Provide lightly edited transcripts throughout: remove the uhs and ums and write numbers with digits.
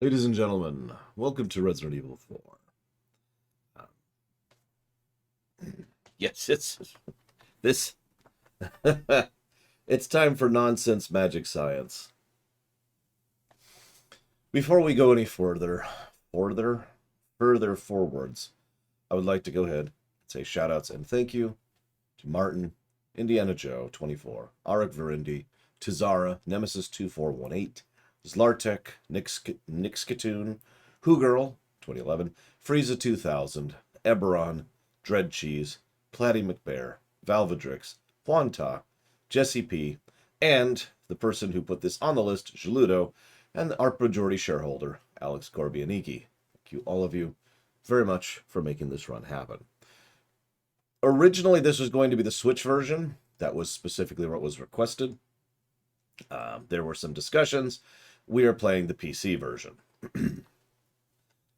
Ladies and gentlemen, welcome to Resident Evil 4. Yes, it's this. It's time for nonsense magic science. Before we go any further forwards, I would like to go ahead and say shoutouts and thank you to Martin, Indiana Joe 24, Arik Virindi, Tizara, Nemesis 2418, Zlartek, Nixkatoon, Whogirl 2011, Frieza 2000, Eberron, Dread Cheese, Platty McBear, Valvedrix, Juanta, Jesse P, and the person who put this on the list, Geludo, and our majority shareholder, Alex Gorbianiki. Thank you, all of you, very much for making this run happen. Originally, this was going to be the Switch version. That was specifically what was requested. There were some discussions. We are playing the PC version.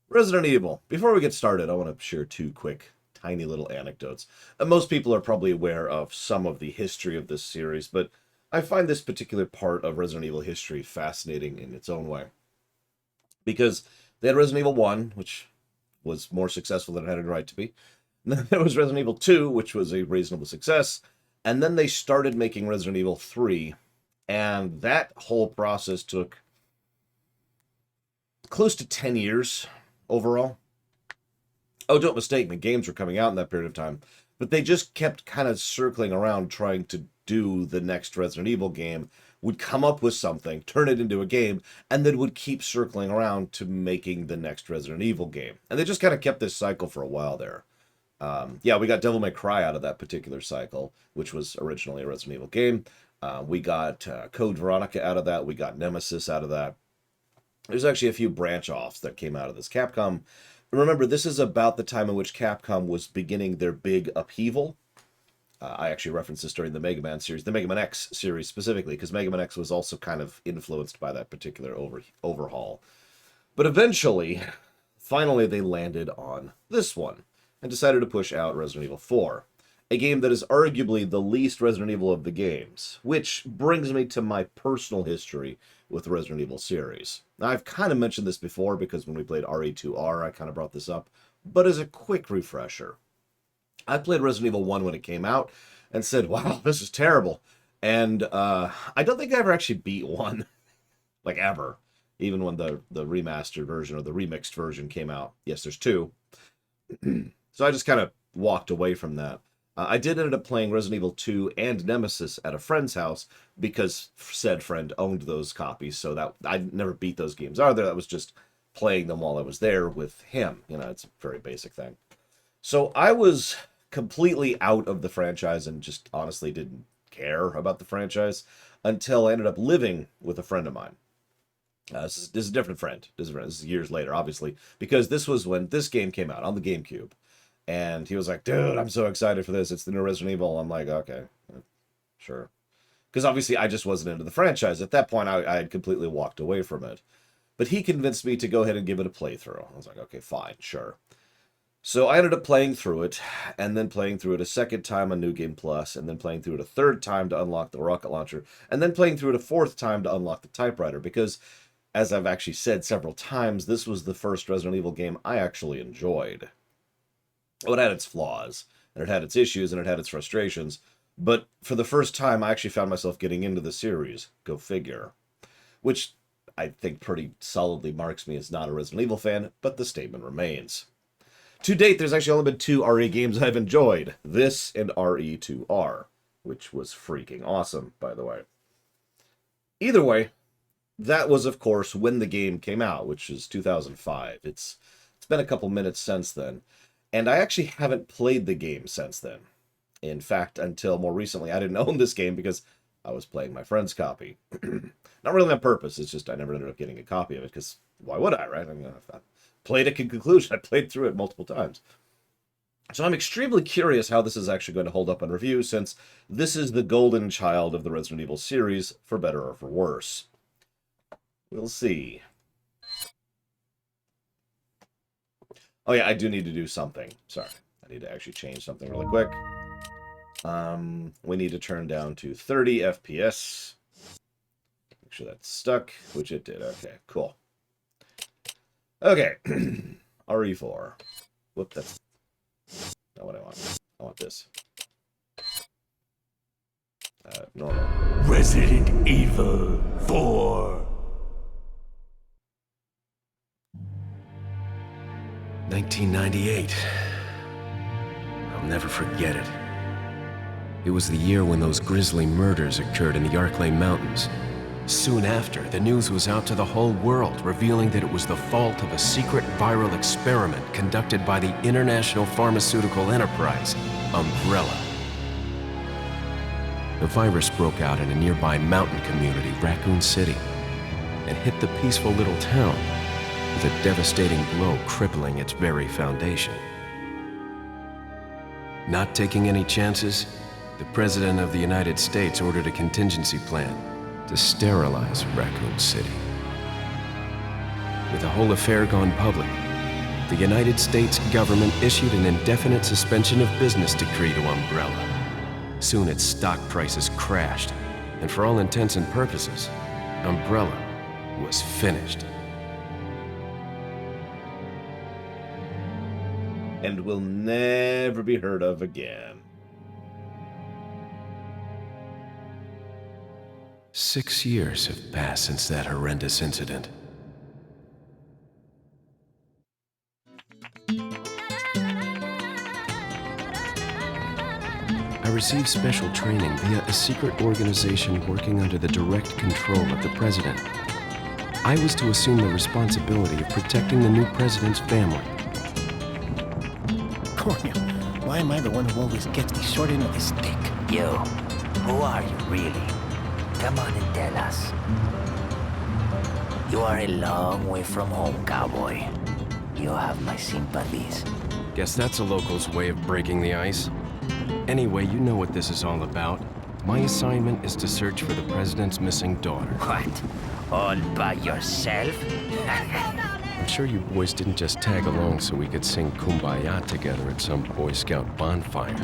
Resident Evil. Before we get started, I want to share two quick, tiny little anecdotes. Most people are probably aware of some of the history of this series, but I find this particular part of Resident Evil history fascinating in its own way. Because they had Resident Evil 1, which was more successful than it had a right to be. And then there was Resident Evil 2, which was a reasonable success. And then they started making Resident Evil 3, and that whole process took close to 10 years overall. Oh, don't mistake me, games were coming out in that period of time, but they just kept kind of circling around trying to do the next Resident Evil game, would come up with something, turn it into a game, and then would keep circling around to making the next Resident Evil game. And they just kind of kept this cycle for a while there. Yeah, we got Devil May Cry out of that particular cycle, which was originally a Resident Evil game. We got Code Veronica out of that. We got Nemesis out of that. There's actually a few branch-offs that came out of this. Capcom, remember, this is about the time in which Capcom was beginning their big upheaval. I actually referenced this during the Mega Man series, the Mega Man X series specifically, because Mega Man X was also kind of influenced by that particular overhaul. But eventually, finally, they landed on this one and decided to push out Resident Evil 4, a game that is arguably the least Resident Evil of the games, which brings me to my personal history with the Resident Evil series. Now, I've kind of mentioned this before because when we played RE2R, I kind of brought this up, but as a quick refresher, I played Resident Evil 1 when it came out and said, wow, this is terrible. And I don't think I ever actually beat 1, like ever, even when the remastered version or the remixed version came out. Yes, there's two. So I just kind of walked away from that. I did end up playing Resident Evil 2 and Nemesis at a friend's house because said friend owned those copies, so that I never beat those games either. That was just playing them while I was there with him. You know, it's a very basic thing. So I was completely out of the franchise and just honestly didn't care about the franchise until I ended up living with a friend of mine. This is a different friend. This is years later, obviously, because this was when this game came out on the GameCube. And he was like, dude, I'm so excited for this. It's the new Resident Evil. I'm like, okay, sure. Because obviously I just wasn't into the franchise. At that point, I had completely walked away from it. But he convinced me to go ahead and give it a playthrough. I was like, okay, fine, sure. So I ended up playing through it, and then playing through it a second time on New Game Plus, and then playing through it a third time to unlock the rocket launcher, and then playing through it a fourth time to unlock the typewriter. Because, as I've actually said several times, this was the first Resident Evil game I actually enjoyed. Well, it had its flaws, and it had its issues, and it had its frustrations, but for the first time, I actually found myself getting into the series. Go figure. Which I think pretty solidly marks me as not a Resident Evil fan, but the statement remains. To date, there's actually only been two RE games I've enjoyed. This and RE2R, which was freaking awesome, by the way. Either way, that was, of course, when the game came out, which is 2005. It's been a couple minutes since then. And I actually haven't played the game since then. In fact, until more recently, I didn't own this game because I was playing my friend's copy. Not really on purpose, it's just I never ended up getting a copy of it, because why would I, right? I mean, if I played it to conclusion, I played through it multiple times. So I'm extremely curious how this is actually going to hold up on review, since this is the golden child of the Resident Evil series, for better or for worse. We'll see. Oh yeah, I do need to do something. Sorry. I need to actually change something really quick. We need to turn down to 30 FPS. Make sure that's stuck, which it did. Okay, cool. Okay. RE4. Whoop, that's not what I want. I want this. Normal. Resident Evil 4. 1998. I'll never forget it. It was the year when those grisly murders occurred in the Arklay Mountains. Soon after, the news was out to the whole world, revealing that it was the fault of a secret viral experiment conducted by the international pharmaceutical enterprise, Umbrella. The virus broke out in a nearby mountain community, Raccoon City, and hit the peaceful little town with a devastating blow crippling its very foundation. Not taking any chances, the President of the United States ordered a contingency plan to sterilize Raccoon City. With the whole affair gone public, the United States government issued an indefinite suspension of business decree to Umbrella. Soon its stock prices crashed, and for all intents and purposes, Umbrella was finished. And will never be heard of again. 6 years have passed since that horrendous incident. I received special training via a secret organization working under the direct control of the president. I was to assume the responsibility of protecting the new president's family. Cornel, why am I the one who always gets the short end of the stick? You, who are you really? Come on and tell us. You are a long way from home, cowboy. You have my sympathies. Guess that's a local's way of breaking the ice. Anyway, you know what this is all about. My assignment is to search for the president's missing daughter. What? All by yourself? I'm sure you boys didn't just tag along so we could sing Kumbaya together at some Boy Scout bonfire.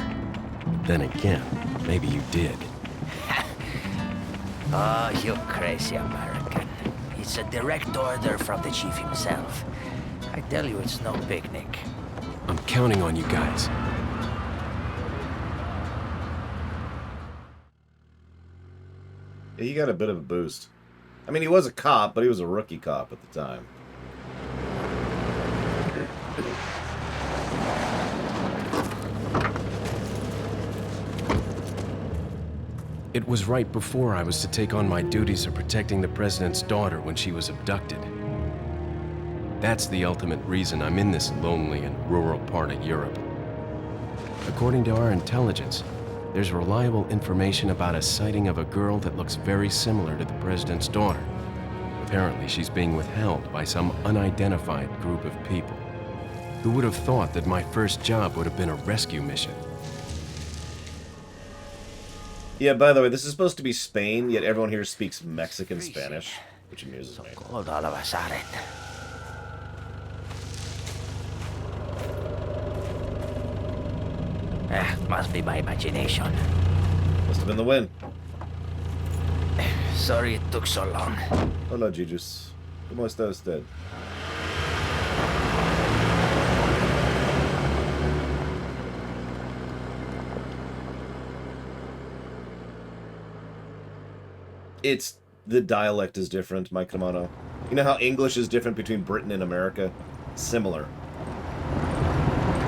But then again, maybe you did. Oh, you crazy American. It's a direct order from the chief himself. I tell you, it's no picnic. I'm counting on you guys. Yeah, he got a bit of a boost. I mean, he was a cop, but he was a rookie cop at the time. It was right before I was to take on my duties of protecting the president's daughter when she was abducted. That's the ultimate reason I'm in this lonely and rural part of Europe. According to our intelligence, there's reliable information about a sighting of a girl that looks very similar to the president's daughter. Apparently, she's being withheld by some unidentified group of people. Who would have thought that my first job would have been a rescue mission? Yeah, by the way, this is supposed to be Spain, yet everyone here speaks Mexican Spanish, which amuses me. Cold all of a sudden. Must be my imagination. Must have been the win. Sorry it took so long. Hola, Jijus. ¿Cómo está usted? It's the dialect is different, Mike Kamano. You know how English is different between Britain and America? Similar.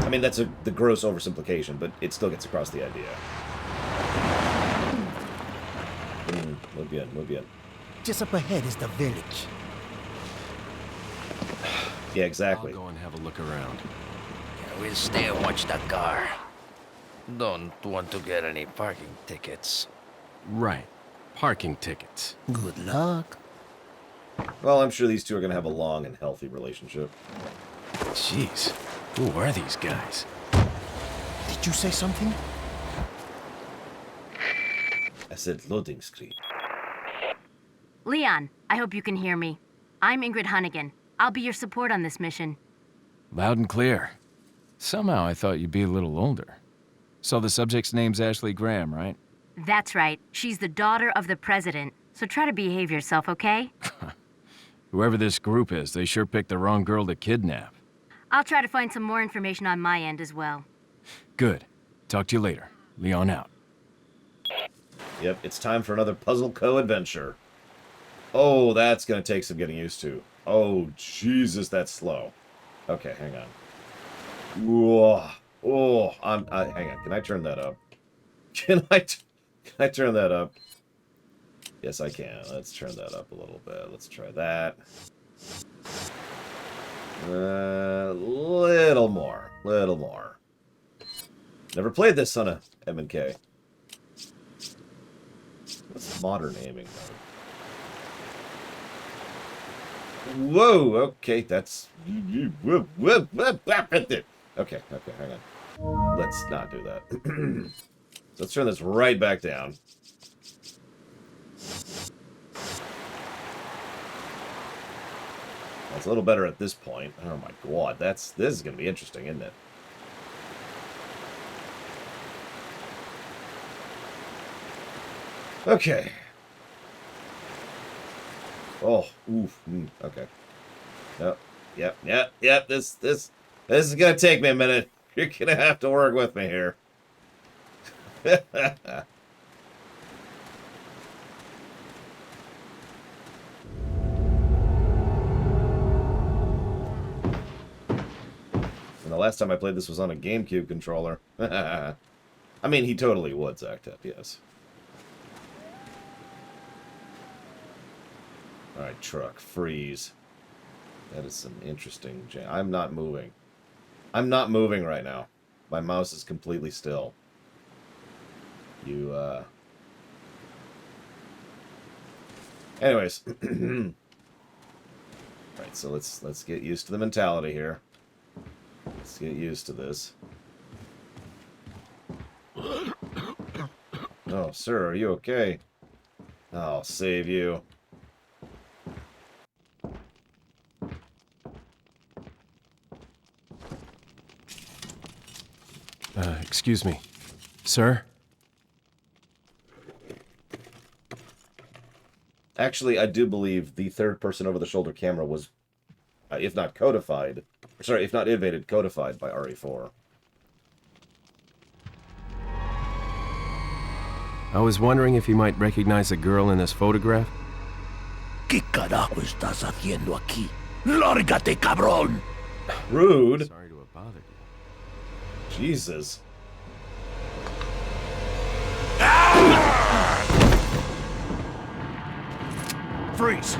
I mean, that's the gross oversimplification, but it still gets across the idea. Muy bien, muy bien. Just up ahead is the village. Yeah, exactly. I'll go and have a look around. Yeah, we'll stay and watch the car. Don't want to get any parking tickets. Right. Parking tickets. Good luck. Well, I'm sure these two are going to have a long and healthy relationship. Jeez. Who are these guys? Did you say something? I said loading screen. Leon, I hope you can hear me. I'm Ingrid Hunnigan. I'll be your support on this mission. Loud and clear. Somehow I thought you'd be a little older. So the subject's name's Ashley Graham, right? That's right. She's the daughter of the president. So try to behave yourself, okay? Whoever this group is, they sure picked the wrong girl to kidnap. I'll try to find some more information on my end as well. Good. Talk to you later. Leon out. Yep, it's time for another Puzzle Co. adventure. Oh, that's going to take some getting used to. Oh, Jesus, that's slow. Okay, hang on. Whoa. Oh, hang on. Can I turn that up? Can I turn that up? Yes, I can. Let's turn that up a little bit. Let's try that. Little more. Little more. Never played this on a M&K. What's modern aiming mode? Whoa, okay, that's... Okay, hang on. Let's not do that. So let's turn this right back down. It's a little better at this point. Oh my god, this is going to be interesting, isn't it? Okay. Oh, oof. Okay. Yep. This is gonna take me a minute. You're gonna have to work with me here. And the last time I played this was on a GameCube controller. I mean, he totally would, Zactep, yes. Alright, truck, freeze. That is some interesting jam. I'm not moving. I'm not moving right now. My mouse is completely still. Anyways. Right, so let's get used to the mentality here. Let's get used to this. Oh, sir, are you okay? I'll save you. Excuse me. Sir? Actually, I do believe the third-person over-the-shoulder camera was, if not codified, sorry, if not innovated, codified by RE4. I was wondering if you might recognize the girl in this photograph? ¿Qué carajo estás haciendo aquí? ¡Lárgate, cabrón! Rude. Sorry to have bothered you. Jesus. Freeze!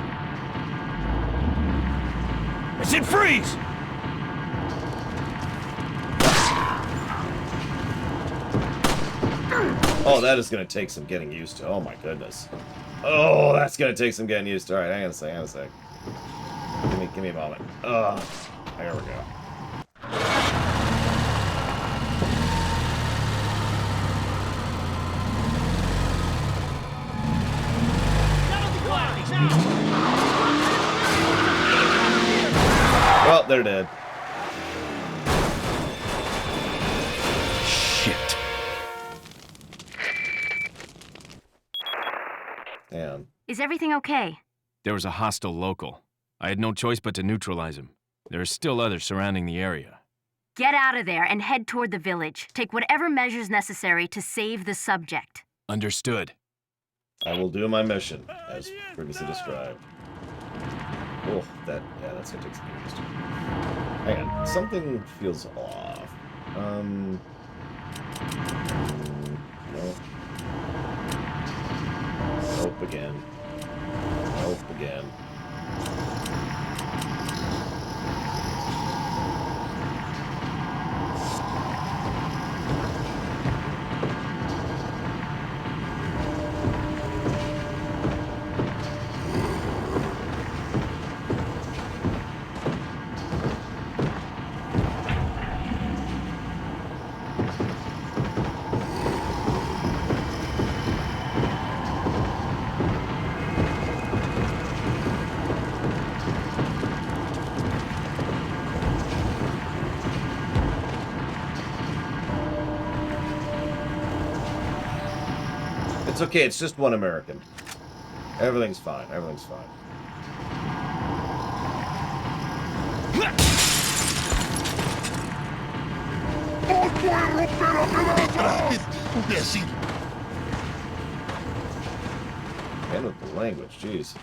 I said freeze! Oh, that is going to take some getting used to. Oh, my goodness. Oh, that's going to take some getting used to. All right, hang on a sec. Give me a moment. There we go. Well, they're dead. Shit. Damn. Is everything okay? There was a hostile local. I had no choice but to neutralize him. There are still others surrounding the area. Get out of there and head toward the village. Take whatever measures necessary to save the subject. Understood. I will do my mission, as previously described. Oh, that's gonna take some getting used to. Hang on, something feels off. No. Nope again. Nope again. It's okay, it's just one American. Everything's fine, everything's fine. And with the language, jeez.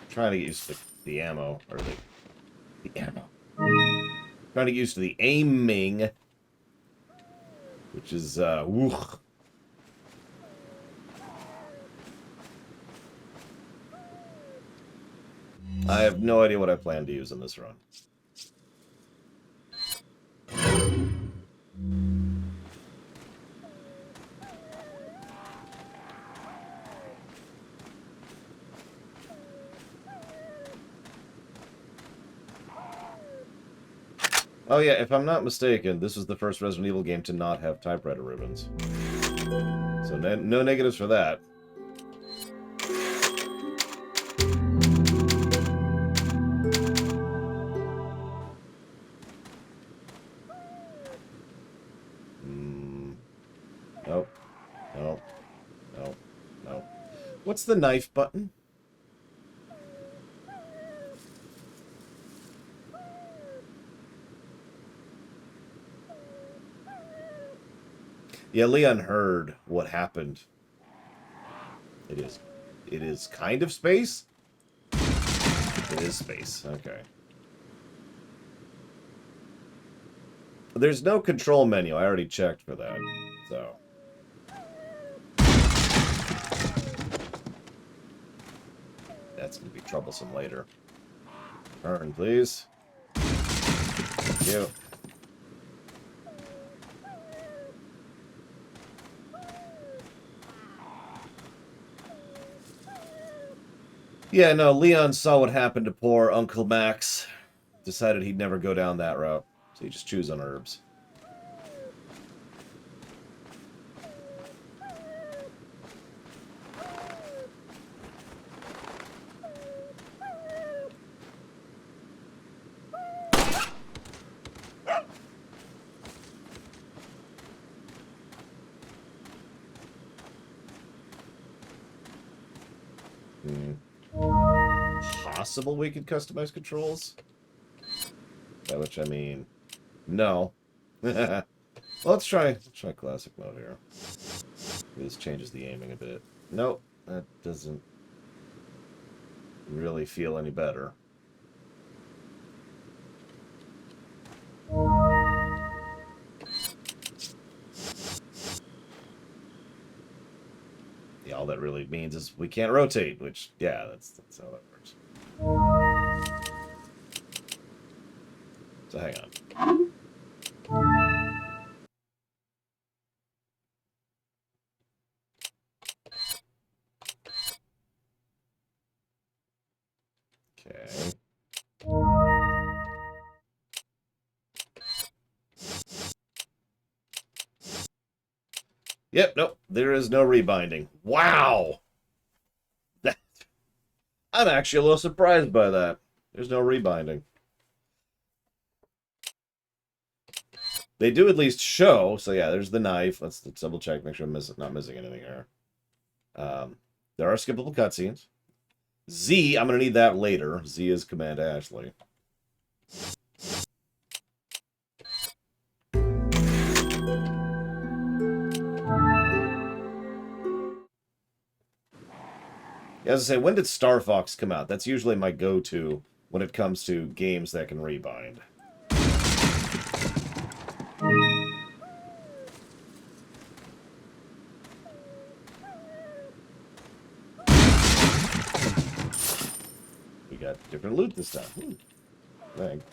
Trying to get used to the ammo, or the ammo. Trying to get used to the aiming, which is, woof. I have no idea what I plan to use in this run. Oh yeah, if I'm not mistaken, this was the first Resident Evil game to not have typewriter ribbons. So no negatives for that. Nope. Nope. Nope. Nope. What's the knife button? Yeah, Leon heard what happened. It is kind of space? It is space, okay. There's no control menu, I already checked for that, so. That's gonna be troublesome later. Turn, please. Thank you. Yeah, no, Leon saw what happened to poor Uncle Max. Decided he'd never go down that route. So he just chews on herbs. Possible we could customize controls? By which I mean, no. Well, let's try classic mode here. This changes the aiming a bit. Nope, that doesn't really feel any better. Yeah, all that really means is we can't rotate, which, yeah, that's how that works. So hang on. Okay. Yep, nope, there is no rebinding. Wow! I'm actually a little surprised by that. There's no rebinding. They do at least show, so yeah, there's the knife. Let's double check, make sure I'm not missing anything here. There are skippable cutscenes. Z, I'm going to need that later. Z is Command Ashley. As I say, when did Star Fox come out? That's usually my go-to when it comes to games that can rebind. We got different loot this time. Thanks.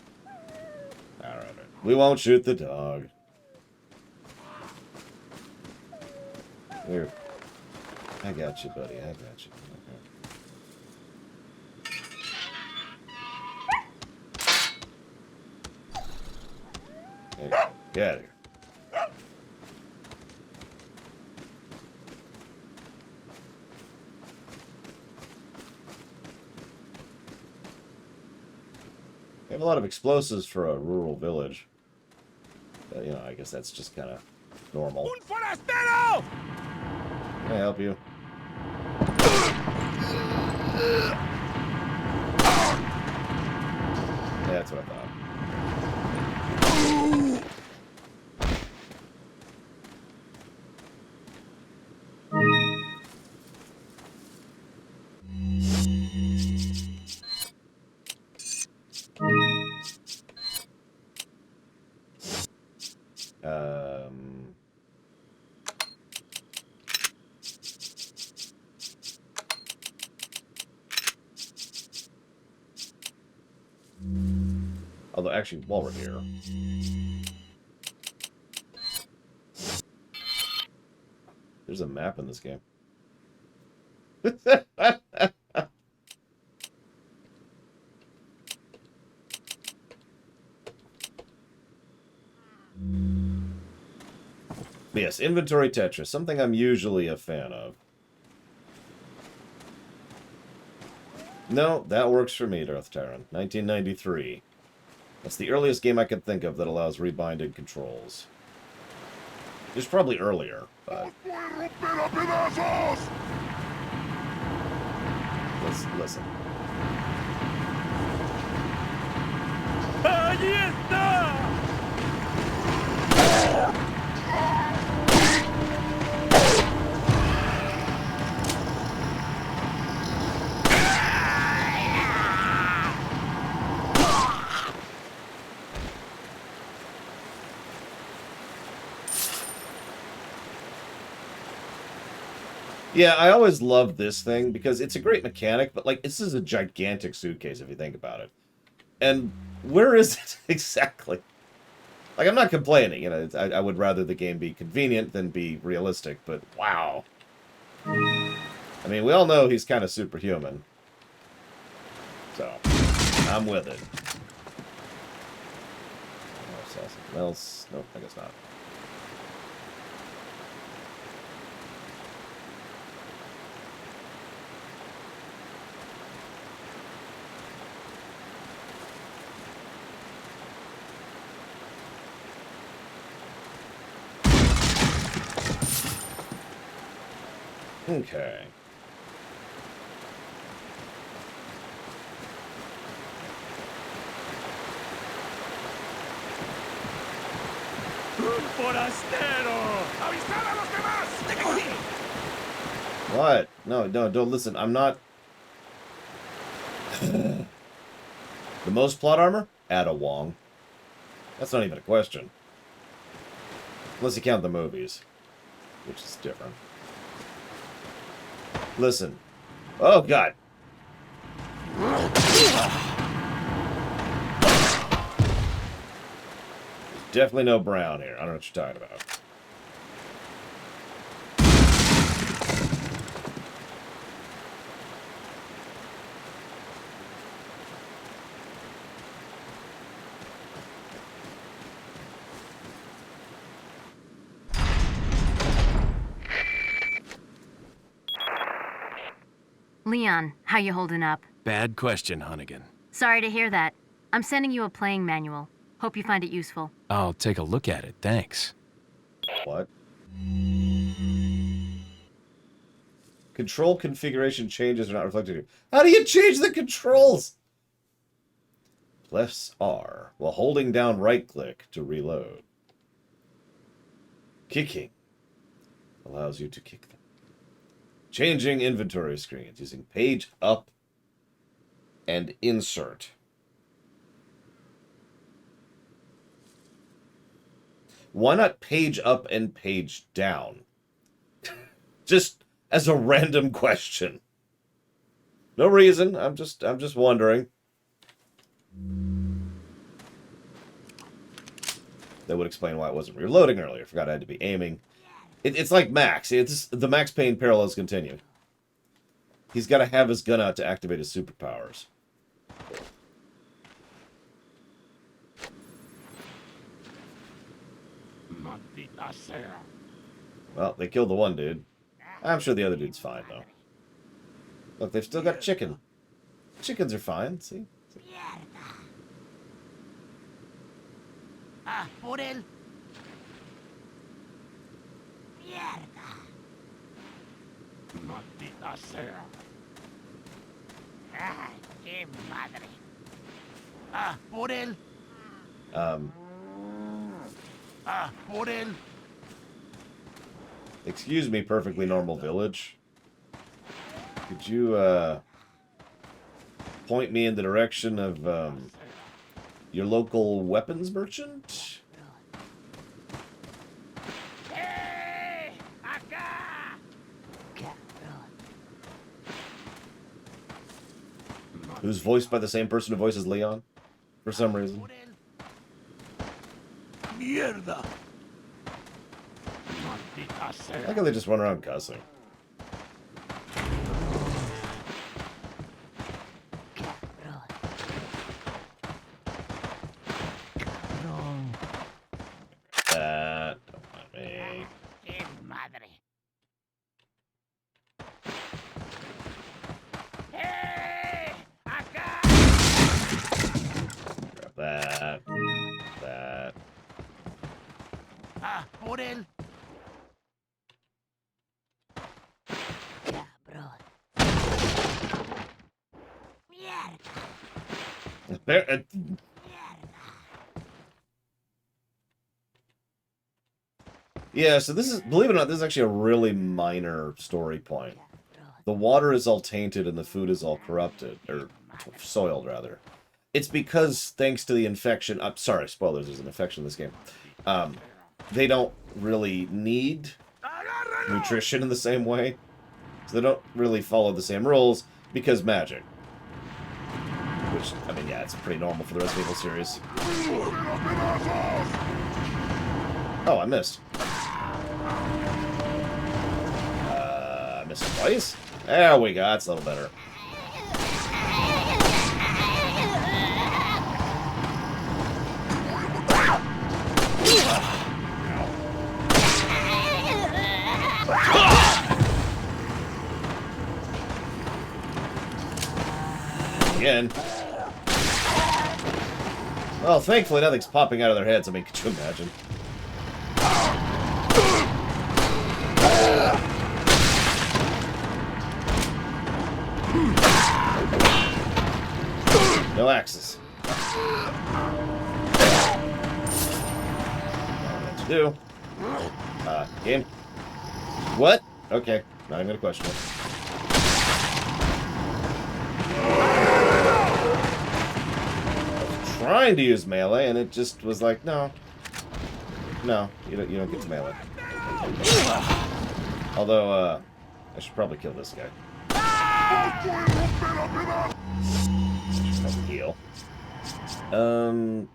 Alright. We won't shoot the dog. Here. I got you, buddy. I got you. Okay. Hey, get out of here. They have a lot of explosives for a rural village. But, you know, I guess that's just kind of normal. Un forastero! Can I help you? Yeah, that's what I thought. Although, actually, while we're here... There's a map in this game. Yes, inventory Tetris. Something I'm usually a fan of. No, that works for me, Darth Tyrant. 1993. That's the earliest game I could think of that allows rebinded controls. There's probably earlier, but... Listen. ¡Allí está! Yeah, I always loved this thing because it's a great mechanic, but like this is a gigantic suitcase if you think about it. And where is it exactly? Like, I'm not complaining, you know, I would rather the game be convenient than be realistic, but wow. I mean, we all know he's kind of superhuman. So, I'm with it. Oh, sell something else? Nope, I guess not. Okay. ¡Un forastero! ¡Avisad a los demás! What? No, don't listen. I'm not... The most plot armor? Add a Wong. That's not even a question. Unless you count the movies. Which is different. Listen. Oh, God. There's definitely no brown here. I don't know what you're talking about. Leon, how you holding up? Bad question, Hunnigan. Sorry to hear that. I'm sending you a playing manual. Hope you find it useful. I'll take a look at it, thanks. What? Control configuration changes are not reflected here. How do you change the controls? Press R while holding down right click to reload. Kicking allows you to kick them. Changing inventory screens using page up and insert. Why not page up and page down? Just as a random question. No reason. I'm just wondering. That would explain why it wasn't reloading earlier. Forgot I had to be aiming. It's like Max. It's the Max Payne parallels continue. He's got to have his gun out to activate his superpowers. Well, they killed the one dude. I'm sure the other dude's fine, though. Look, they've still got chicken. Chickens are fine, see? Maldita sea. Ay, qué madre. Ah, por él. Ah, por él. Excuse me, perfectly normal village. Could you, point me in the direction of, your local weapons merchant? Hey, acá. Who's voiced by the same person who voices Leon? For some reason. Mierda. Maldita I sea. like how they just run around cussing. That, don't mind me. Qué madre. Hey, acá. Grab that. That. Ah, por él. There, yeah, so this is, believe it or not, this is actually a really minor story point. The water is all tainted and the food is all corrupted, or soiled, rather. It's because, thanks to the infection, I'm sorry, spoilers, there's an infection in this game. They don't really need nutrition in the same way. So they don't really follow the same rules, because magic. Which, I mean, yeah, it's pretty normal for the Resident Evil series. Oh, I missed. I missed twice? There we go, that's a little better. Again. Well, thankfully nothing's popping out of their heads. I mean, could you imagine? No axes. What to do? Game. What? Okay, not even gonna question it. Trying to use melee, and it just was like, no, you don't get to melee. Although, I should probably kill this guy. Heal.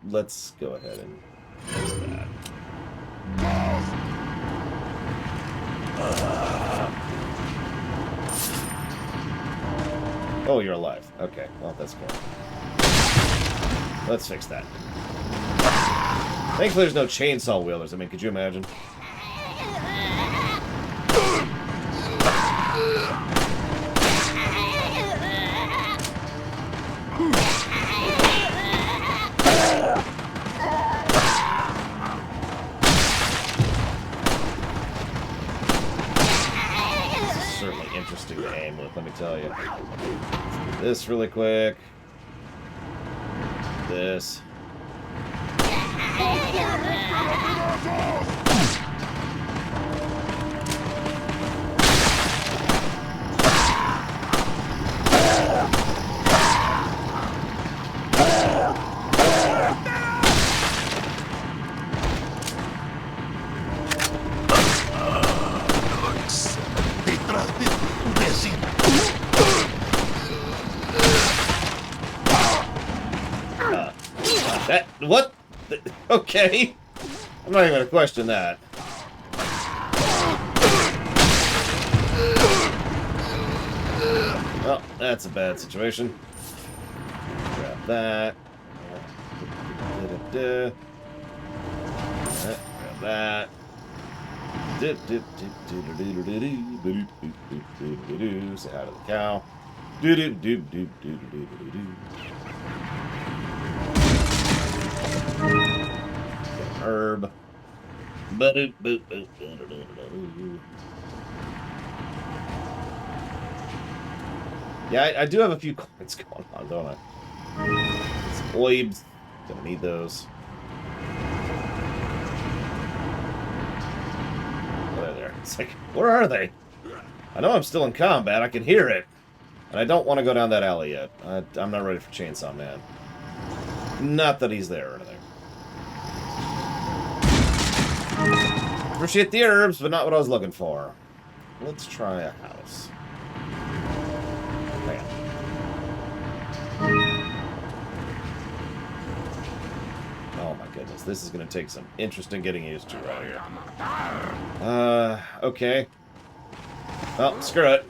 Let's go ahead and use that. Oh, you're alive. Okay, well, that's cool. Let's fix that. Thankfully, there's no chainsaw wielders. I mean, could you imagine? This is certainly interesting to aim with, let me tell you. This really quick. This. What? Okay. I'm not even going to question that. Well, that's a bad situation. Grab that. Grab that. Say hi to the cow. Herb. Ba-doop, boop, boop, da-da-da-da-da. Yeah, I do have a few coins going on, don't I? Some oibs. Gonna need those. Oh, there. It's like, where are they? I know I'm still in combat. I can hear it. And I don't want to go down that alley yet. I'm not ready for Chainsaw Man. Not that he's there or anything. Appreciate the herbs, but not what I was looking for. Let's try a house. Hang on. Oh my goodness, this is going to take some interesting getting used to right here. Okay. Well, screw it.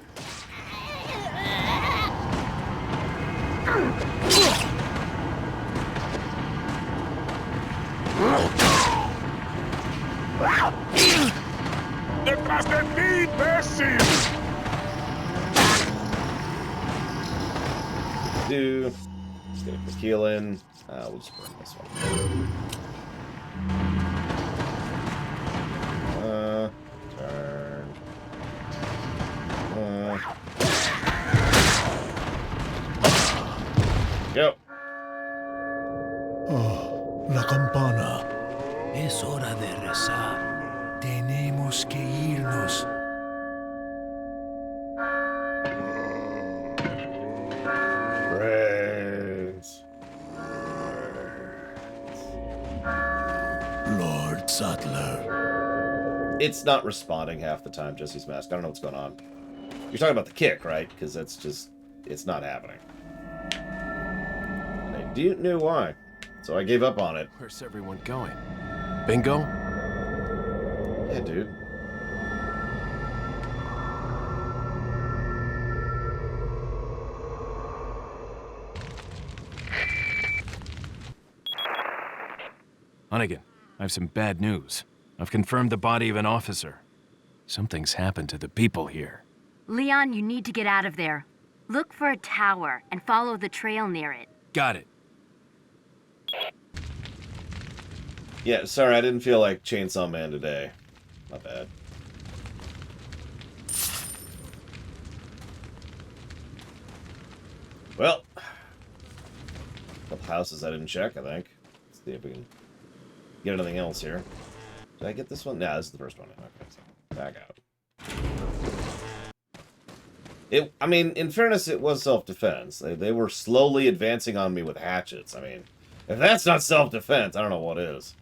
¡Detrás de ti, imbécil! Let's get a quick heal in. We'll just burn this one. Turn. Go. Oh, la campana. Es hora de rezar. Tenemos que irnos. Brains. Lord Sattler. It's not responding half the time, Jesse's Mask. I don't know what's going on. You're talking about the kick, right? Because that's just... it's not happening. And I didn't know why. So I gave up on it. Where's everyone going? Bingo? Yeah, dude. Hunnigan, I have some bad news. I've confirmed the body of an officer. Something's happened to the people here. Leon, you need to get out of there. Look for a tower and follow the trail near it. Got it. Yeah, sorry, I didn't feel like Chainsaw Man today. Not bad. Well, a couple houses I didn't check, I think. Let's see if we can get anything else here. Did I get this one? Nah, this is the first one. Okay, so back out. I mean, in fairness, it was self-defense. They were slowly advancing on me with hatchets. I mean, if that's not self-defense, I don't know what is.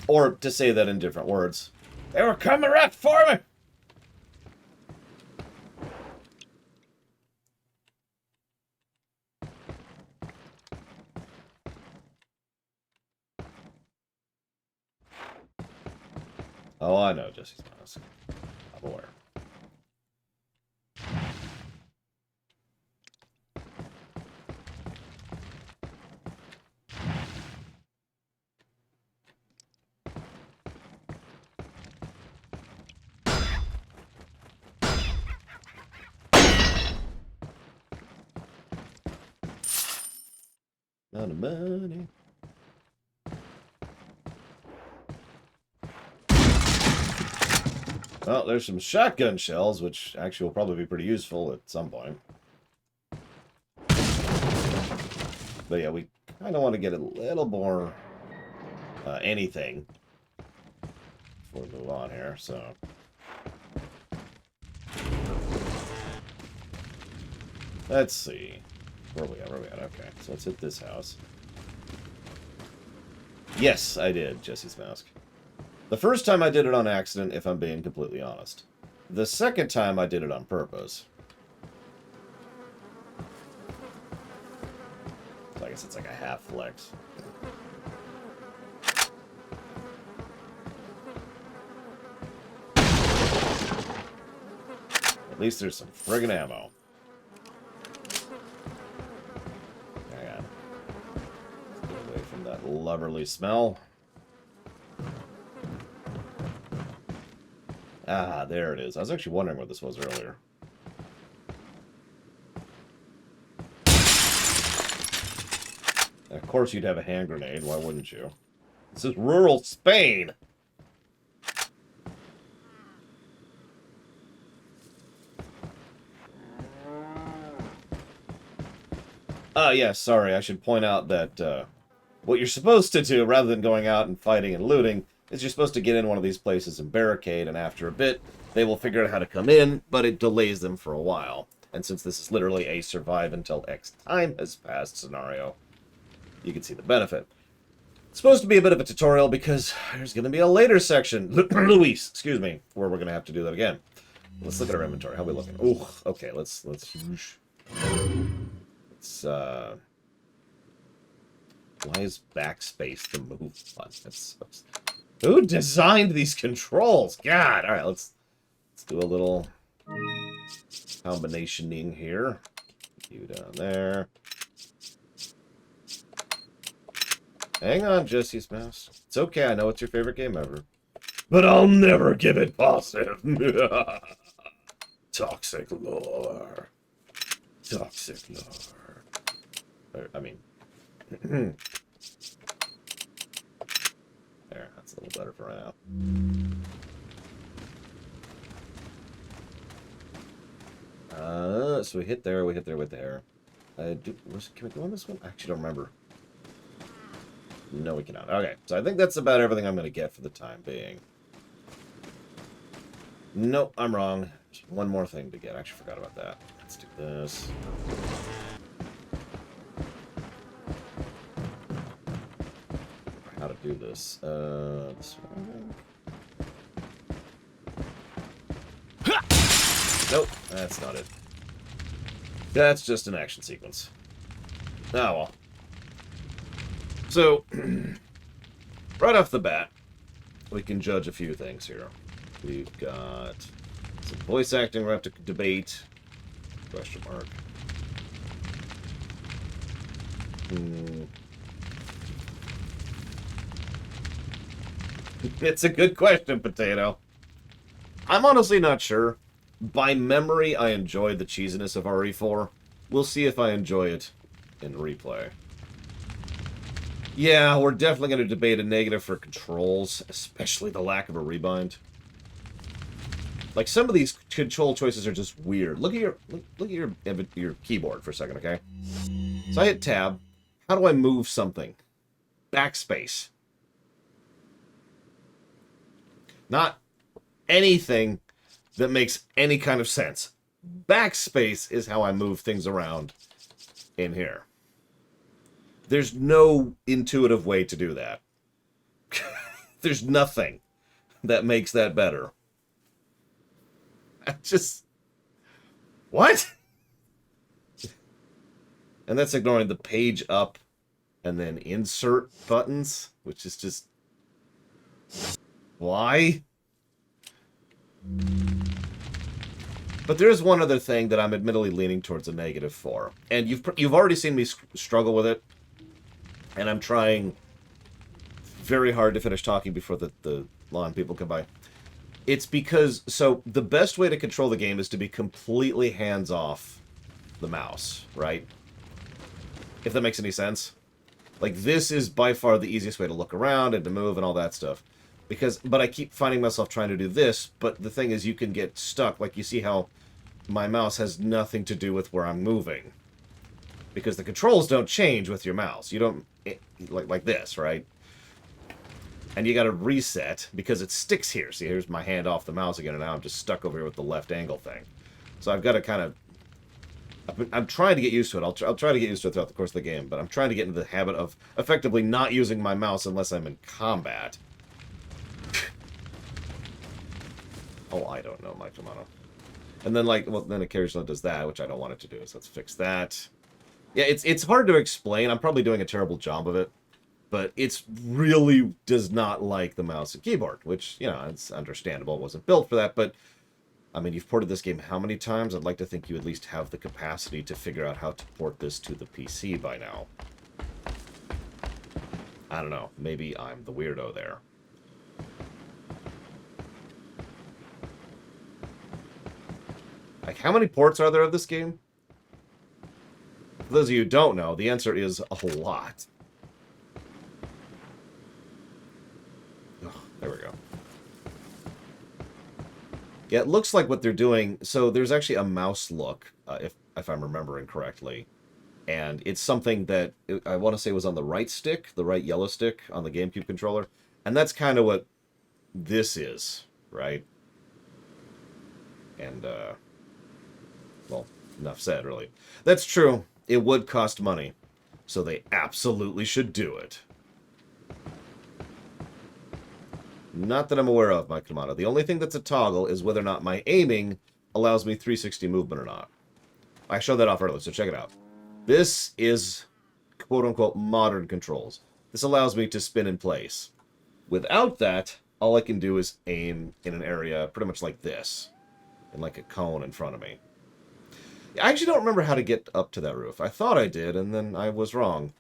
Or, to say that in different words, they were coming right for me! Oh, I know Jesse's Mask. I'm aware. Amount of money. Well, there's some shotgun shells, which actually will probably be pretty useful at some point. But yeah, we kind of want to get a little more anything before we move on here, so... Let's see. Where are we at? Where are we at? Okay, so let's hit this house. Yes, I did, Jesse's Mask. The first time I did it on accident, if I'm being completely honest. The second time I did it on purpose. So I guess it's like a half flex. At least there's some friggin' ammo. Hang on. Let's get away from that loverly smell. Ah, there it is. I was actually wondering what this was earlier. Of course you'd have a hand grenade. Why wouldn't you? This is rural Spain. Yeah, sorry. I should point out that what you're supposed to do, rather than going out and fighting and looting, is you're supposed to get in one of these places and barricade, and after a bit, they will figure out how to come in, but it delays them for a while. And since this is literally a survive until X time has passed scenario, you can see the benefit. It's supposed to be a bit of a tutorial because there's going to be a later section, Luis, excuse me, where we're going to have to do that again. Let's look at our inventory. How are we looking? Ooh, okay, let's why is backspace the move button? Who designed these controls? God, all right, let's do a little combinationing here. You down there. Hang on, Jesse's mouse. It's okay, I know it's your favorite game ever. But I'll never give it positive. Toxic lore. Toxic lore. I mean... there, that's a little better for right now. So we hit there with there. Can we go on this one? I actually don't remember. No, we cannot. Okay, so I think that's about everything I'm going to get for the time being. Nope, I'm wrong. There's one more thing to get. I actually forgot about that. Let's do this. How to do this. This one, I think. Nope, that's not it. That's just an action sequence. Oh, well. So, right off the bat, we can judge a few things here. We've got some voice acting we'll have to debate. Question mark. It's a good question, Potato. I'm honestly not sure. By memory, I enjoyed the cheesiness of RE4. We'll see if I enjoy it in replay. Yeah, we're definitely going to debate a negative for controls, especially the lack of a rebind. Like, some of these control choices are just weird. Look at your keyboard for a second, okay? So I hit tab. How do I move something? Backspace. Not anything that makes any kind of sense. Backspace is how I move things around in here. There's no intuitive way to do that. There's nothing that makes that better. I just... What? And that's ignoring the page up and then insert buttons, which is just... Why? But there is one other thing that I'm admittedly leaning towards a negative for. And you've already seen me struggle with it. And I'm trying very hard to finish talking before the lawn people come by. It's because, so the best way to control the game is to be completely hands-off the mouse, right? If that makes any sense. Like, this is by far the easiest way to look around and to move and all that stuff. But I keep finding myself trying to do this, but the thing is you can get stuck. Like, you see how my mouse has nothing to do with where I'm moving. Because the controls don't change with your mouse. You don't... Like this, right? And you gotta reset, because it sticks here. See, here's my hand off the mouse again, and now I'm just stuck over here with the left angle thing. So I've got to kind of... I'm trying to get used to it. I'll try to get used to it throughout the course of the game, but I'm trying to get into the habit of effectively not using my mouse unless I'm in combat. Oh, I don't know, Mike Romano. And then, like, well, then occasionally does that, which I don't want it to do, so let's fix that. Yeah, it's hard to explain. I'm probably doing a terrible job of it. But it's really does not like the mouse and keyboard, which, you know, it's understandable. It wasn't built for that, but, I mean, you've ported this game how many times? I'd like to think you at least have the capacity to figure out how to port this to the PC by now. I don't know. Maybe I'm the weirdo there. Like, how many ports are there of this game? For those of you who don't know, the answer is a whole lot. Oh, there we go. Yeah, it looks like what they're doing... So there's actually a mouse look, if I'm remembering correctly. And it's something that I want to say was on the right stick, the right yellow stick on the GameCube controller. And that's kind of what this is, right? And, well, enough said, really. That's true. It would cost money. So they absolutely should do it. Not that I'm aware of, my Kamado. The only thing that's a toggle is whether or not my aiming allows me 360 movement or not. I showed that off earlier, so check it out. This is quote-unquote modern controls. This allows me to spin in place. Without that, all I can do is aim in an area pretty much like this. In like a cone in front of me. I actually don't remember how to get up to that roof. I thought I did, and then I was wrong.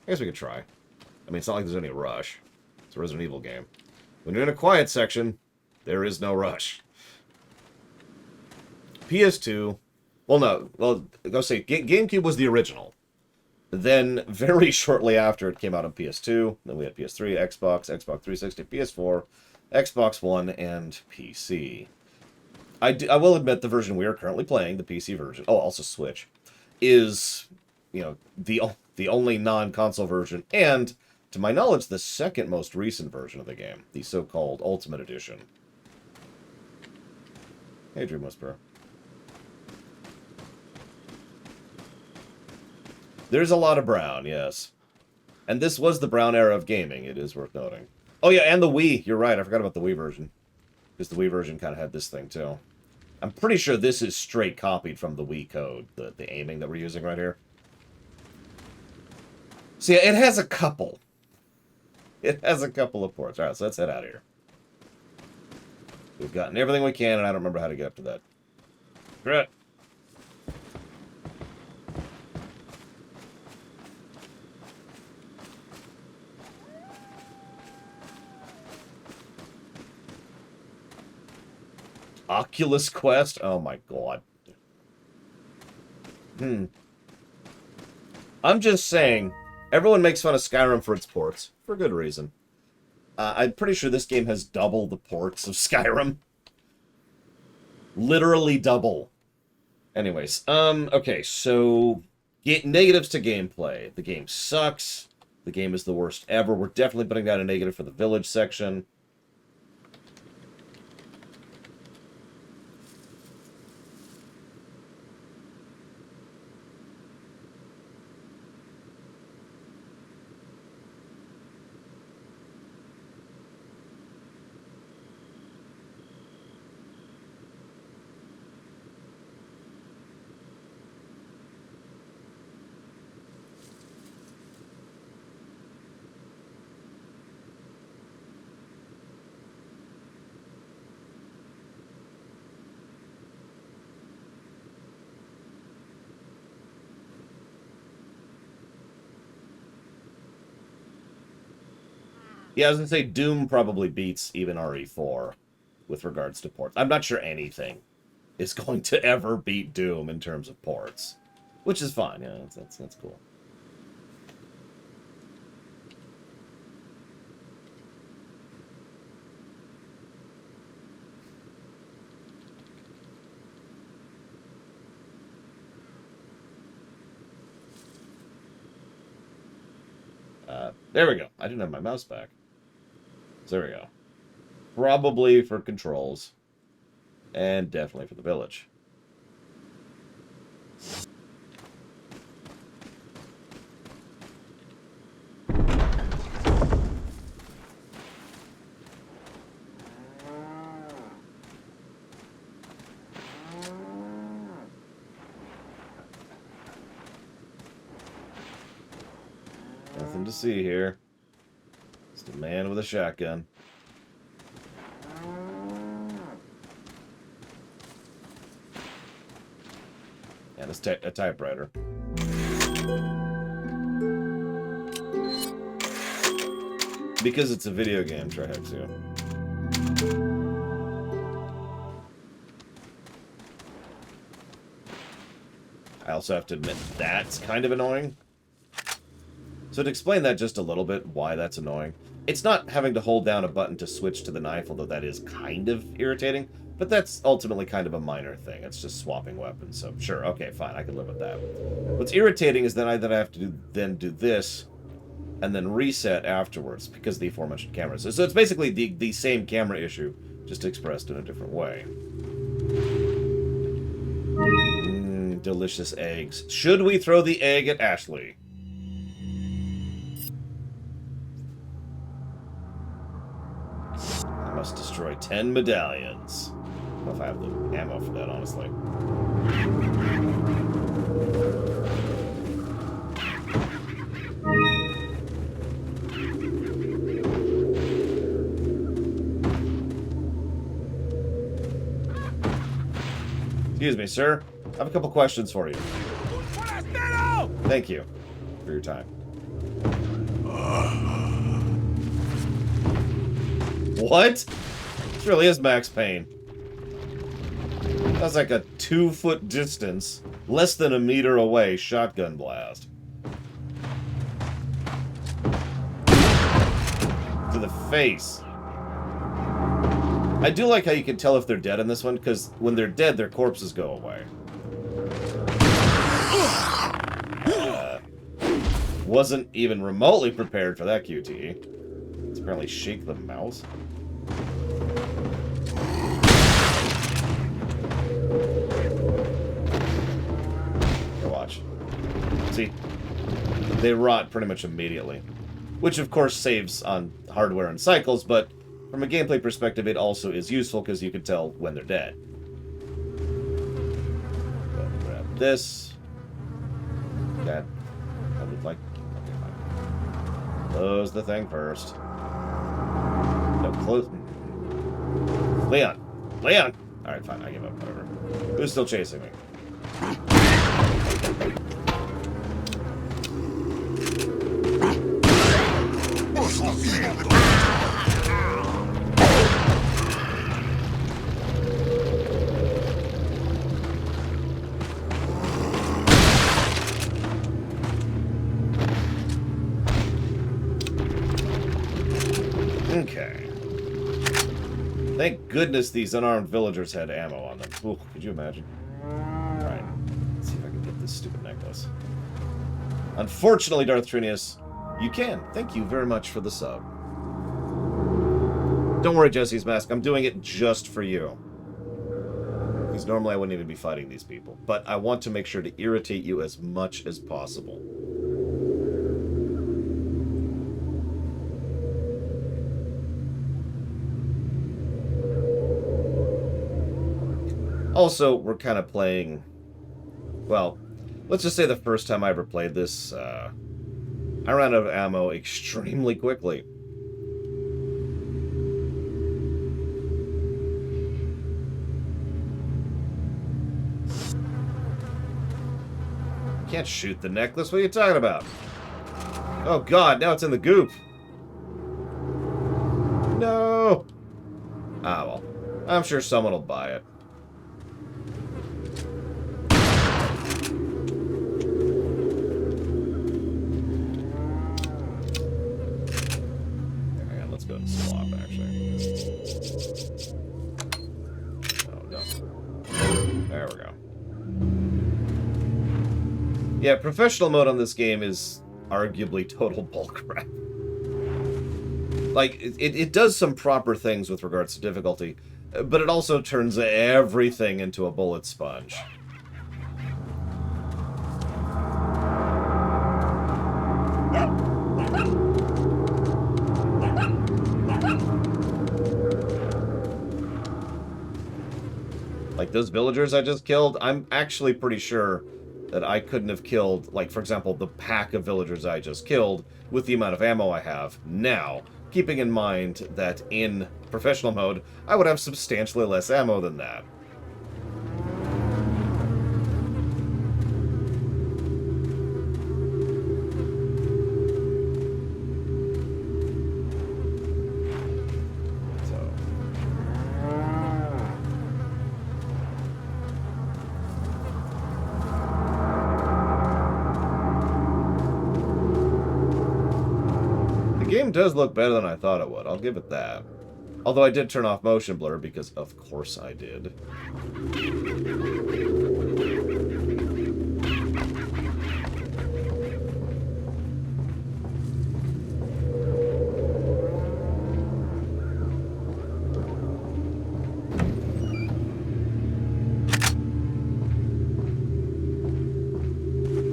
I guess we could try. I mean, it's not like there's any rush. It's a Resident Evil game. When you're in a quiet section, there is no rush. PS2... Well, no. Well, go say, GameCube was the original. Then, very shortly after, it came out on PS2. Then we had PS3, Xbox, Xbox 360, PS4, Xbox One, and PC. I will admit the version we are currently playing, the PC version, oh, also Switch, is, you know, the only non-console version, and, to my knowledge, the second most recent version of the game, the so-called Ultimate Edition. Hey, Dream Whisperer. There's a lot of brown, yes. And this was the brown era of gaming, it is worth noting. Oh yeah, and the Wii, you're right, I forgot about the Wii version. Because the Wii version kind of had this thing, too. I'm pretty sure this is straight copied from the Wii code, the aiming that we're using right here. So yeah, it has a couple. It has a couple of ports. Alright, so let's head out of here. We've gotten everything we can, and I don't remember how to get up to that. Great. Oculus Quest? Oh my god. I'm just saying, everyone makes fun of Skyrim for its ports. For good reason. I'm pretty sure this game has double the ports of Skyrim. Literally double. Anyways, okay, so... negatives to gameplay. The game sucks. The game is the worst ever. We're definitely putting down a negative for the village section. Yeah, I was going to say Doom probably beats even RE4 with regards to ports. I'm not sure anything is going to ever beat Doom in terms of ports. Which is fine, yeah, that's cool. There we go. I didn't have my mouse back. So there we go. Probably for controls. And definitely for the village. Nothing to see here. Just a man with a shotgun. And a typewriter. Because it's a video game, Trihexio. I also have to admit that's kind of annoying. So to explain that just a little bit, why that's annoying, it's not having to hold down a button to switch to the knife, although that is kind of irritating, but that's ultimately kind of a minor thing. It's just swapping weapons, so sure, okay, fine, I can live with that. What's irritating is that I have to then do this, and then reset afterwards, because of the aforementioned cameras. So it's basically the same camera issue, just expressed in a different way. Delicious eggs. Should we throw the egg at Ashley? I must destroy 10 medallions. I don't know if I have the ammo for that, honestly. Excuse me, sir. I have a couple questions for you. Thank you for your time. What? This really is Max Payne. That's like a 2-foot distance, less than a meter away, shotgun blast. To the face. I do like how you can tell if they're dead in this one, because when they're dead, their corpses go away. Wasn't even remotely prepared for that QTE. Let's apparently shake the mouse. Here, watch. See? They rot pretty much immediately. Which, of course, saves on hardware and cycles, but from a gameplay perspective, it also is useful because you can tell when they're dead. So, grab this. That would like... Okay, fine. Close the thing first. No, close... Leon! Leon! Alright, fine, I give up, whatever. Who's still chasing me? Okay. Thank goodness these unarmed villagers had ammo on them. Ooh, could you imagine? Alright. Let's see if I can get this stupid necklace. Unfortunately, Darth Trinius, you can. Thank you very much for the sub. Don't worry, Jesse's Mask. I'm doing it just for you. Because normally I wouldn't even be fighting these people. But I want to make sure to irritate you as much as possible. Also, we're kind of playing... Well, let's just say the first time I ever played this, I ran out of ammo extremely quickly. You can't shoot the necklace. What are you talking about? Oh god, now it's in the goop. No! Ah, well. I'm sure someone will buy it. Hang on, let's go and swap, actually. Oh, no. There we go. Yeah, professional mode on this game is arguably total bullcrap. Like, it does some proper things with regards to difficulty, but it also turns everything into a bullet sponge. Like, those villagers I just killed, I'm actually pretty sure that I couldn't have killed, like, for example, the pack of villagers I just killed with the amount of ammo I have now, keeping in mind that in professional mode, I would have substantially less ammo than that. game does look better than I thought it would. I'll give it that. Although I did turn off motion blur because of course I did.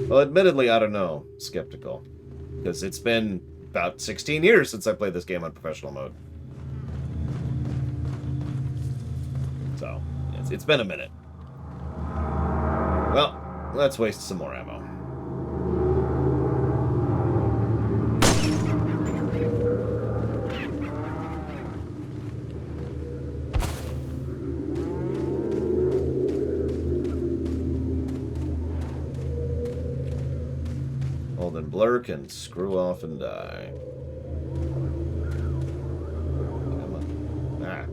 Well, admittedly, I don't know. Skeptical. Because it's been about 16 years since I played this game on professional mode. So, it's been a minute. Well, let's waste some more ammo. Well, then Blur can screw off and die. Come on. Ah.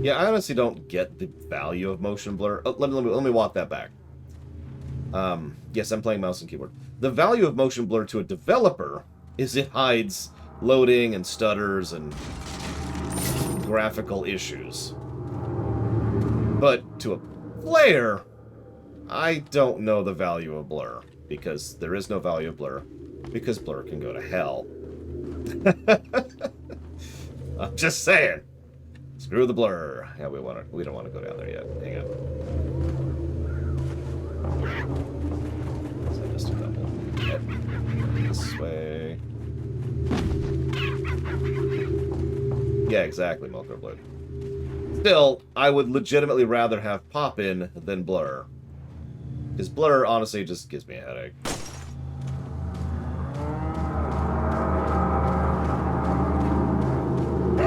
Yeah, I honestly don't get the value of motion blur. Oh, let me walk that back. Yes, I'm playing mouse and keyboard. The value of motion blur to a developer is it hides loading and stutters and graphical issues. But to a player, I don't know the value of blur, because there is no value of blur, because blur can go to hell. I'm just saying. Screw the blur. Yeah, we don't want to go down there yet. Hang on. So just a couple. Yep. This way. Yeah, exactly, Milker Blue. Still, I would legitimately rather have pop-in than blur. Because blur, honestly, just gives me a headache.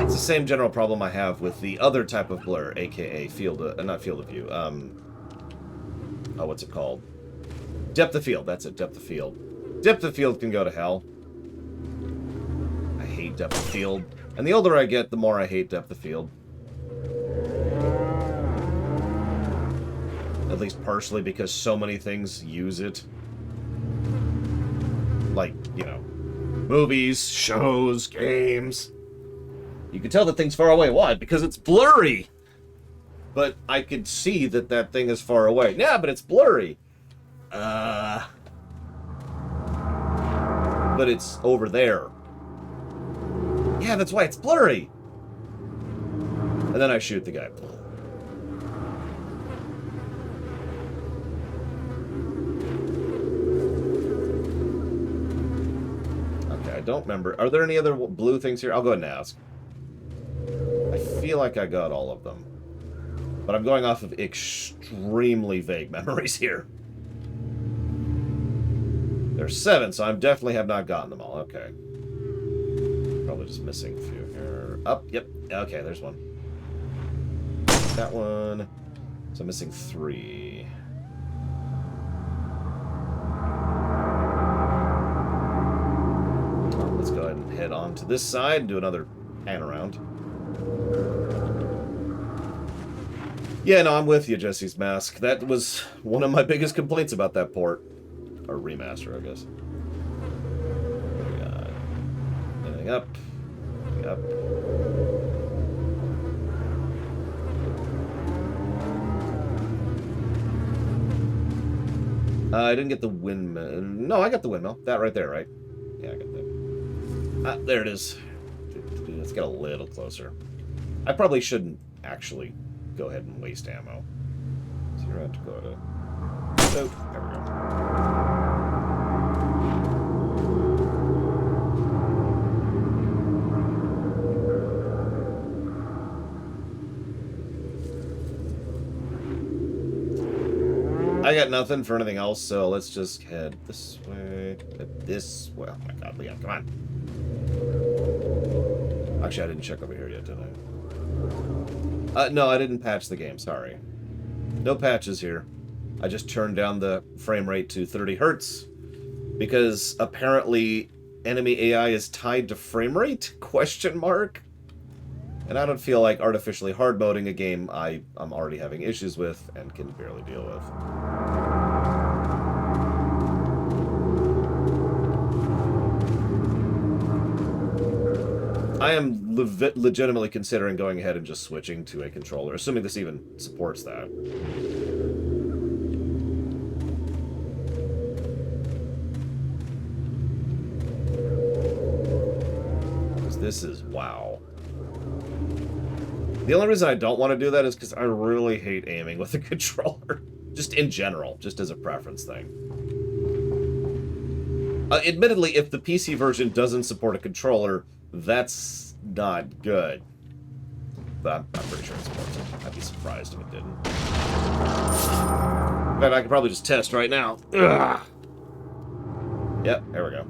It's the same general problem I have with the other type of blur, aka not field of view. Oh, what's it called? Depth of field. That's it, depth of field. Depth of field can go to hell. I hate depth of field. And the older I get, the more I hate depth of field. At least partially because so many things use it. Like, you know, movies, shows, games. You can tell that thing's far away. Why? Because it's blurry. But I could see that that thing is far away. Yeah, but it's blurry. But it's over there. Yeah, that's why it's blurry. And then I shoot the guy. Okay, I don't remember. Are there any other blue things here? I'll go ahead and ask. I feel like I got all of them. But I'm going off of extremely vague memories here. There's 7, so I definitely have not gotten them all. Okay. Probably just missing a few here. Up, yep. Okay, there's one. That one. So I'm missing 3. Let's go ahead and head on to this side and do another pan around. Yeah, no, I'm with you, Jesse's Mask. That was one of my biggest complaints about that port. Or remaster, I guess. We got anything up. Anything up. I didn't get the windmill. No, I got the windmill. That right there, right? Yeah, I got that. There it is. Let's get a little closer. I probably shouldn't actually go ahead and waste ammo. So you're going to go to... Oh, there we go. I got nothing for anything else, so let's just head this way. This way. Oh my god, Leon, come on. Actually, I didn't check over here yet, did I? No, I didn't patch the game, sorry. No patches here. I just turned down the frame rate to 30 hertz because apparently enemy AI is tied to frame rate? Question mark? And I don't feel like artificially hard-moding a game I'm already having issues with and can barely deal with. I am legitimately considering going ahead and just switching to a controller, assuming this even supports that. Because this is... wow. The only reason I don't want to do that is because I really hate aiming with a controller. Just in general, just as a preference thing. Admittedly, if the PC version doesn't support a controller, that's not good. But I'm pretty sure it supports it. I'd be surprised if it didn't. In fact, I could probably just test right now. Ugh. Yep, there we go.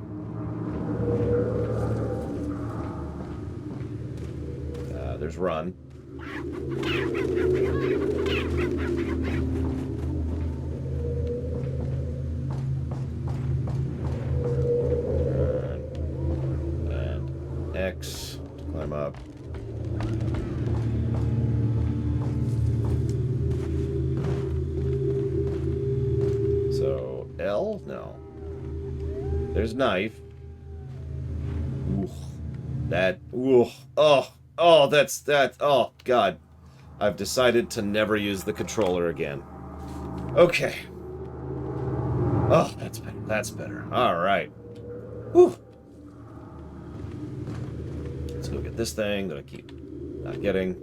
There's run. And X to climb up. So L? No. There's knife. Ooh. That. Ooh. Oh. Oh, that's that. Oh, God. I've decided to never use the controller again. Okay. Oh, that's better. That's better. All right. Whew. Let's go get this thing that I keep not getting.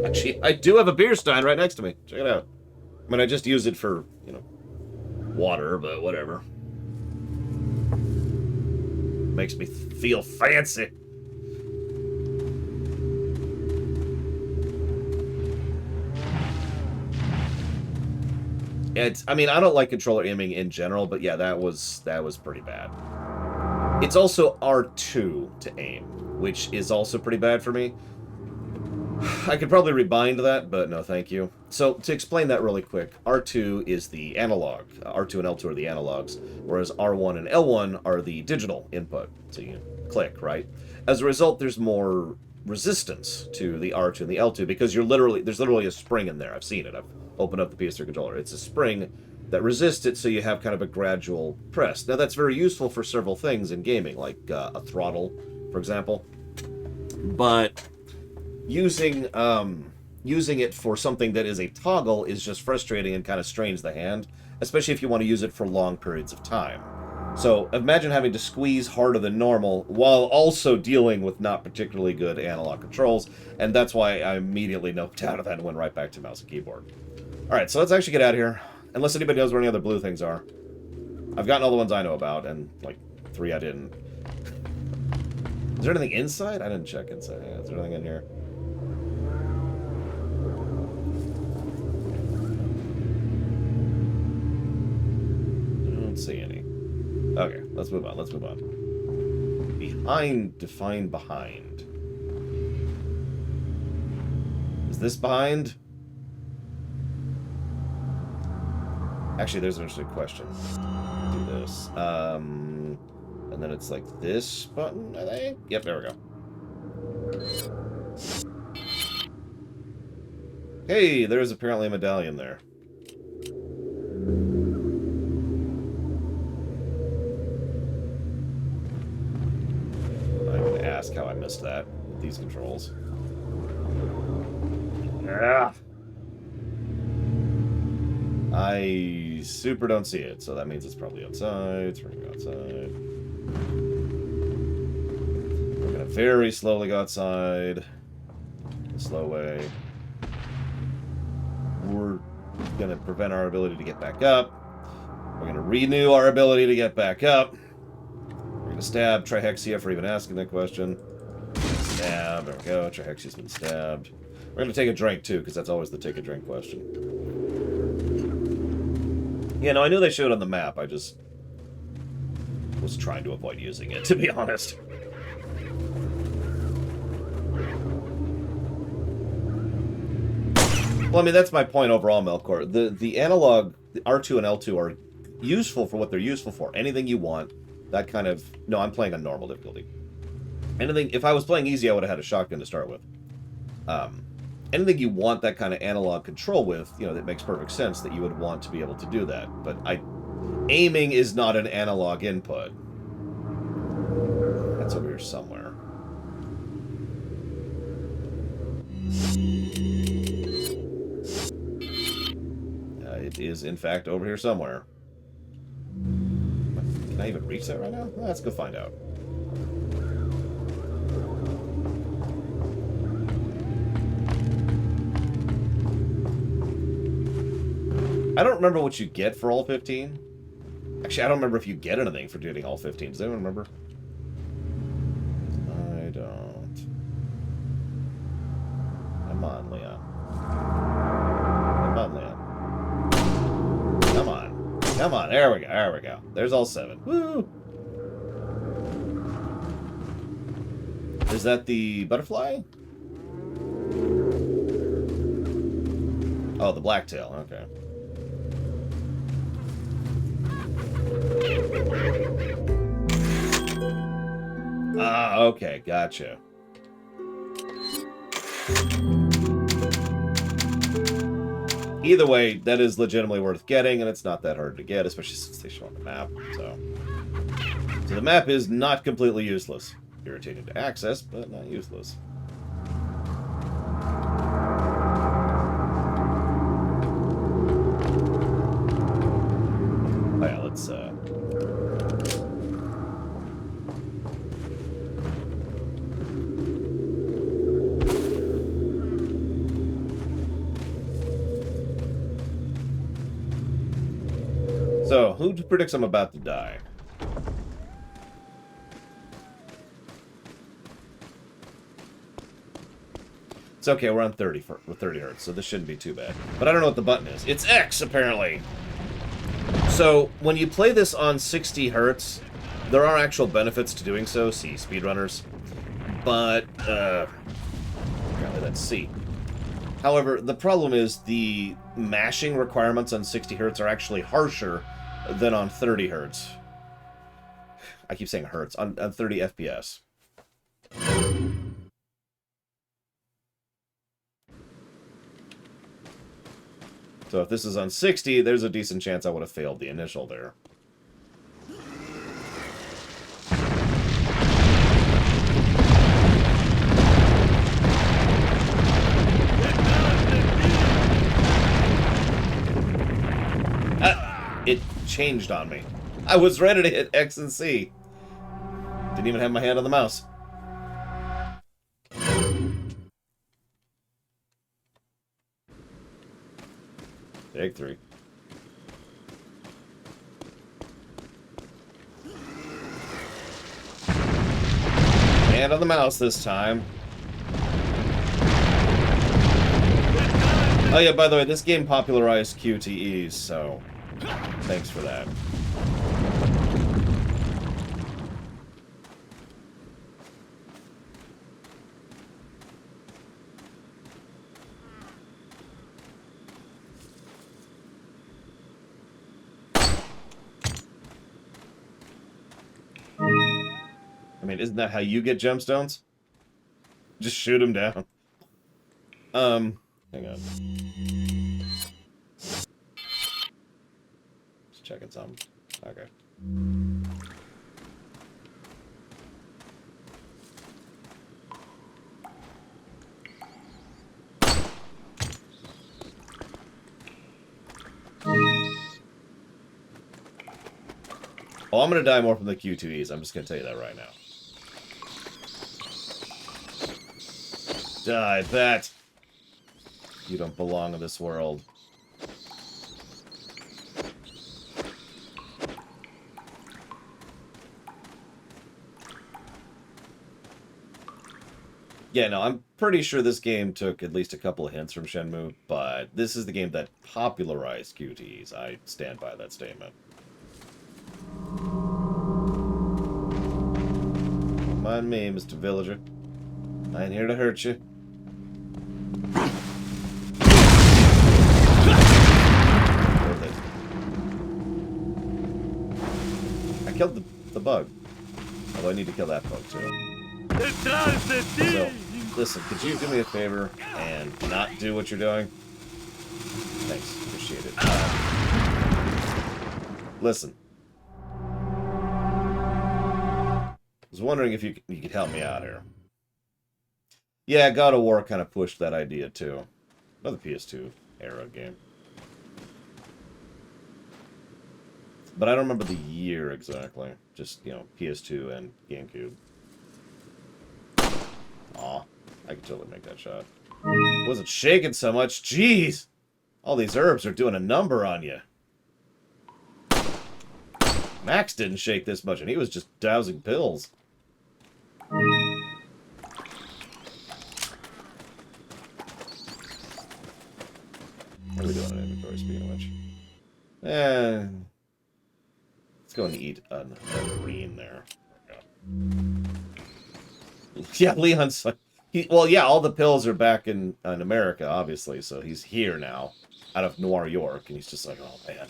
Actually, I do have a beer stein right next to me. Check it out. I mean, I just use it for, you know, water, but whatever. Makes me feel fancy. I mean, I don't like controller aiming in general, but yeah, that was pretty bad. It's also R2 to aim, which is also pretty bad for me. I could probably rebind that, but no, thank you. So, to explain that really quick, R2 is the analog. R2 and L2 are the analogs, whereas R1 and L1 are the digital input. So you click, right? As a result, there's more resistance to the R2 and the L2 because there's literally a spring in there. I've seen it. I've opened up the PS3 controller. It's a spring that resists it, so you have kind of a gradual press. Now, that's very useful for several things in gaming, like a throttle, for example. But using it for something that is a toggle is just frustrating and kind of strains the hand, especially if you want to use it for long periods of time. So imagine having to squeeze harder than normal while also dealing with not particularly good analog controls, and that's why I immediately noped out of that and went right back to mouse and keyboard. Alright, so let's actually get out of here. Unless anybody knows where any other blue things are. I've gotten all the ones I know about, and like 3 I didn't. Is there anything inside? I didn't check inside. Yeah, is there anything in here? See any. Okay, let's move on. Let's move on. Behind, define behind. Is this behind? Actually, there's an interesting question. Do this. And then it's like this button, I think? Yep, there we go. Hey, there's apparently a medallion there. Ask how I missed that with these controls. Yeah. I super don't see it, so that means it's probably outside. It's running outside. We're gonna very slowly go outside. The slow way. We're gonna prevent our ability to get back up. We're gonna renew our ability to get back up. Stab Trihexia for even asking that question. Stab. There we go. Trihexia's been stabbed. We're going to take a drink, too, because that's always the take a drink question. Yeah, no, I knew they showed it on the map. I just was trying to avoid using it, to be honest. Well, I mean, that's my point overall, Melkor. The analog, the R2 and L2 are useful for what they're useful for. Anything you want, that kind of... No, I'm playing on normal difficulty. Anything... If I was playing easy, I would have had a shotgun to start with. Anything you want that kind of analog control with, you know, that makes perfect sense that you would want to be able to do that. But aiming is not an analog input. That's over here somewhere. It is, in fact, over here somewhere. Can I even reach that right now? Let's go find out. I don't remember what you get for all 15. Actually, I don't remember if you get anything for doing all 15. Does anyone remember? I don't. Come on, Leon. Come on, Leon. Come on. Come on. There we go. There we go. There's all 7. Woo! Is that the butterfly? Oh, the blacktail. Okay. Ah, okay, gotcha. Either way, that is legitimately worth getting, and it's not that hard to get, especially since they show on the map, so the map is not completely useless. Irritating to access, but not useless. Oh yeah, let's So, who predicts I'm about to die? It's okay, we're on 30 hertz, so this shouldn't be too bad. But I don't know what the button is. It's X, apparently! So, when you play this on 60 hertz, there are actual benefits to doing so. See, speedrunners. But, apparently that's C. However, the problem is the mashing requirements on 60 hertz are actually harsher than on 30 hertz. I keep saying hertz. On 30 FPS. So if this is on 60, there's a decent chance I would have failed the initial there. It changed on me. I was ready to hit X and C. Didn't even have my hand on the mouse. Take 3. Hand on the mouse this time. Oh yeah, by the way, this game popularized QTEs, so thanks for that. I mean, isn't that how you get gemstones? Just shoot them down. Hang on. Just checking something. Okay. Oh, I'm gonna die more from the Q2Es. I'm just gonna tell you that right now. Die, that! You don't belong in this world. Yeah, no, I'm pretty sure this game took at least a couple of hints from Shenmue, but this is the game that popularized QTEs. I stand by that statement. Don't mind me, Mr. Villager. I ain't here to hurt you. Worth it. bug. Although I need to kill that bug too. So, listen, could you do me a favor and not do what you're doing? Thanks, appreciate it. Listen. I was wondering if you could help me out here. Yeah, God of War kind of pushed that idea too. Another PS2 era game. But I don't remember the year exactly. Just, you know, PS2 and GameCube. Aw, I could totally make that shot. Wasn't shaking so much. Jeez! All these herbs are doing a number on you. Max didn't shake this much, and he was just dousing pills. What are we doing in inventory, speaking of which? Let's go and eat an green there. Yeah, Leon's like... well, yeah, all the pills are back in America, obviously, so he's here now, out of Noir York, and he's just like, oh, man.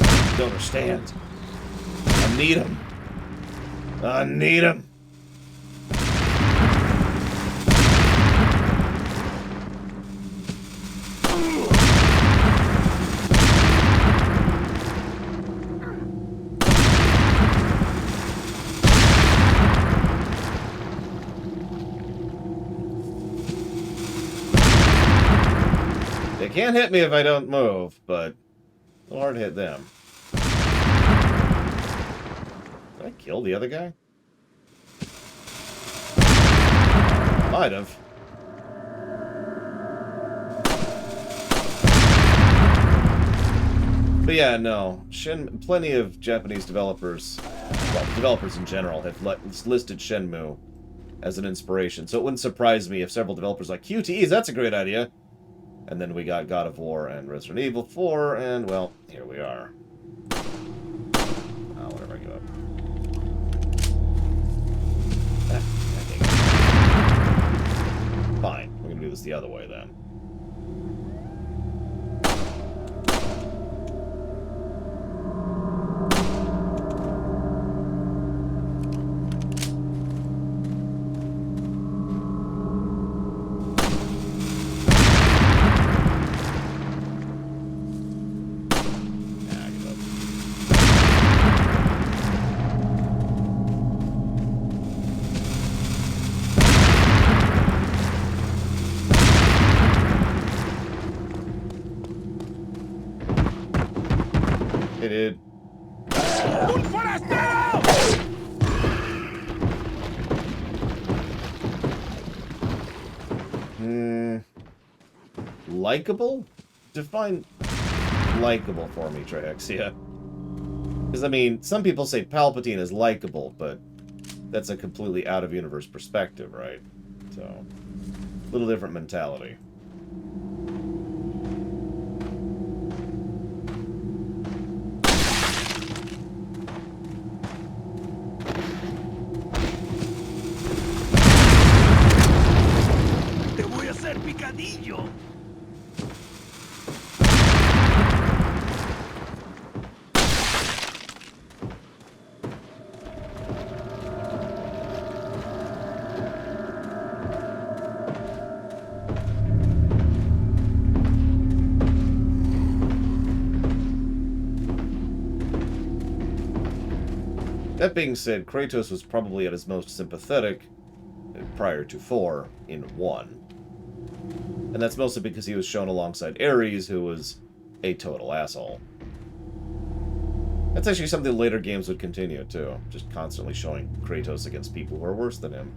I don't understand. I need him. I need him. They can't hit me if I don't move, but it'll hard to hit them. Did I kill the other guy? Might have. But yeah, no. Plenty of Japanese developers, well, developers in general, have listed Shenmue as an inspiration. So it wouldn't surprise me if several developers like QTEs, that's a great idea. And then we got God of War and Resident Evil 4, and, well, here we are. Oh, whatever, I give up. Fine, we're gonna do this the other way, then. It did. Likeable? Define likeable for me, Trixia. Because, I mean, some people say Palpatine is likeable, but that's a completely out-of-universe perspective, right? So, a little different mentality. That being said, Kratos was probably at his most sympathetic prior to 4 in 1. And that's mostly because he was shown alongside Ares, who was a total asshole. That's actually something later games would continue, too. Just constantly showing Kratos against people who are worse than him.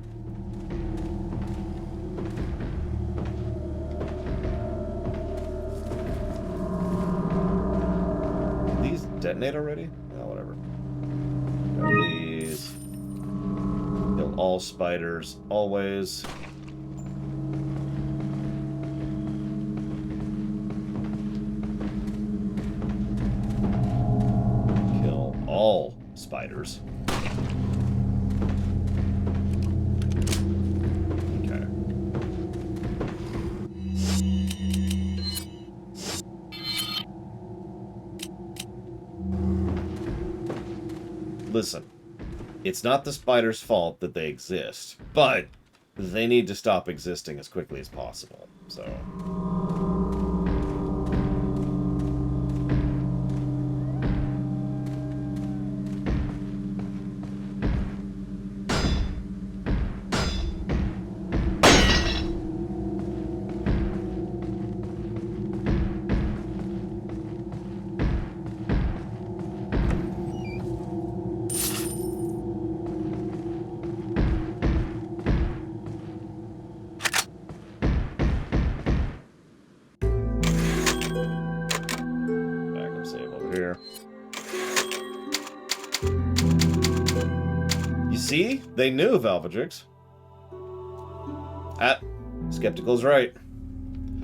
Did these detonate already? Oh, whatever. These. Kill all spiders, always. Kill all spiders. Okay. Listen. It's not the spiders' fault that they exist, but they need to stop existing as quickly as possible. So... here. You see? They knew Valvedrix. Ah, Skeptical's right.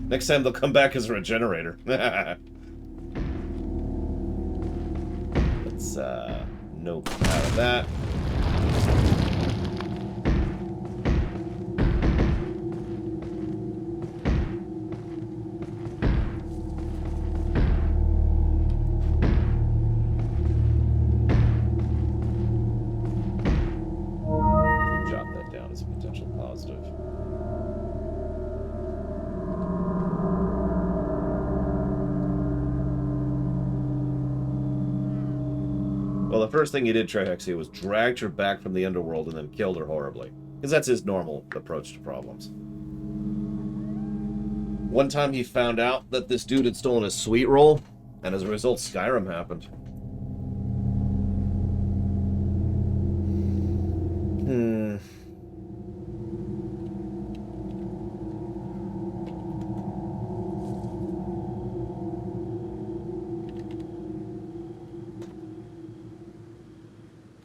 Next time they'll come back as a regenerator. Let's, nope, out of that. Well, the first thing he did, Trihexia, was dragged her back from the underworld and then killed her horribly. Because that's his normal approach to problems. One time he found out that this dude had stolen his sweet roll, and as a result, Skyrim happened.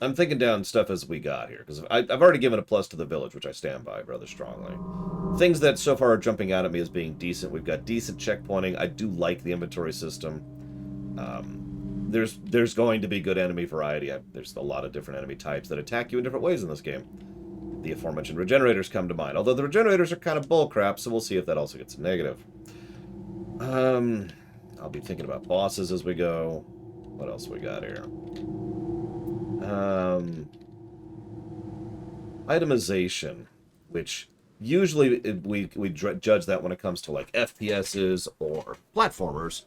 I'm thinking down stuff as we got here, because I've already given a plus to the village, which I stand by rather strongly. Things that so far are jumping out at me as being decent. We've got decent checkpointing. I do like the inventory system. There's going to be good enemy variety. There's a lot of different enemy types that attack you in different ways in this game. The aforementioned regenerators come to mind, although the regenerators are kind of bullcrap, so we'll see if that also gets negative. I'll be thinking about bosses as we go. What else we got here? Itemization, which usually we judge that when it comes to like FPSs or platformers,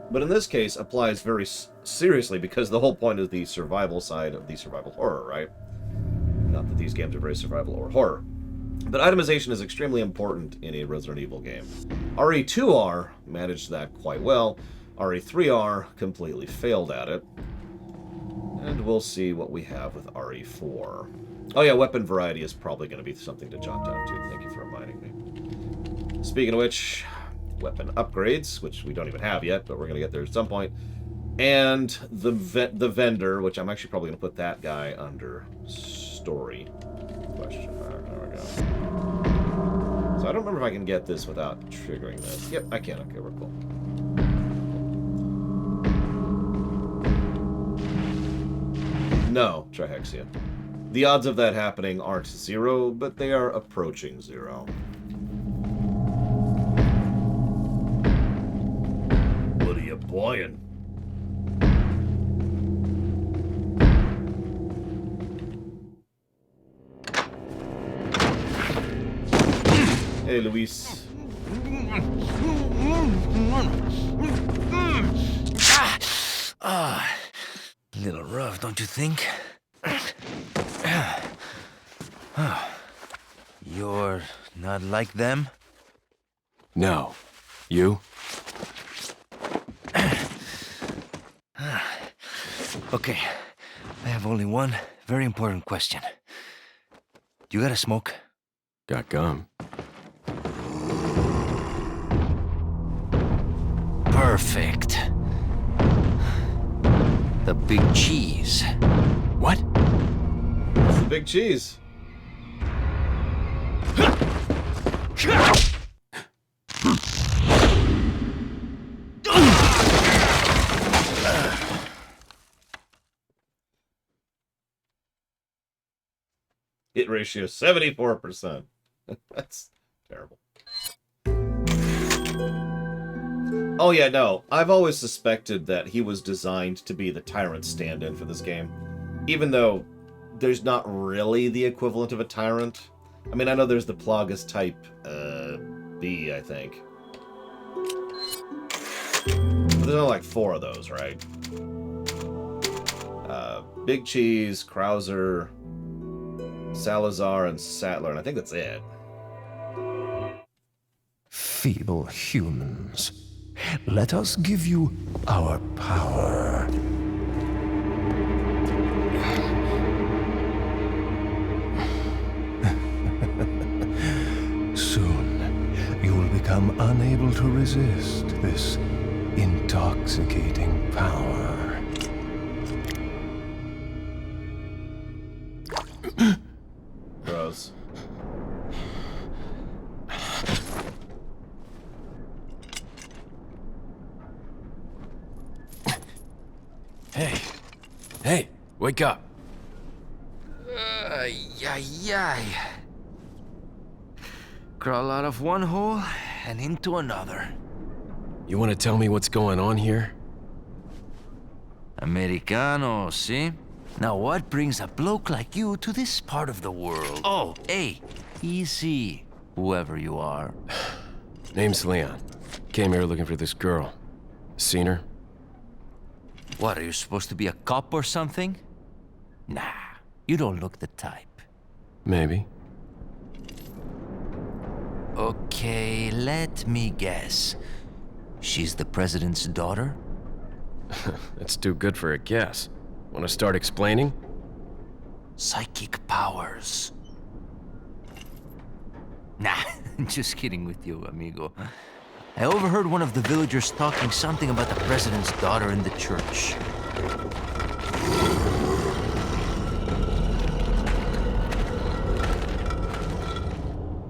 but in this case applies very seriously because the whole point is the survival side of the survival horror, right? Not that these games are very survival or horror, but itemization is extremely important in a Resident Evil game. RE2R managed that quite well. RE3R completely failed at it. And we'll see what we have with RE4. Oh yeah, weapon variety is probably going to be something to jot down too. Thank you for reminding me. Speaking of which, weapon upgrades, which we don't even have yet, but we're going to get there at some point. And the vendor, which I'm actually probably going to put that guy under story. Question mark. There we go. So I don't remember if I can get this without triggering this. Yep, I can. Okay, we're cool. No, Trihexia. The odds of that happening aren't 0, but they are approaching 0. What are you buying? Hey, Luis. Little rough, don't you think? You're not like them? No. You? Okay, I have only one very important question. You got a smoke? Got gum. Perfect. The big cheese. What? It's the big cheese. Hit ratio 74%. That's terrible. Oh yeah, no. I've always suspected that he was designed to be the tyrant stand-in for this game. Even though there's not really the equivalent of a tyrant. I mean, I know there's the Plagas type B, I think. But there's only like 4 of those, right? Big Cheese, Krauser, Salazar, and Sattler, and I think that's it. Feeble humans, let us give you our power. Soon, you will become unable to resist this intoxicating power. Gross. Hey, wake up. Crawl out of one hole and into another. You want to tell me what's going on here? Americano, see? Now what brings a bloke like you to this part of the world? Oh, hey, easy, whoever you are. Name's Leon. Came here looking for this girl. Seen her? What, are you supposed to be a cop or something? Nah, you don't look the type. Maybe. Okay, let me guess. She's the president's daughter? That's too good for a guess. Want to start explaining? Psychic powers. Nah, just kidding with you, amigo. I overheard one of the villagers talking something about the president's daughter in the church.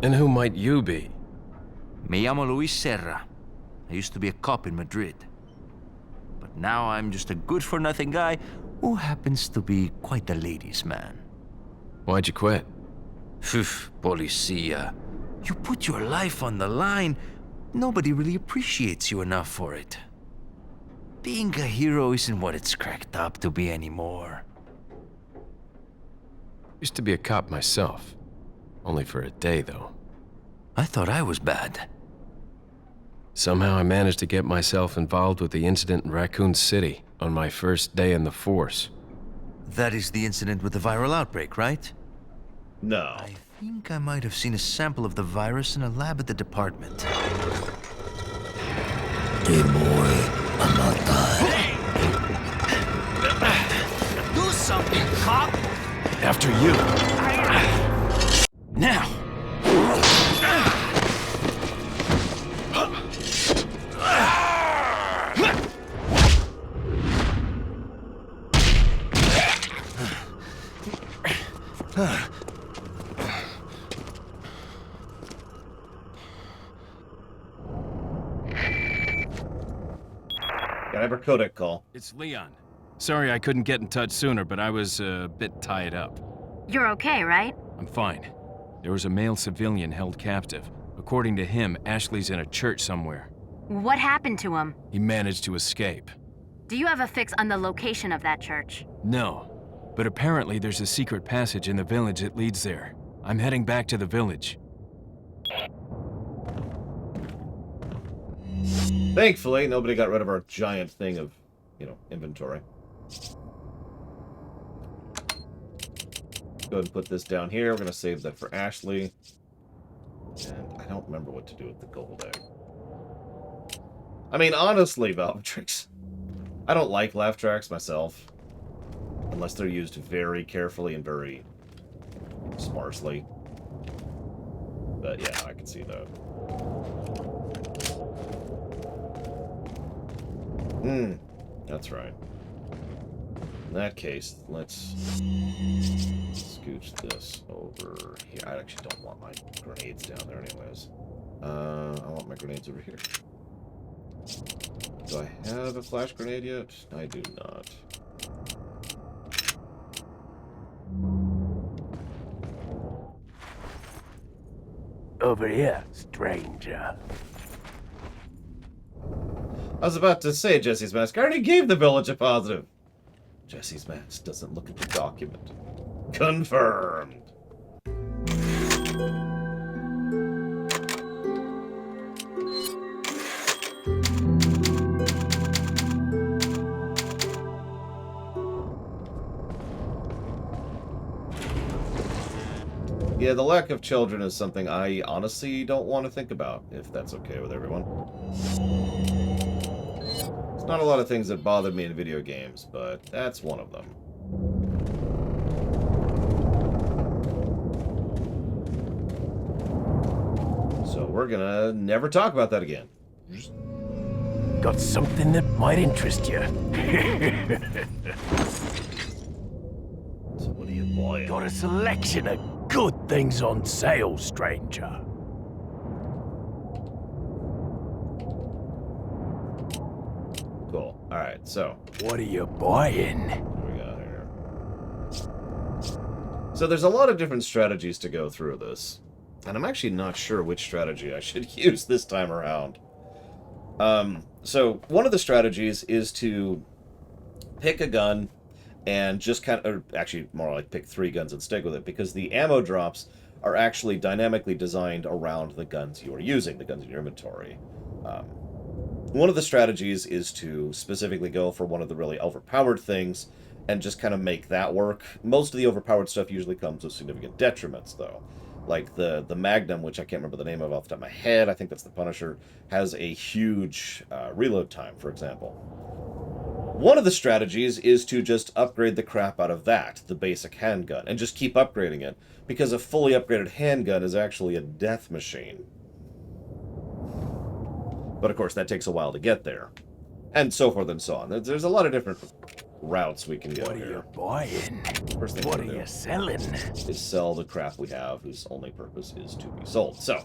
And who might you be? Me llamo Luis Serra. I used to be a cop in Madrid. But now I'm just a good-for-nothing guy who happens to be quite a ladies' man. Why'd you quit? Phew, policia. You put your life on the line. Nobody really appreciates you enough for it. Being a hero isn't what it's cracked up to be anymore. Used to be a cop myself. Only for a day, though. I thought I was bad. Somehow I managed to get myself involved with the incident in Raccoon City on my first day in the force. That is the incident with the viral outbreak, right? No. I think I might have seen a sample of the virus in a lab at the department. Hey boy, I'm not done. Do something, cop! After you. Now! Got ever codec call. It's Leon. Sorry I couldn't get in touch sooner, but I was a bit tied up. You're okay, right? I'm fine. There was a male civilian held captive. According to him, Ashley's in a church somewhere. What happened to him? He managed to escape. Do you have a fix on the location of that church? No, but apparently there's a secret passage in the village that leads there. I'm heading back to the village. Thankfully, nobody got rid of our giant thing of, inventory. Go ahead and put this down here. We're going to save that for Ashley. And I don't remember what to do with the gold egg. I mean, honestly, Valvetrix, I don't like laugh tracks myself. Unless they're used very carefully and very sparsely. But yeah, I can see that. That's right. In that case, let's scooch this over here. I actually don't want my grenades down there anyways. I want my grenades over here. Do I have a flash grenade yet? I do not. Over here, stranger. I was about to say Jesse's mask. I already gave the village a positive. Jesse's mask doesn't look at the document. Confirmed. Yeah, the lack of children is something I honestly don't want to think about, if that's okay with everyone. There's not a lot of things that bother me in video games, but that's one of them. So we're gonna never talk about that again. Got something that might interest you. So what are you buying? Got a selection of good things on sale, stranger. Cool. Alright, so What are you buying? what do we got here? So there's a lot of different strategies to go through this. And I'm actually not sure which strategy I should use this time around. So one of the strategies is to pick a gun and just kind of, or actually more like pick 3 guns and stick with it, because the ammo drops are actually dynamically designed around the guns you are using, the guns in your inventory. One of the strategies is to specifically go for one of the really overpowered things and just kind of make that work. Most of the overpowered stuff usually comes with significant detriments, though. Like the Magnum, which I can't remember the name of off the top of my head, I think that's the Punisher, has a huge reload time, for example. One of the strategies is to just upgrade the crap out of that, the basic handgun, and just keep upgrading it, because a fully upgraded handgun is actually a death machine. But of course, that takes a while to get there. And so forth and so on. There's a lot of different routes we can go What are here. you buying? First thing What we're are gonna you do selling? is sell the crap we have, whose only purpose is to be sold. So,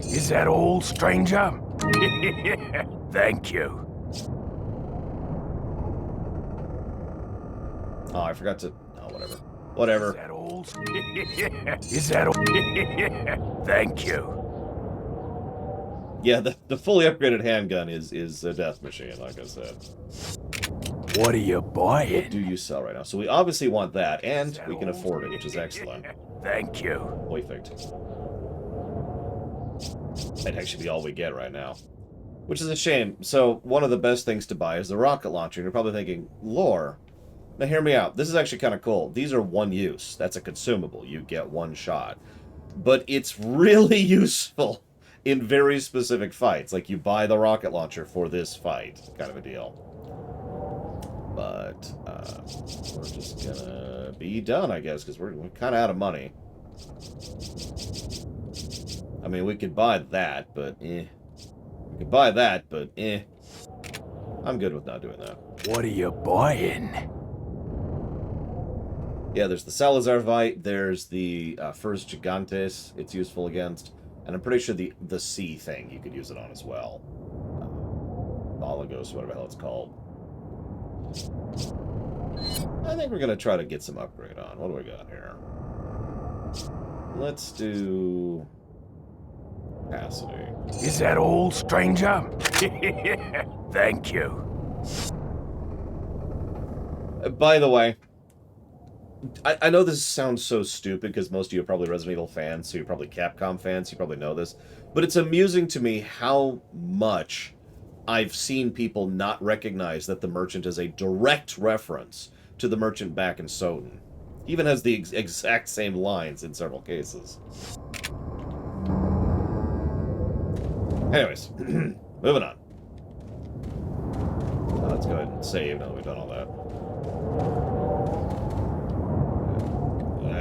Is that all, stranger? Thank you. oh, I forgot to... oh, whatever. Whatever. Is that all? Is that all? Thank you. Yeah, the fully upgraded handgun is a death machine, like I said. What are you What buying? do you sell right now? So we obviously want that, and that we can all? afford it, which is excellent. Thank you. Perfect. That'd actually be all we get right now. Which is a shame. So, one of the best things to buy is the rocket launcher. And you're probably thinking, lore. Now, hear me out. This is actually kind of cool. These are one use. That's a consumable. You get one shot. But it's really useful in very specific fights. Like, you buy the rocket launcher for this fight. Kind of a deal. But, we're just gonna be done, I guess, because we're kind of out of money. I mean, we could buy that, but eh. We could buy that, but eh. I'm good with not doing that. What are you buying? Yeah, there's the Salazar Vite, there's the First Gigantes it's useful against, and I'm pretty sure the C thing you could use it on as well. Oligos, whatever the hell it's called. I think we're going to try to get some upgrade on. What do we got here? Let's do... capacity. Is that all, stranger? Thank you. By the way, I know this sounds so stupid because most of you are probably Resident Evil fans, so you're probably Capcom fans, you probably know this, but it's amusing to me how much I've seen people not recognize that the Merchant is a direct reference to the Merchant back in Soden. He even has the exact same lines in several cases. Anyways, moving on. Let's go ahead and save now that we've done all that.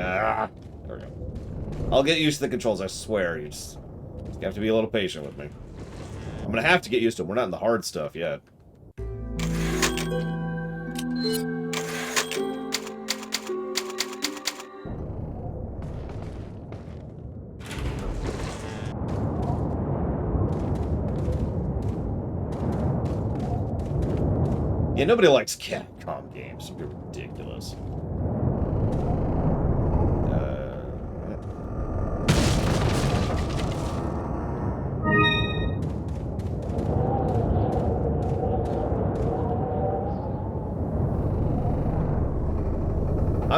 Ah, there we go. I'll get used to the controls, I swear. You just have to be a little patient with me. I'm gonna have to get used to them. We're not in the hard stuff yet. Yeah, nobody likes Capcom games. They're ridiculous.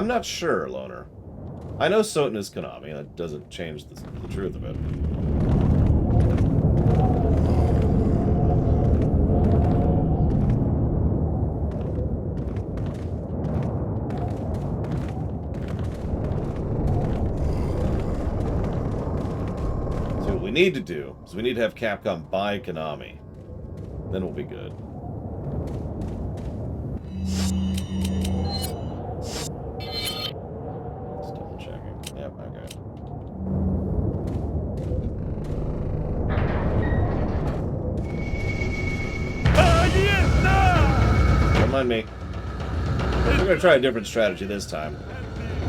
I'm not sure, Loner. I know Soten is Konami. That doesn't change the truth of it. So what we need to do is we need to have Capcom buy Konami. Then we'll be good. Just double checking. Yep, okay. Don't mind me. We're going to try a different strategy this time.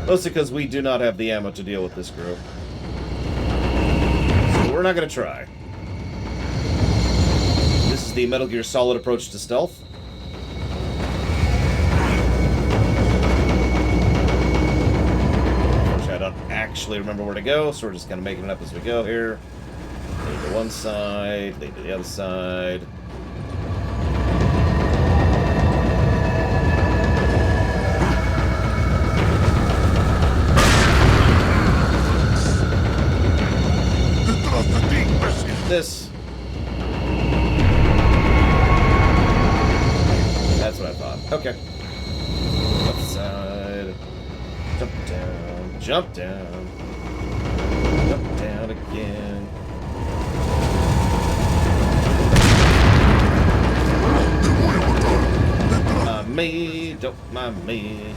Mostly because we do not have the ammo to deal with this group. So we're not going to try. This is the Metal Gear Solid approach to stealth. Unfortunately, I don't actually remember where to go, so we're just kind of making it up as we go here. Lead to one side, lead to the other side. This. That's what I thought. Okay. Left side. Jump down. Jump down. Jump down again. Mind me. Don't mind me.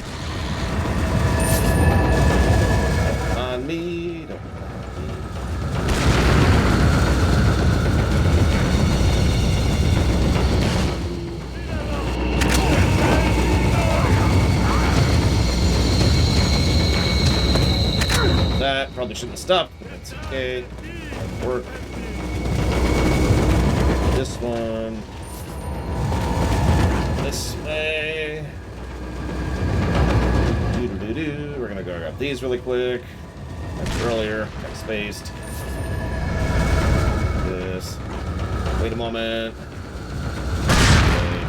Don't mind me. Don't. That probably shouldn't have stopped, but that's okay. That'll work. This one. This way. Doo-doo-doo-doo. We're gonna go grab these really quick. Like earlier, kind of spaced. This. Wait a moment. Okay.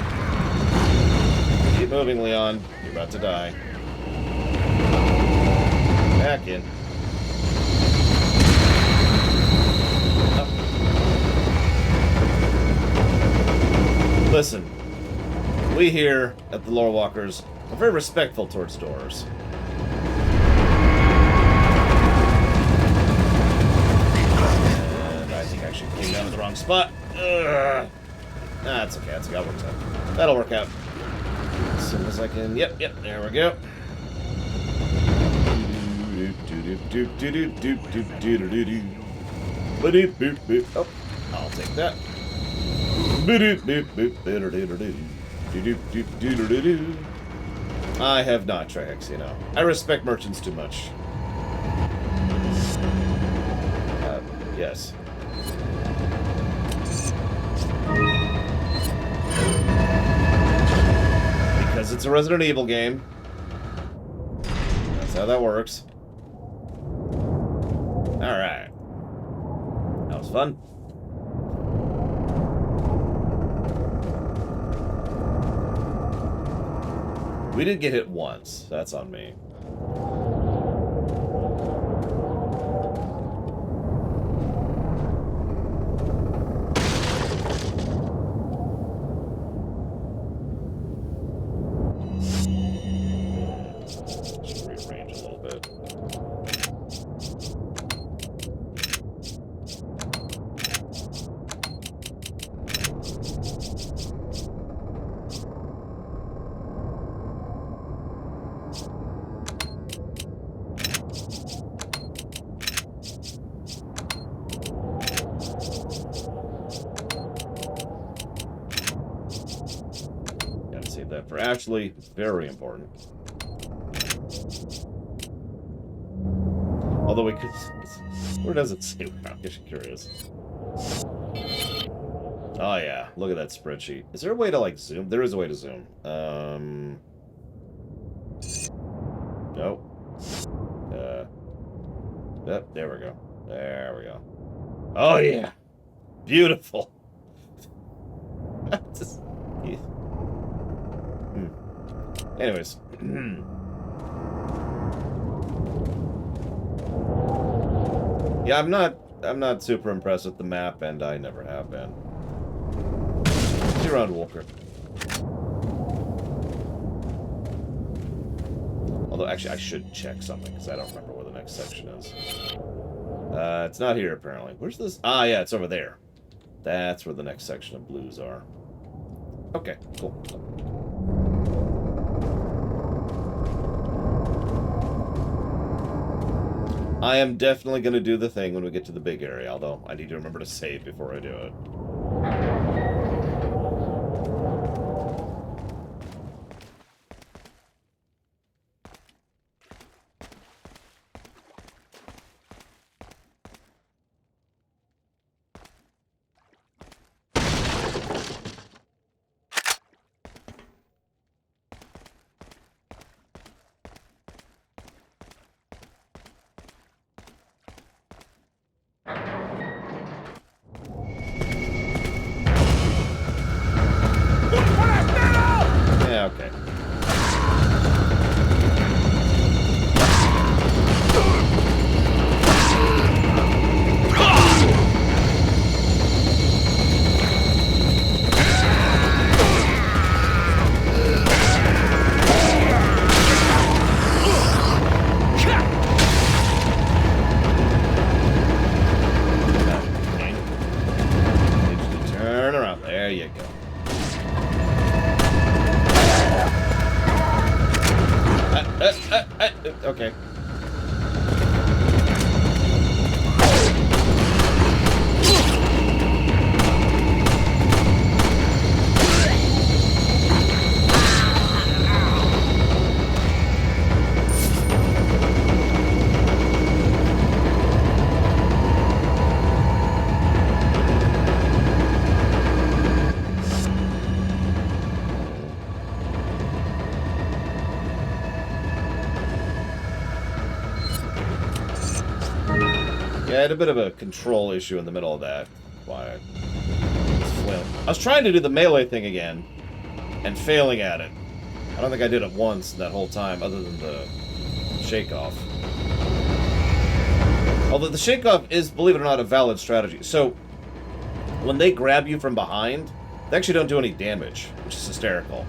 Keep moving, Leon. You're about to die. Back in. Listen, we here at the Lore Walkers are very respectful towards doors. And I think I actually came down to the wrong spot. Ugh. Nah, it's okay. That's okay. That'll work out. That'll work out. As soon as I can. Yep, there we go. Oh, I'll take that. I have not, Trex, you know. I respect merchants too much. Yes. Because it's a Resident Evil game. That's how that works. Alright. That was fun. We did get hit once. That's on me. Should rearrange a little bit. That for Ashley, very important. Although we could, where does it say? I'm just curious. Oh yeah, look at that spreadsheet. Is there a way to like zoom? There is a way to zoom. Nope. Yep, there we go. There we go. Oh yeah, beautiful. Just, yeah. Anyways. Yeah, I'm not super impressed with the map, and I never have been. See you around, Walker. Although, actually, I should check something, because I don't remember where the next section is. It's not here, apparently. Where's this? Ah, yeah, it's over there. That's where the next section of blues are. Okay, cool. I am definitely going to do the thing when we get to the big area, although I need to remember to save before I do it. Yeah, okay. Turn around. There you go. Okay. Yeah, I had a bit of a control issue in the middle of that. Why? I was trying to do the melee thing again, and failing at it. I don't think I did it once that whole time, other than the shake-off. Although the shake-off is, believe it or not, a valid strategy. So, when they grab you from behind, they actually don't do any damage, which is hysterical.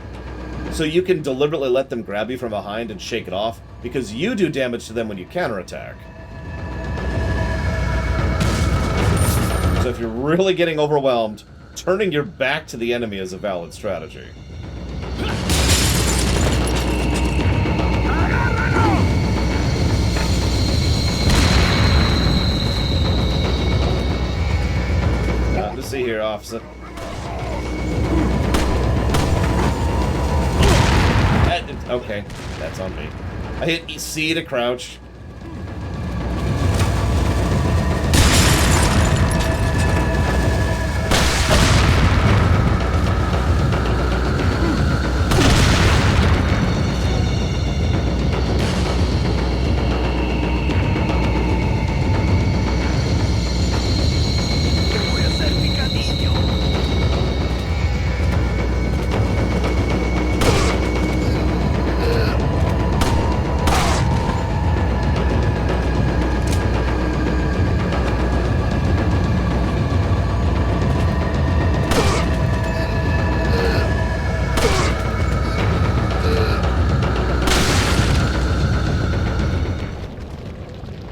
So you can deliberately let them grab you from behind and shake it off, because you do damage to them when you counterattack. So if you're really getting overwhelmed, turning your back to the enemy is a valid strategy. Nothing to see here, officer. Okay, that's on me. I hit C to crouch.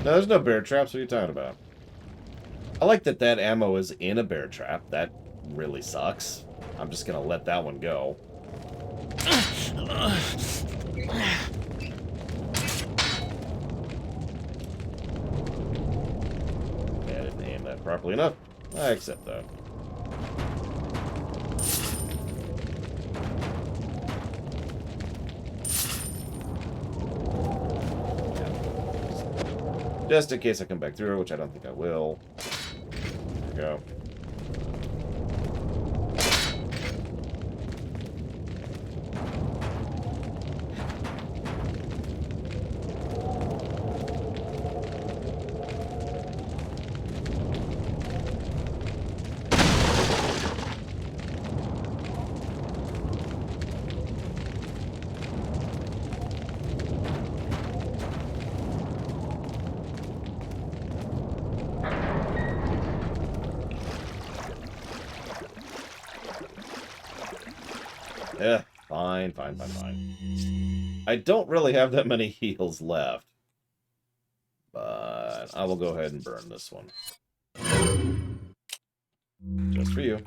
No, there's no bear traps. What are you talking about? I like that that ammo is in a bear trap. That really sucks. I'm just gonna let that one go. Yeah, I didn't aim that properly enough. I accept that. Just in case I come back through, which I don't think I will. There we go. Fine, fine, fine, fine. I don't really have that many heals left. But I will go ahead and burn this one. Just for you.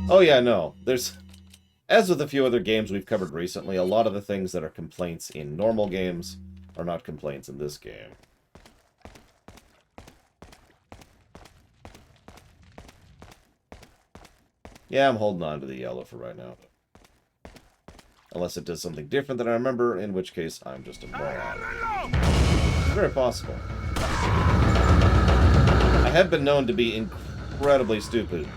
Oh yeah, no. There's... As with a few other games we've covered recently, a lot of the things that are complaints in normal games are not complaints in this game. Yeah, I'm holding on to the yellow for right now. Unless it does something different than I remember, in which case I'm just a moron. Very possible. I have been known to be incredibly stupid.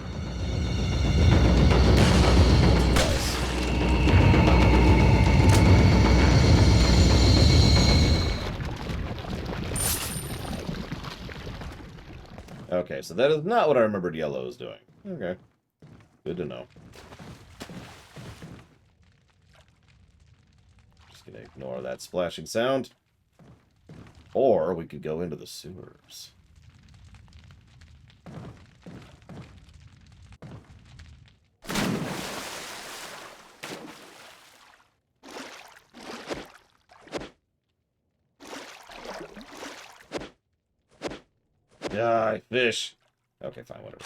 Okay, so that is not what I remembered yellow was doing. Okay. Good to know. Just gonna ignore that splashing sound. Or we could go into the sewers. Die, fish. Okay, fine, whatever.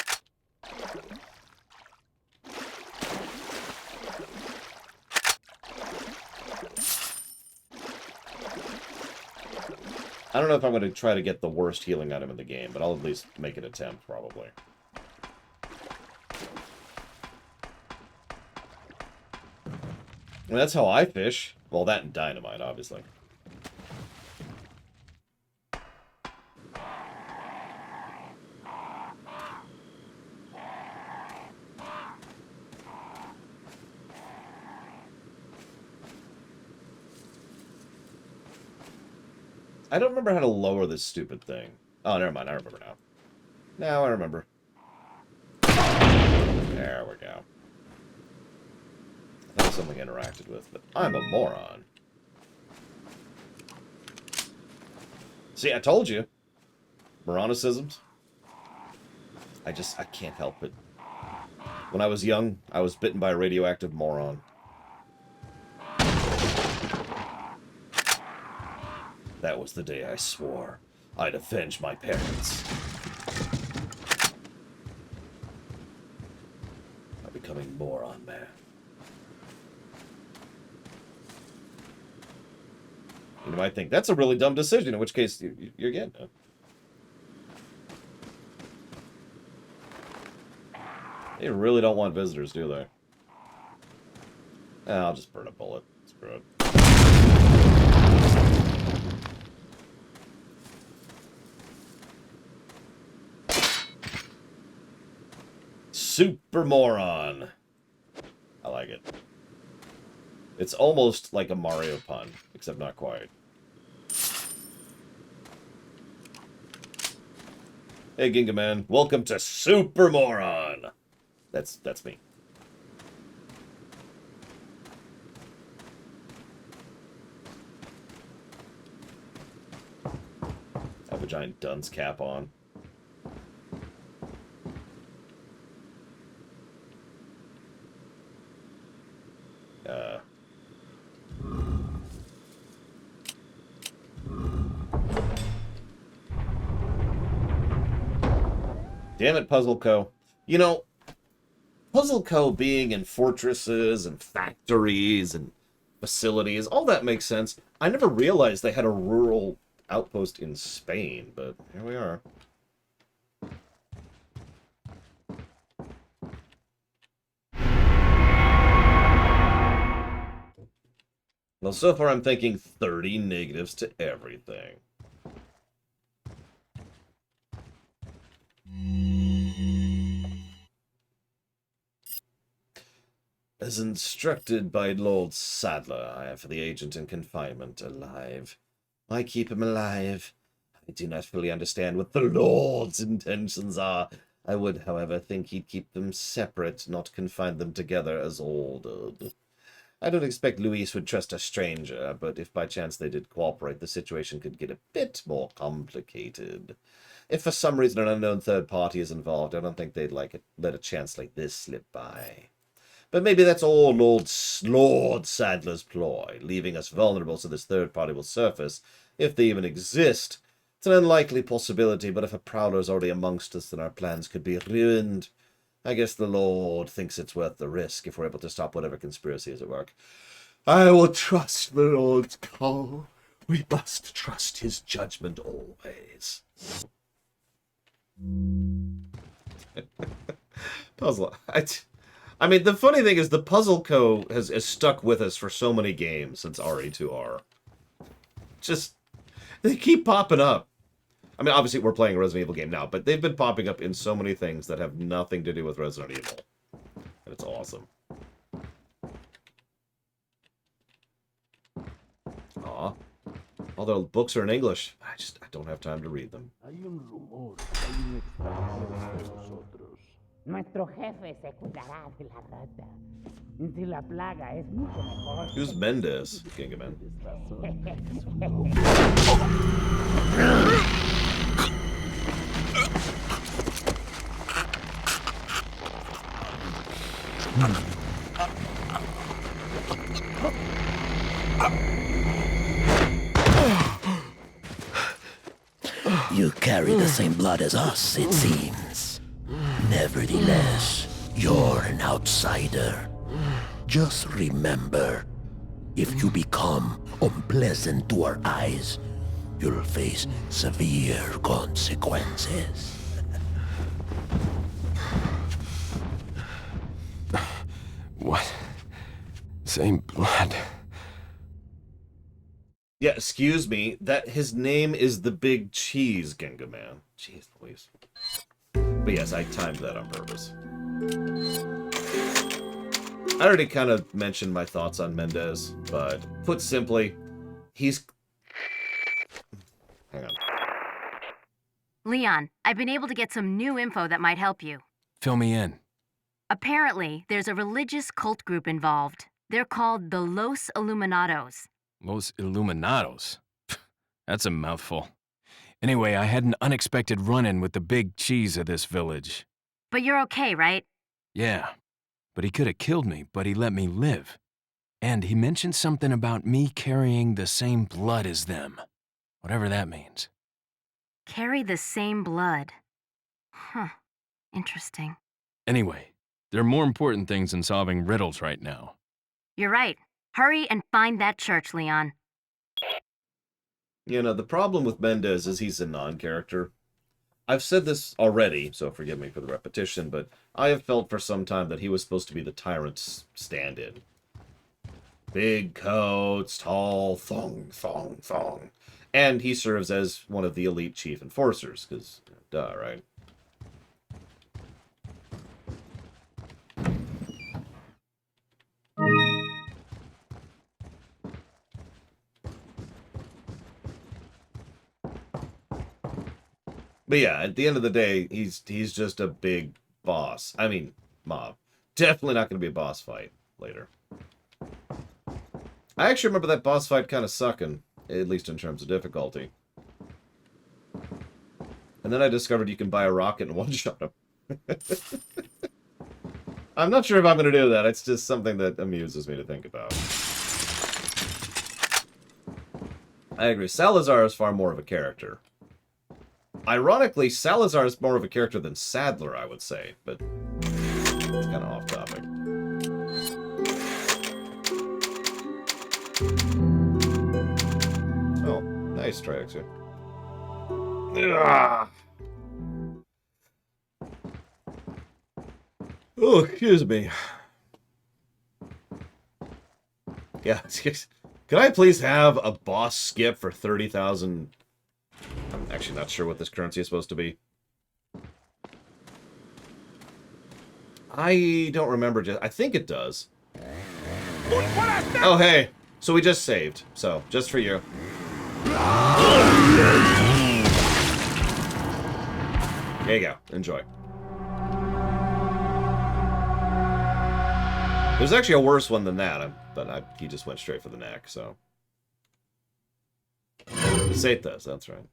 I don't know if I'm going to try to get the worst healing item in the game, but I'll at least make an attempt, probably. And that's how I fish. Well, that and dynamite, obviously. I don't remember how to lower this stupid thing. Oh, never mind. I remember now. Now I remember. There we go. That was something I interacted with, but I'm a moron. See, I told you. Moronicisms. I can't help it. When I was young, I was bitten by a radioactive moron. That was the day I swore I'd avenge my parents. I'm becoming moron man. You might think that's a really dumb decision, in which case you're getting it. They really don't want visitors, do they? I'll just burn a bullet. Screw it. Super moron. I like it. It's almost like a Mario pun, except not quite. Hey, Ginga Man, welcome to Super Moron. That's me. I have a giant dunce cap on. Damn it, Puzzle Co. You know, Puzzle Co. being in fortresses and factories and facilities, all that makes sense. I never realized they had a rural outpost in Spain, but here we are. Well, so far I'm thinking 30 negatives to everything. As instructed by Lord Sadler, I have the agent in confinement alive. Why keep him alive? I do not fully understand what the Lord's intentions are, I would, however, think he'd keep them separate, not confine them together as ordered. I don't expect Luis would trust a stranger, but if by chance they did cooperate, the situation could get a bit more complicated. If for some reason an unknown third party is involved, I don't think they'd let a chance like this slip by. But maybe that's all Lord Sadler's ploy, leaving us vulnerable so this third party will surface, if they even exist. It's an unlikely possibility, but if a prowler's already amongst us, then our plans could be ruined. I guess the Lord thinks it's worth the risk if we're able to stop whatever conspiracy is at work. I will trust the Lord's call. We must trust his judgment always. Puzzle. I mean, the funny thing is the Puzzle Co. has stuck with us for so many games since RE2R. Just, they keep popping up. I mean, obviously we're playing a Resident Evil game now, but they've been popping up in so many things that have nothing to do with Resident Evil. And it's awesome. Aw. All their books are in English. I don't have time to read them. Nuestro jefe se cuidará de la rata. Si la plaga es mucho mejor. Who's Mendez, Gingaman? You carry the same blood as us, it seems. Nevertheless, you're an outsider. Just remember, if you become unpleasant to our eyes, you'll face severe consequences. What? Same blood. Yeah, excuse me. That his name is the Big Cheese, Gingaman. Jeez Louise. But yes, I timed that on purpose. I already kind of mentioned my thoughts on Mendez, but put simply, he's... Hang on. Leon, I've been able to get some new info that might help you. Fill me in. Apparently, there's a religious cult group involved. They're called the Los Illuminados. Los Illuminados. That's a mouthful. Anyway, I had an unexpected run-in with the Big Cheese of this village. But you're okay, right? Yeah, but he could have killed me, but he let me live. And he mentioned something about me carrying the same blood as them. Whatever that means. Carry the same blood. Huh. Interesting. Anyway, there are more important things than solving riddles right now. You're right. Hurry and find that church, Leon. You know, the problem with Mendez is he's a non-character. I've said this already, so forgive me for the repetition, but I have felt for some time that he was supposed to be the tyrant's stand-in. Big coats, tall, thong. And he serves as one of the elite chief enforcers, because, duh, right? But yeah, at the end of the day, he's just a big boss. I mean, mob. Definitely not going to be a boss fight later. I actually remember that boss fight kind of sucking, at least in terms of difficulty. And then I discovered you can buy a rocket and one-shot him. I'm not sure if I'm going to do that. It's just something that amuses me to think about. I agree. Salazar is far more of a character. Ironically, Salazar is more of a character than Sadler, I would say, but it's kind of off topic. Oh, nice Triax here. Oh, excuse me. Yeah, can I please have a boss skip for 30,000... I'm actually not sure what this currency is supposed to be. I don't remember. I think it does. Oh, hey. So we just saved. So, just for you. There you go. Enjoy. There's actually a worse one than that, he just went straight for the neck, so. Pesetas, that's right.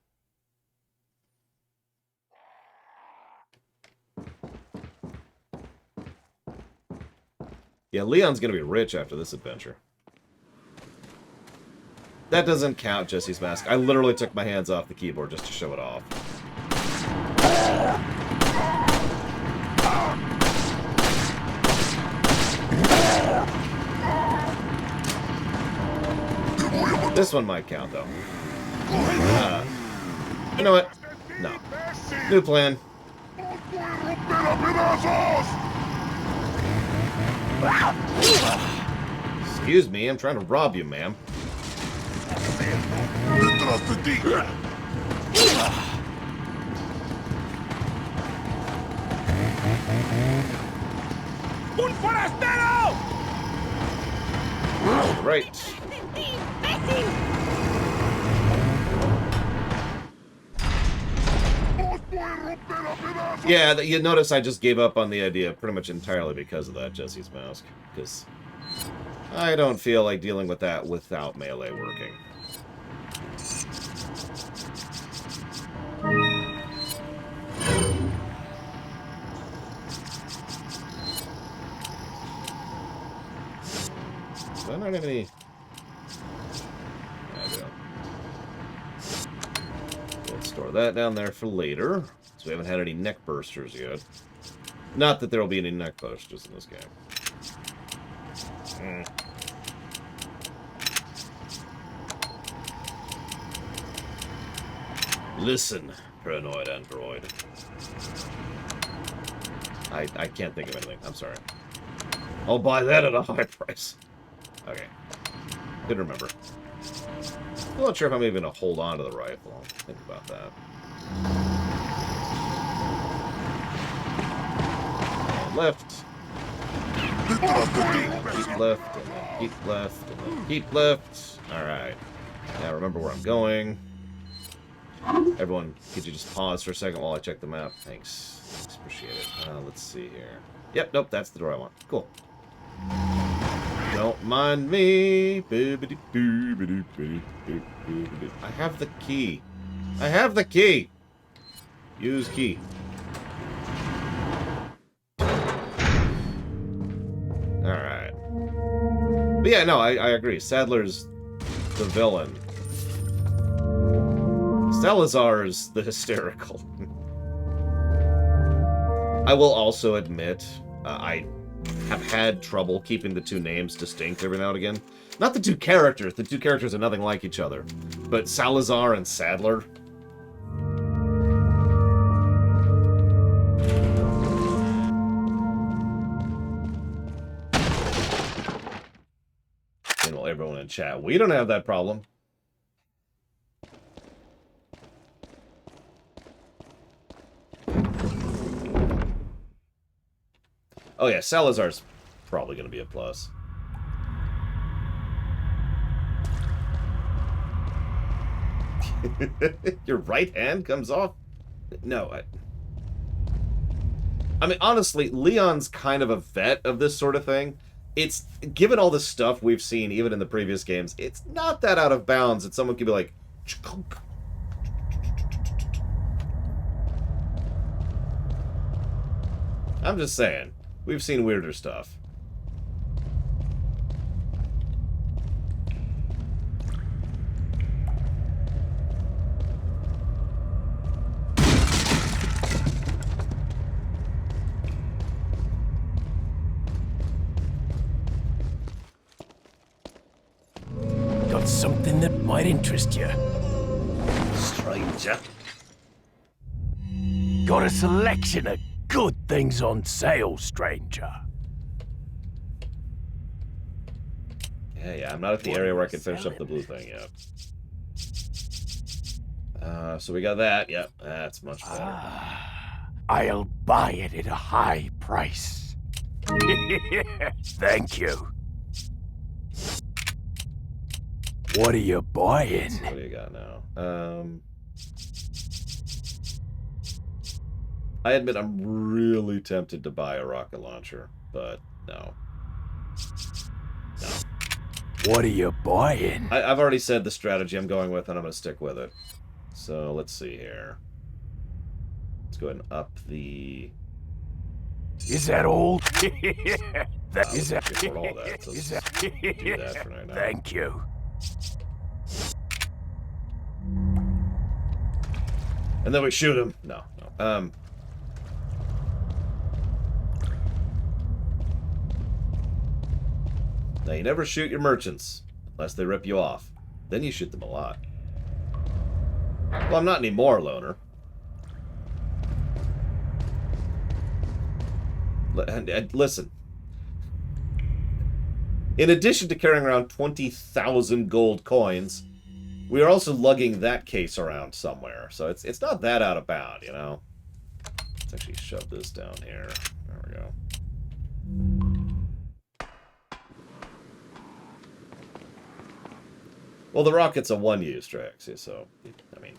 Yeah, Leon's gonna be rich after this adventure. That doesn't count, Jesse's mask. I literally took my hands off the keyboard just to show it off. This one might count, though. You know what? No. New plan. Excuse me, I'm trying to rob you, ma'am. ¡Un forastero! Right. Yeah, you notice I just gave up on the idea pretty much entirely because of that Jesse's mask. Because I don't feel like dealing with that without melee working. Do I not have any... I do. Let's store that down there for later. So we haven't had any neck bursters yet. Not that there will be any neck bursters in this game. Listen, paranoid android. I can't think of anything. I'm sorry. I'll buy that at a high price. Okay. Didn't remember. I'm not sure if I'm even going to hold on to the rifle. I'll think about that. And left. Keep left, and then keep left, and then keep left. Alright. Now remember where I'm going. Everyone, could you just pause for a second while I check the map? Thanks. Appreciate it. Let's see here. Yep, nope, that's the door I want. Cool. Don't mind me. I have the key. I have the key. Use key. Alright. But yeah, no, I agree. Sadler's the villain. Salazar's the hysterical. I will also admit, I have had trouble keeping the two names distinct every now and again. Not the two characters. The two characters are nothing like each other. But Salazar and Sadler. And well, everyone in chat, we don't have that problem. Oh yeah, Salazar's probably going to be a plus. Your right hand comes off? No, I mean, honestly, Leon's kind of a vet of this sort of thing. It's, given all the stuff we've seen, even in the previous games, it's not that out of bounds that someone could be like, chunk. I'm just saying. We've seen weirder stuff. Got something that might interest you. Stranger. Got a selection of good things on sale, stranger. Yeah, I'm not at the area where I can finish up the blue thing yet. So we got that. Yep, that's much better. I'll buy it at a high price. Thank you. What are you buying? What do you got now? I admit I'm really tempted to buy a rocket launcher, but no. What are you buying? I've already said the strategy I'm going with, and I'm going to stick with it. So let's see here. Let's go ahead and up the... Is that all? That is is that. for all that. So Is let's that. do that for right now. Thank you. And then we shoot him. No. Now, you never shoot your merchants unless they rip you off. Then you shoot them a lot. Well, I'm not anymore, Loner. And listen. In addition to carrying around 20,000 gold coins, we are also lugging that case around somewhere. So it's not that out of bound, you know? Let's actually shove this down here. There we go. Well, the rocket's a one-use, Drax, so, I mean...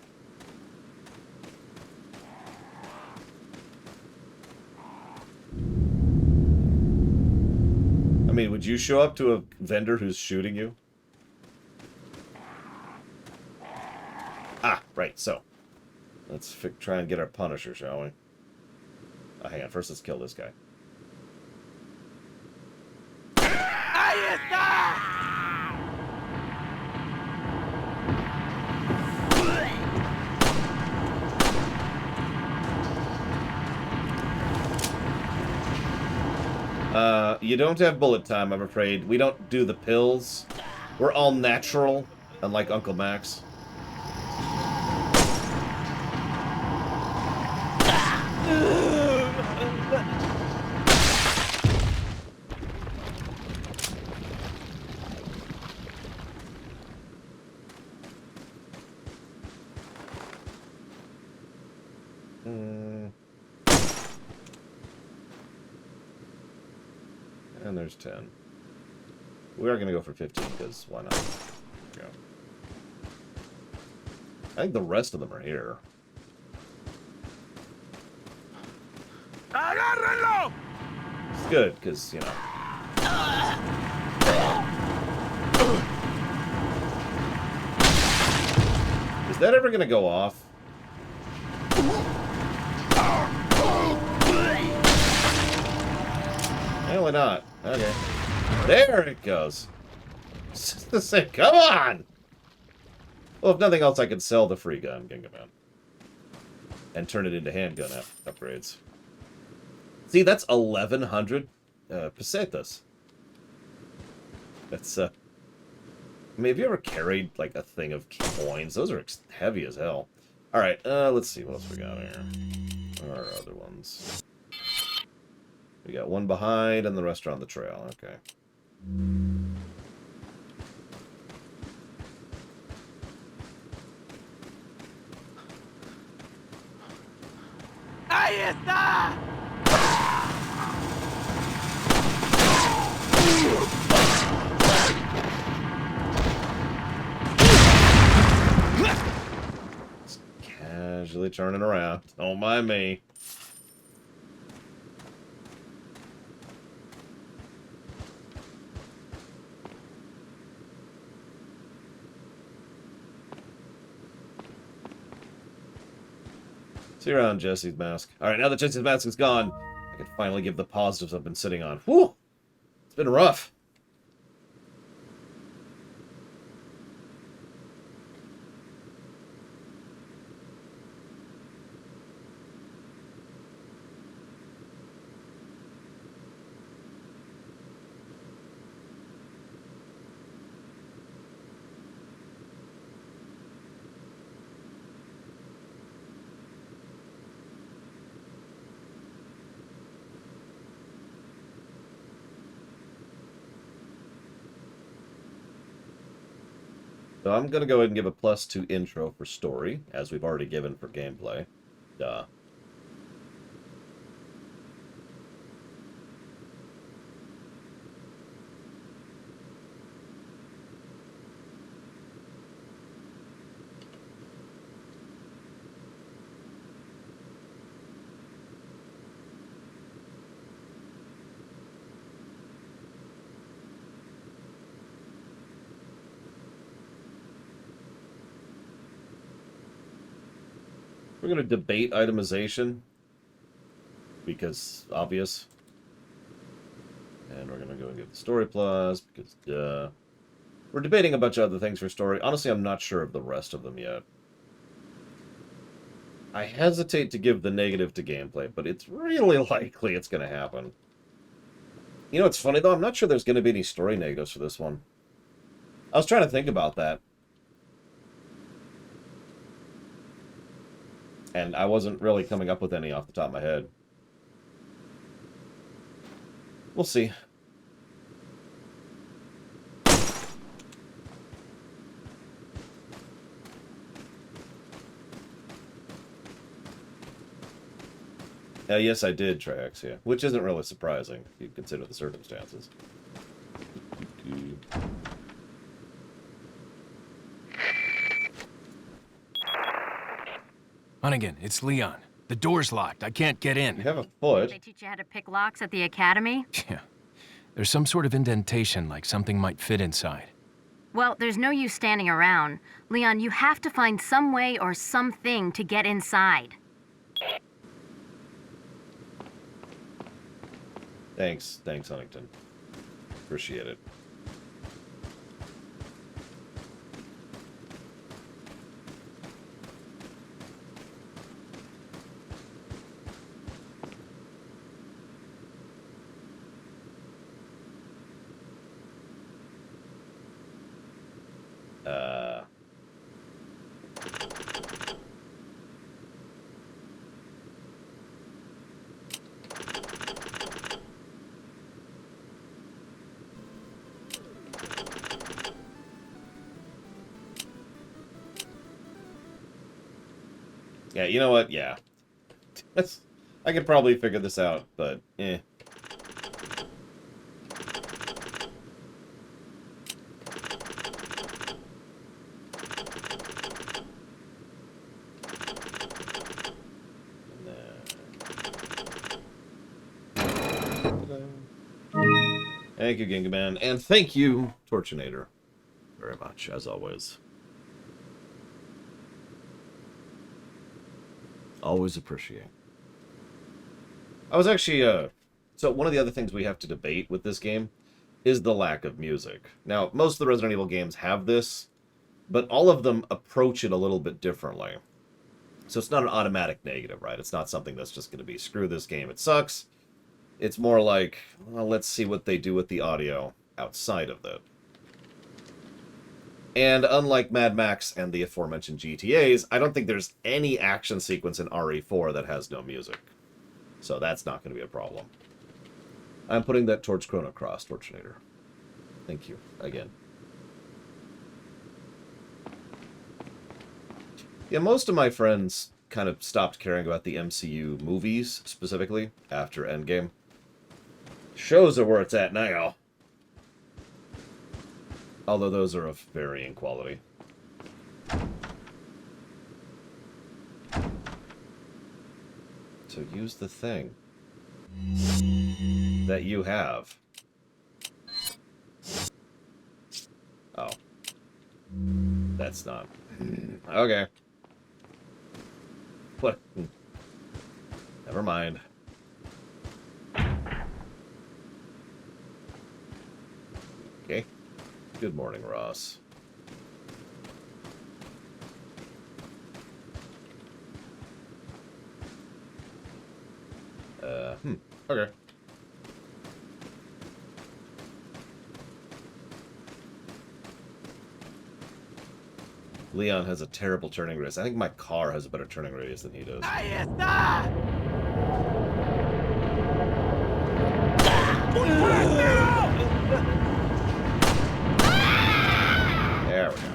would you show up to a vendor who's shooting you? Ah, right, so. Let's try and get our Punisher, shall we? Oh, hang on, first let's kill this guy. You don't have bullet time, I'm afraid. We don't do the pills. We're all natural, unlike Uncle Max. And there's 10. We are going to go for 15, because why not? There we go. I think the rest of them are here. Agárrenlo! It's good, because, you know. Is that ever going to go off? Apparently not. Okay. There it goes. Come on! Well, if nothing else, I could sell the free gun, Gingaman. And turn it into handgun upgrades. See, that's 1,100 pesetas. That's, I mean, have you ever carried, like, a thing of coins? Those are heavy as hell. Alright, let's see what else we got here. What are our other ones? We got one behind, and the rest are on the trail. Okay. ¡Ahí está! Just casually turning around. Don't mind me. See you around, Jesse's mask. Alright, now that Jesse's mask is gone, I can finally give the positives I've been sitting on. Whew! It's been rough. So I'm going to go ahead and give a +2 intro for story, as we've already given for gameplay. Duh. We're going to debate itemization, because obvious. And we're going to go and get the story plus, because we're debating a bunch of other things for story. Honestly, I'm not sure of the rest of them yet. I hesitate to give the negative to gameplay, but it's really likely it's going to happen. You know what's funny, though? I'm not sure there's going to be any story negatives for this one. I was trying to think about that. And I wasn't really coming up with any off the top of my head. We'll see. Yes, I did try Exia, which isn't really surprising if you consider the circumstances. Hunnigan, it's Leon. The door's locked. I can't get in. You have a foot. They teach you how to pick locks at the academy? Yeah. There's some sort of indentation, like something might fit inside. Well, there's no use standing around. Leon, you have to find some way or something to get inside. Thanks, Huntington. Appreciate it. Yeah, you know what? Yeah. I could probably figure this out, but eh. Thank you, Gingaman, and thank you, Torchinator, very much, as always. Always appreciate. I was actually, so one of the other things we have to debate with this game is the lack of music. Now, most of the Resident Evil games have this, but all of them approach it a little bit differently. So it's not an automatic negative, right? It's not something that's just going to be, screw this game, it sucks. It's more like, well, let's see what they do with the audio outside of that. And unlike Mad Max and the aforementioned GTAs, I don't think there's any action sequence in RE4 that has no music. So that's not going to be a problem. I'm putting that towards Chrono Cross, Torchinator. Thank you, again. Yeah, most of my friends kind of stopped caring about the MCU movies, specifically, after Endgame. Shows are where it's at now. Although those are of varying quality. So use the thing that you have. Oh. That's not. Okay. What? Never mind. Okay. Good morning, Ross. Okay. Leon has a terrible turning radius. I think my car has a better turning radius than he does. Ahí está! There we go.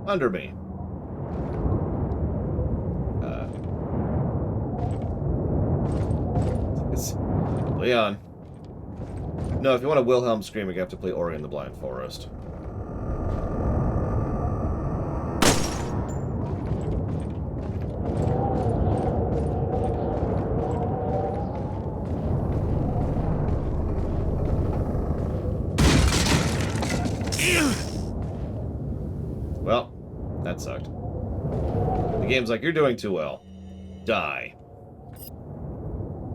Under me. Leon. No, if you want a Wilhelm screaming, you have to play Ori in the Blind Forest. Well, that sucked. The game's like, you're doing too well. Die.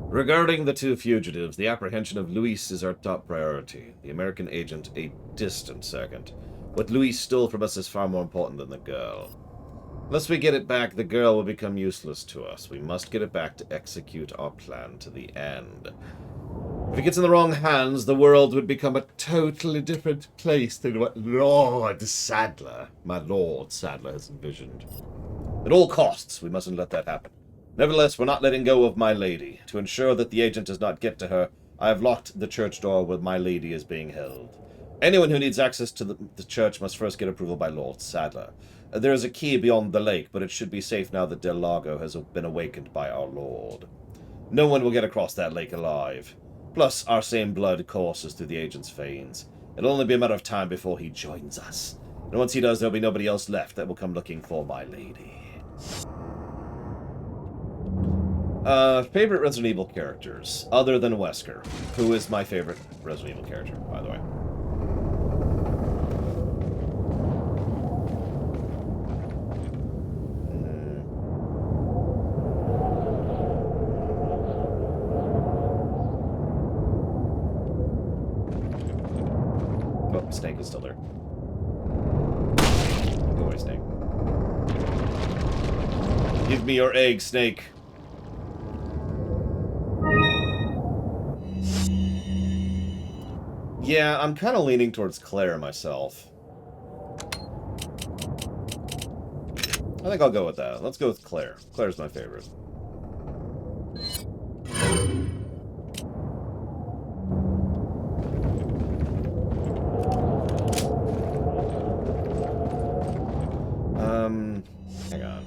Regarding the two fugitives, the apprehension of Luis is our top priority. The American agent a distant second. What Luis stole from us is far more important than the girl. Unless we get it back, the girl will become useless to us. We must get it back to execute our plan to the end. If it gets in the wrong hands, the world would become a totally different place than what Lord Sadler, my Lord Sadler, has envisioned. At all costs, we mustn't let that happen. Nevertheless, we're not letting go of my lady. To ensure that the agent does not get to her, I have locked the church door where my lady is being held. Anyone who needs access to the church must first get approval by Lord Sadler. There is a key beyond the lake, but it should be safe now that Del Lago has been awakened by our Lord. No one will get across that lake alive. Plus, our same blood courses through the agent's veins. It'll only be a matter of time before he joins us. And once he does, there'll be nobody else left that will come looking for my lady. Favorite Resident Evil characters, other than Wesker, who is my favorite Resident Evil character, by the way. Oh, Snake is still there. Go away, Snake. Give me your egg, Snake. Yeah, I'm kind of leaning towards Claire myself. I think I'll go with that. Let's go with Claire. Claire's my favorite. Hang on.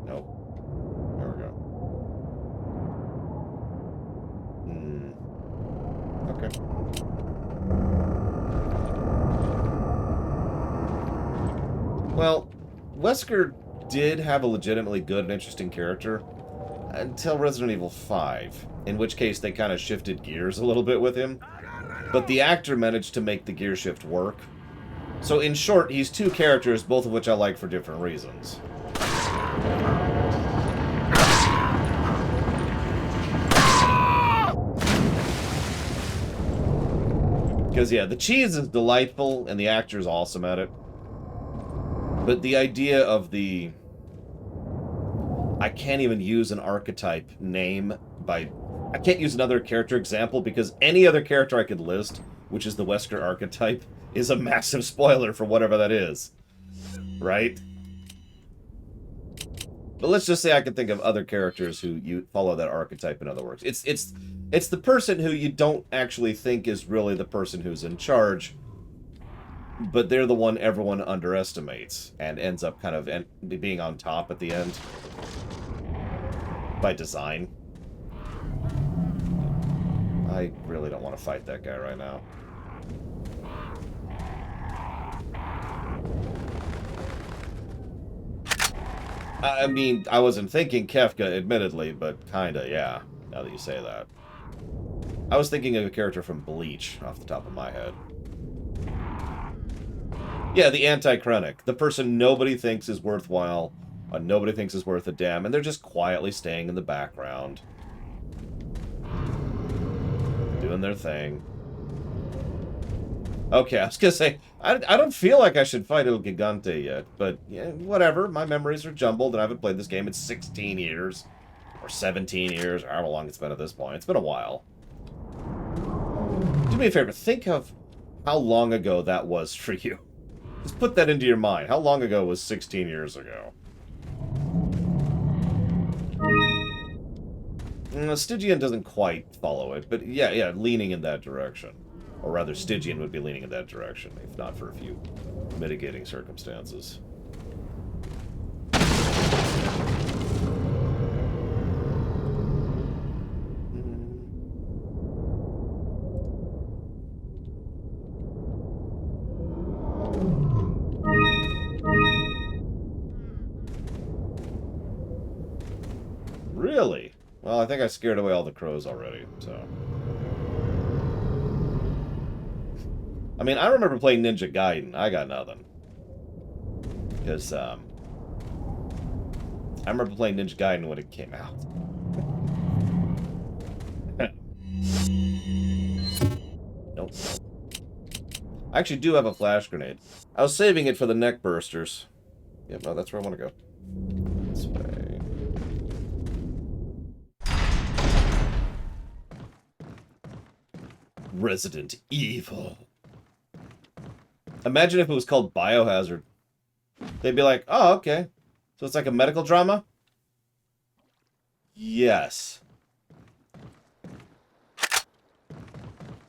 Nope. There we go. Okay. Well, Wesker did have a legitimately good and interesting character until Resident Evil 5, in which case they kind of shifted gears a little bit with him. But the actor managed to make the gear shift work. So in short, he's two characters, both of which I like for different reasons. Because, yeah, the cheese is delightful, and the actor's awesome at it. But the idea of the... I can't even use an archetype name by... I can't use another character example, because any other character I could list, which is the Wesker archetype, is a massive spoiler for whatever that is. Right? But let's just say I can think of other characters who you follow that archetype, in other words. It's the person who you don't actually think is really the person who's in charge, but they're the one everyone underestimates and ends up kind of being on top at the end. By design. I really don't want to fight that guy right now. I mean, I wasn't thinking Kefka, admittedly, but kinda, yeah, now that you say that. I was thinking of a character from Bleach, off the top of my head. Yeah, the Anti-Krennic. The person nobody thinks is worthwhile, nobody thinks is worth a damn, and they're just quietly staying in the background. Doing their thing. Okay, I was gonna say, I don't feel like I should fight El Gigante yet, but yeah, whatever. My memories are jumbled, and I haven't played this game in 16 years. Or 17 years, or however long it's been at this point. It's been a while. Do me a favor, think of how long ago that was for you. Just put that into your mind. How long ago was 16 years ago? Stygian doesn't quite follow it, but yeah, leaning in that direction. Or rather, Stygian would be leaning in that direction, if not for a few mitigating circumstances. Really? Well, I think I scared away all the crows already, so... I mean, I remember playing Ninja Gaiden. I got nothing. Because, I remember playing Ninja Gaiden when it came out. Nope. I actually do have a flash grenade. I was saving it for the neck bursters. Yep, no, that's where I want to go. This way. Resident Evil. Imagine if it was called Biohazard. They'd be like, oh, okay. So it's like a medical drama? Yes.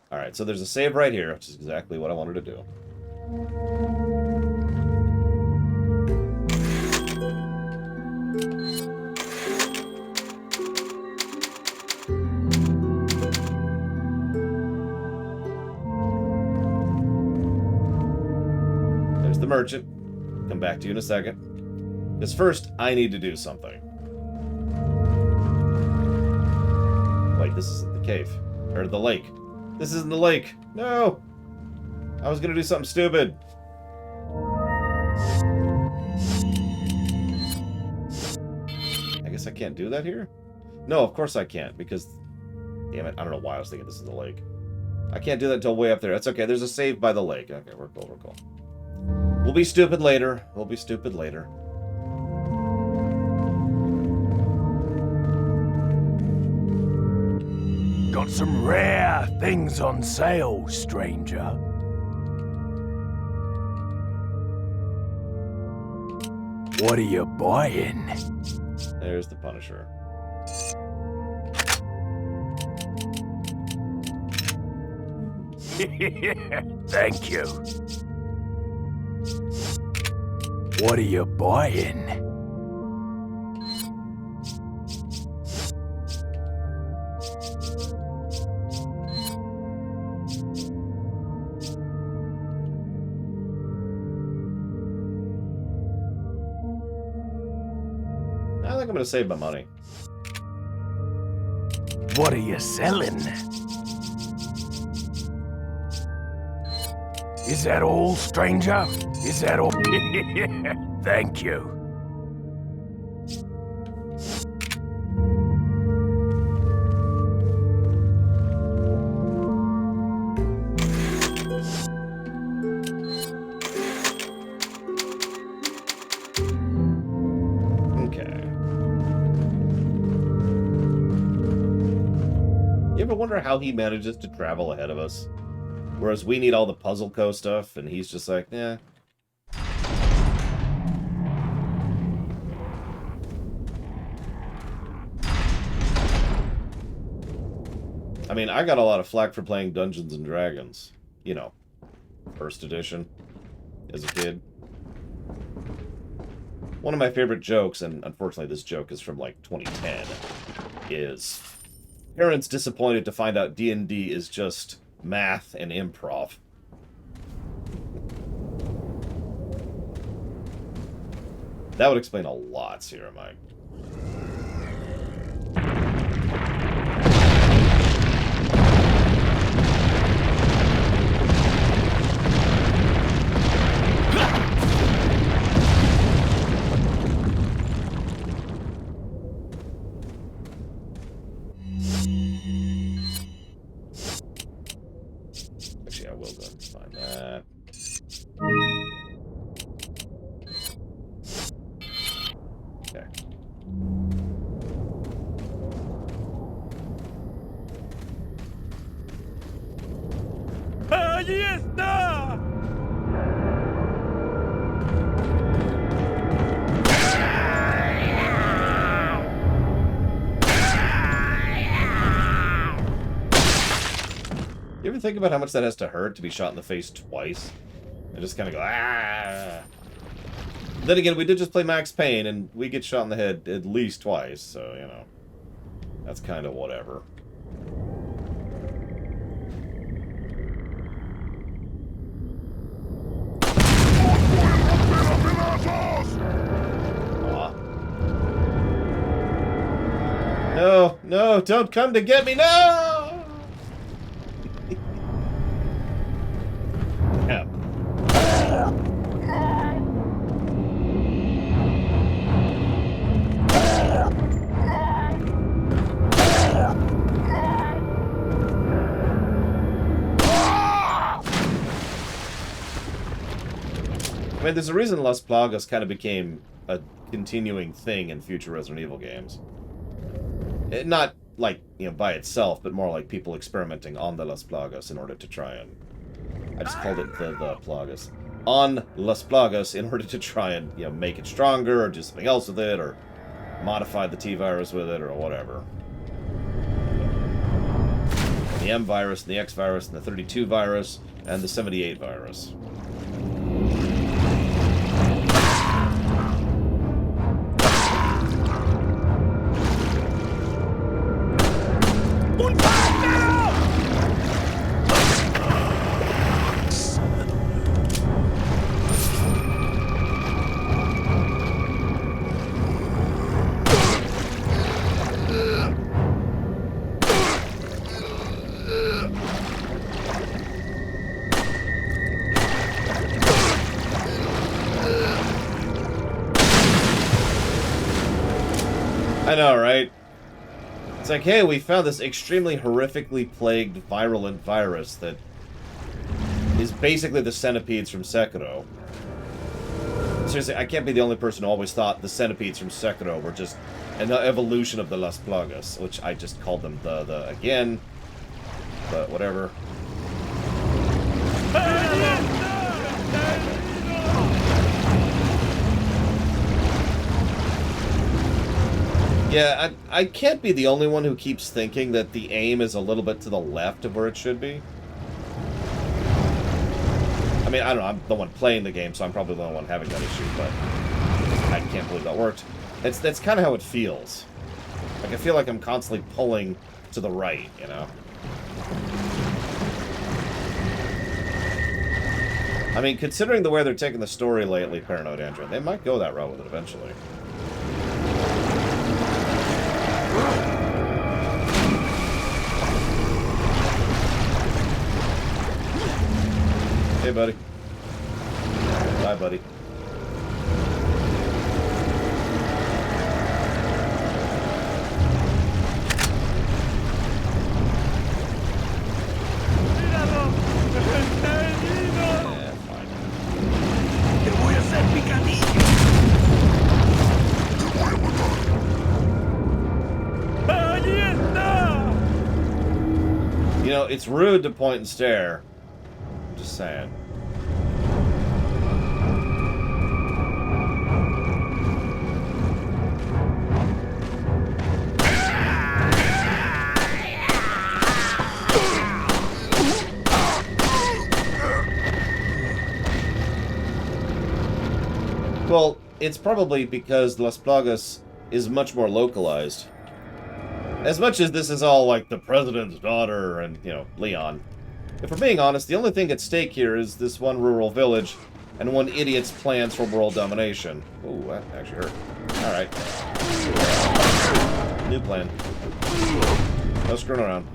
Alright, so there's a save right here, which is exactly what I wanted to do. There's the merchant. Come back to you in a second. Because first, I need to do something. Wait, this isn't the cave. Or the lake. This isn't the lake. No! I was gonna do something stupid. I guess I can't do that here? No, of course I can't, because... Damn it, I don't know why I was thinking this is the lake. I can't do that until way up there. That's okay, there's a save by the lake. Okay, we're cool, we're cool. We'll be stupid later. We'll be stupid later. Got some rare things on sale, stranger. What are you buying? There's the Punisher. Thank you. What are you buying? I think I'm gonna save my money. What are you selling? Is that all, stranger? Is that all? Thank you. Okay. You ever wonder how he manages to travel ahead of us? Whereas we need all the Puzzle Co stuff, and he's just like, eh. I mean, I got a lot of flack for playing Dungeons and Dragons. You know, first edition, as a kid. One of my favorite jokes, and unfortunately this joke is from like 2010, is parents disappointed to find out D&D is just math and improv. That would explain a lot, Sierra Mike. Actually, I will go and find that. Okay. ever think about how much that has to hurt to be shot in the face twice? And just kind of go, ah! Then again, we did just play Max Payne, and we get shot in the head at least twice, so, you know. That's kind of whatever. Aw. No, no, don't come to get me, no! Yeah. I mean, there's a reason Las Plagas kind of became a continuing thing in future Resident Evil games. Not, like, you know, by itself, but more like people experimenting on the Las Plagas in order to try and... I just called it the Plagas. On Las Plagas in order to try and, you know, make it stronger, or do something else with it, or modify the T-virus with it, or whatever. The M virus, and the X virus, and the 32 virus, and the 78 virus. I know, right? It's like, hey, we found this extremely horrifically plagued virulent virus that is basically the centipedes from Sekiro. Seriously, I can't be the only person who always thought the centipedes from Sekiro were just an evolution of the Las Plagas, which I just called them the again, but whatever. Yeah, I can't be the only one who keeps thinking that the aim is a little bit to the left of where it should be. I mean, I don't know, I'm the one playing the game, so I'm probably the only one having that issue, but I can't believe that worked. That's kind of how it feels. Like, I feel like I'm constantly pulling to the right, you know? I mean, considering the way they're taking the story lately, Paranoid Android, they might go that route with it eventually. Hey, buddy. Bye, buddy. You know, it's rude to point and stare. I'm just saying. Well, it's probably because Las Plagas is much more localized. As much as this is all like the president's daughter and, you know, Leon. If we're being honest, the only thing at stake here is this one rural village and one idiot's plans for world domination. Ooh, that actually hurt. Alright. New plan. No screwing around.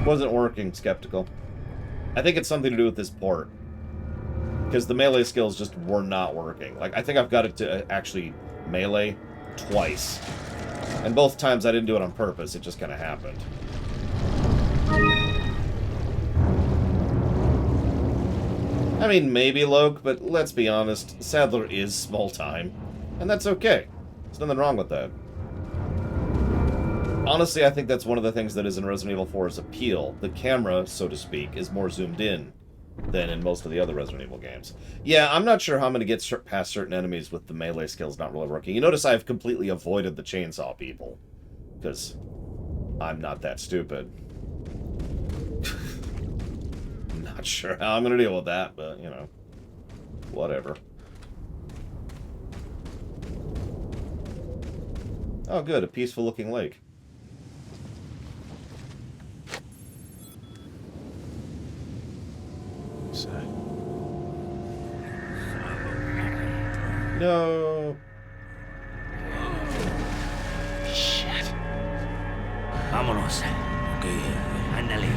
Wasn't working, skeptical. I think it's something to do with this port. Because the melee skills just were not working. Like, I think I've got it to actually melee twice. And both times I didn't do it on purpose, it just kind of happened. I mean, maybe Loke, but let's be honest, Sadler is small time. And that's okay. There's nothing wrong with that. Honestly, I think that's one of the things that is in Resident Evil 4's appeal. The camera, so to speak, is more zoomed in than in most of the other Resident Evil games. Yeah, I'm not sure how I'm going to get past certain enemies with the melee skills not really working. You notice I've completely avoided the chainsaw people. Because I'm not that stupid. Not sure how I'm going to deal with that, but, you know, whatever. Oh, good, a peaceful-looking lake. No. Shit. Vámonos. Okay, ándale.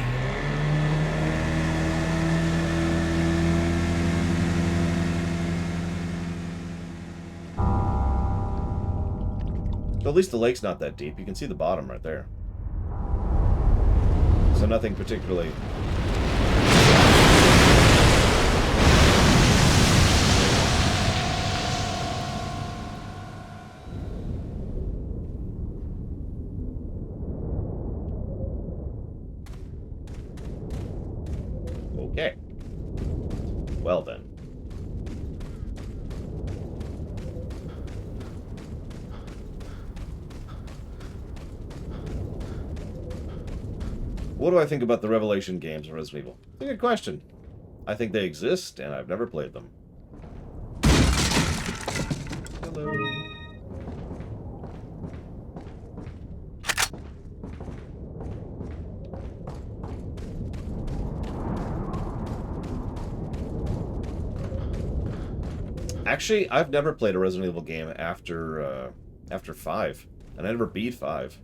At least the lake's not that deep. You can see the bottom right there. So nothing particularly... Okay. Well then. What do I think about the Revelation games in Resident Evil? It's a good question. I think they exist, and I've never played them. Hello. Actually, I've never played a Resident Evil game after 5. And I never beat 5.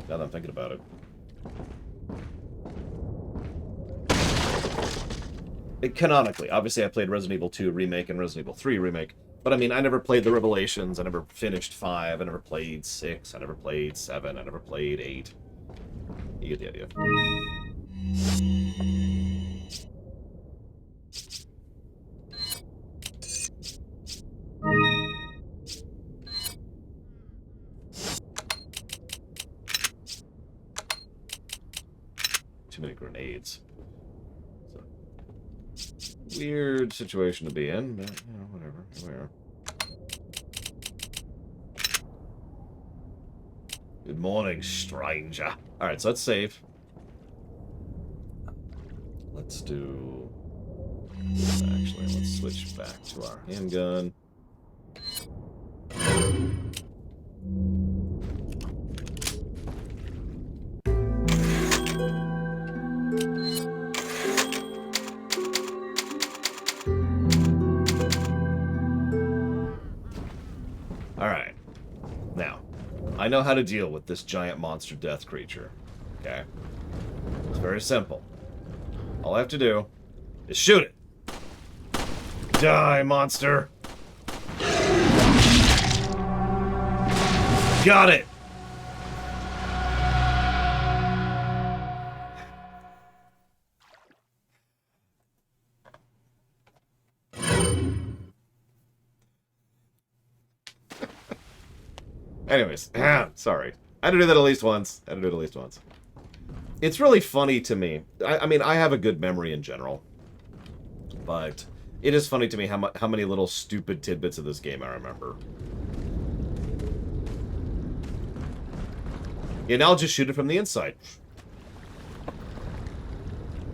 Now that I'm thinking about it. Canonically, obviously I played Resident Evil 2 Remake and Resident Evil 3 Remake. But I mean, I never played the Revelations, I never finished 5, I never played 6, I never played 7, I never played 8. You get the idea. Too many grenades. Weird situation to be in, but, you know, whatever. Here we are. Good morning, stranger. Alright, so let's save. Let's do... Actually, let's switch back to our handgun. Alright. Now, I know how to deal with this giant monster death creature. Okay? It's very simple. All I have to do is shoot it. Die, monster! Got it! Anyways, sorry. I had to do that at least once. It's really funny to me. I mean, I have a good memory in general. But it is funny to me how many little stupid tidbits of this game I remember. Yeah, now I'll just shoot it from the inside.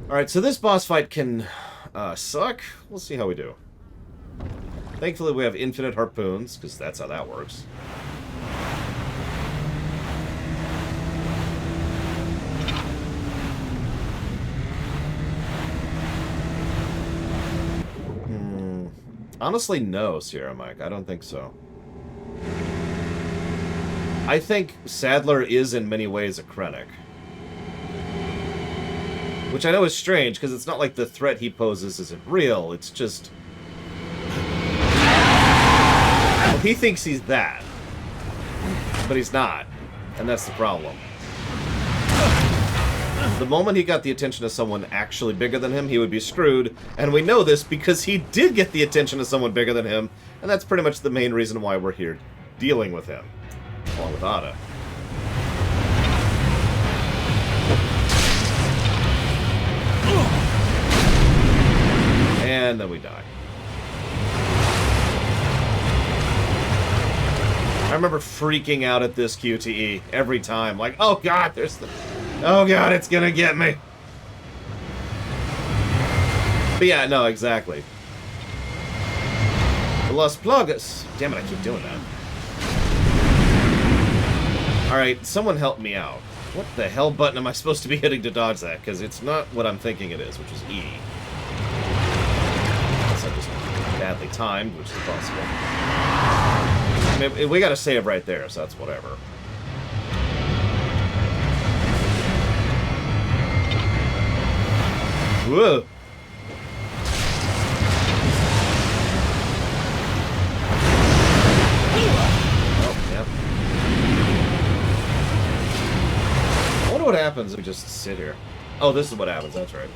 Alright, so this boss fight can suck. We'll see how we do. Thankfully, we have infinite harpoons, because that's how that works. Honestly, no, Sierra Mike. I don't think so. I think Sadler is in many ways a Krennic. Which I know is strange, because it's not like the threat he poses isn't real, it's just... Well, he thinks he's that. But he's not. And that's the problem. The moment he got the attention of someone actually bigger than him, he would be screwed. And we know this because he did get the attention of someone bigger than him. And that's pretty much the main reason why we're here dealing with him. Along with Ada. And then we die. I remember freaking out at this QTE every time. Like, oh god, there's the... Oh god, it's gonna get me. But yeah, no, exactly. The Las Plagas. Damn it, I keep doing that. Alright, someone help me out. What the hell button am I supposed to be hitting to dodge that? Because it's not what I'm thinking it is, which is E. Unless I just badly timed, which is possible. I mean, we gotta save right there, so that's whatever. Whoa! Oh, yep. I wonder what happens if we just sit here. Oh, this is what happens, that's right.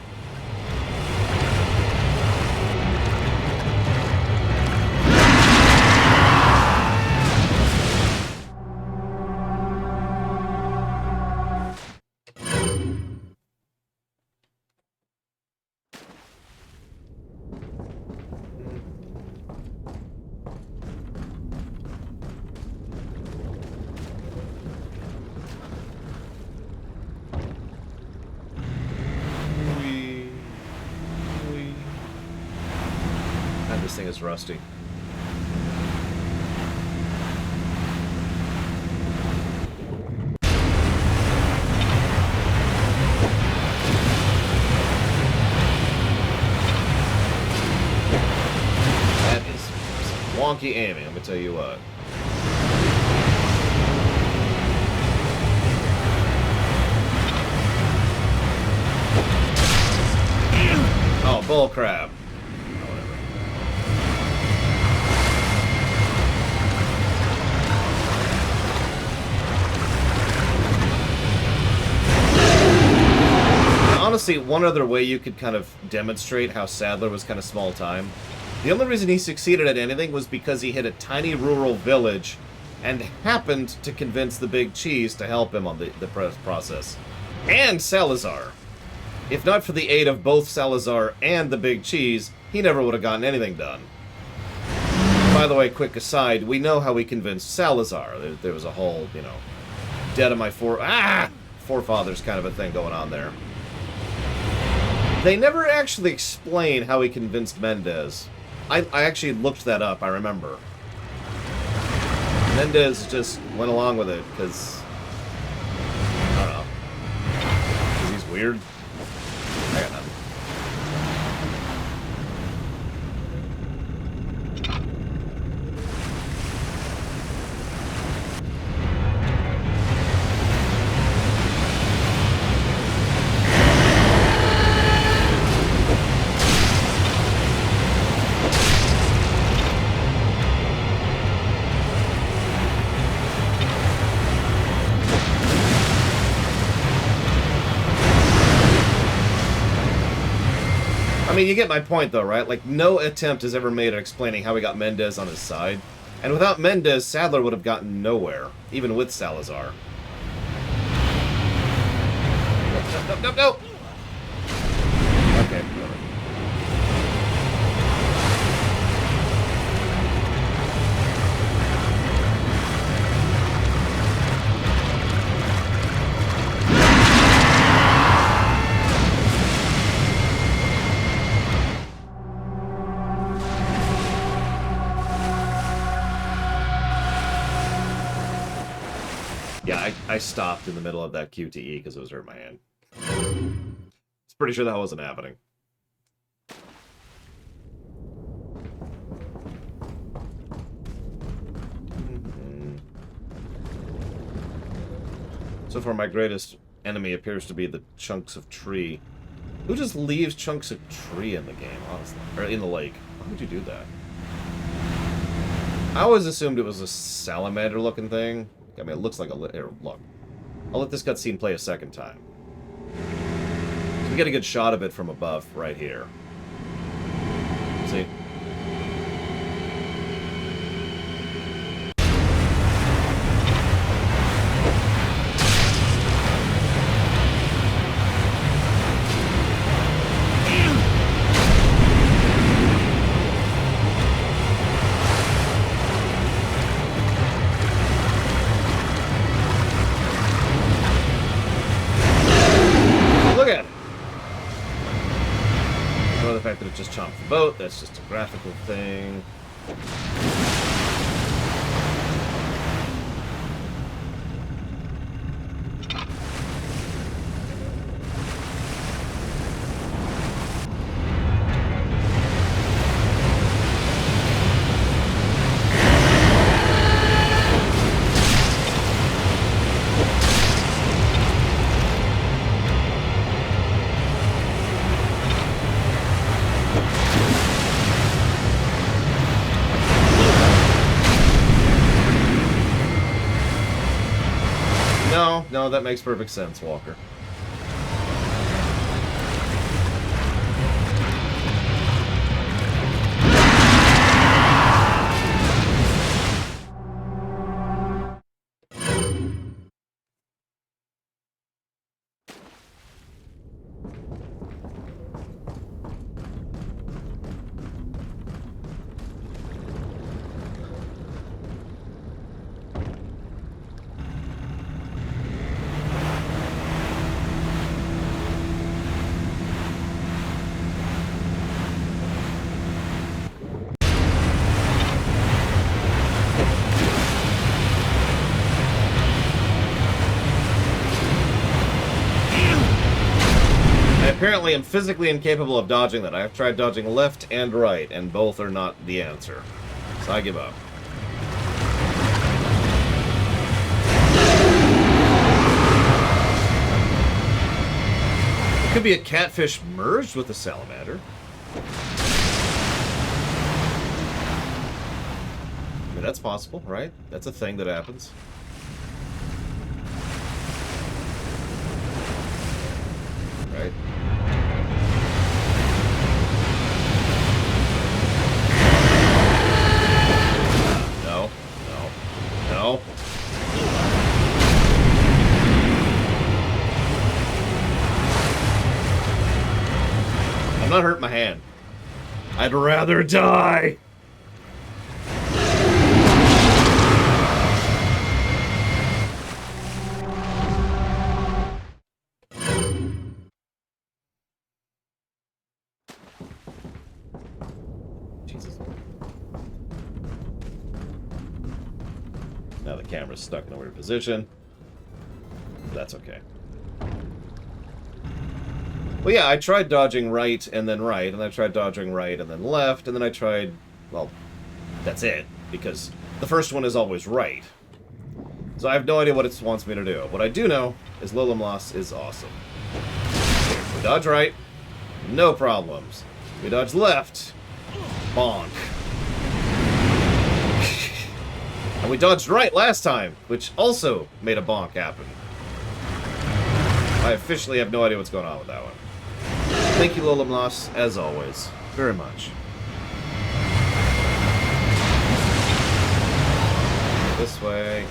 This thing is rusty. That is some wonky aiming, let me tell you what. Oh, bullcrap. Honestly, one other way you could kind of demonstrate how Sadler was kind of small time. The only reason he succeeded at anything was because he hit a tiny rural village and happened to convince the Big Cheese to help him on the process. And Salazar. If not for the aid of both Salazar and the Big Cheese, he never would have gotten anything done. By the way, quick aside, we know how he convinced Salazar. There was a whole, you know, dead of my forefathers kind of a thing going on there. They never actually explain how he convinced Mendez. I actually looked that up, I remember. Mendez just went along with it, because... I don't know. Because he's weird? I got nothing. I mean, you get my point, though, right? Like, no attempt is ever made at explaining how he got Mendez on his side. And without Mendez, Sadler would have gotten nowhere, even with Salazar. No! Okay, whatever. Yeah, I stopped in the middle of that QTE because it was hurting my hand. It's pretty sure that wasn't happening. So far, my greatest enemy appears to be the chunks of tree Who just leaves chunks of tree in the game, honestly? Or in the lake? Why would you do that? I always assumed it was a salamander-looking thing. I mean, it looks like a... Here, look. I'll let this cutscene play a second time. So we get a good shot of it from above, right here. See? Just chomp the boat. That's just a graphical thing. No, that makes perfect sense, Walker. Apparently, I'm physically incapable of dodging that. I've tried dodging left and right, and both are not the answer. So I give up. It could be a catfish merged with a salamander. I mean, that's possible, right? That's a thing that happens. Right? No. I'm not hurting my hand. I'd rather die. Jesus. Now the camera's stuck in a weird position. That's okay. Well, yeah, I tried dodging right, and I tried dodging right and then left, and then I tried... Well, that's it, because the first one is always right. So I have no idea what it wants me to do. What I do know is Lilimlas is awesome. We dodge right, no problems. We dodge left, bonk. And we dodged right last time, which also made a bonk happen. I officially have no idea what's going on with that one. Thank you, Lilimlas, as always. Very much. This way.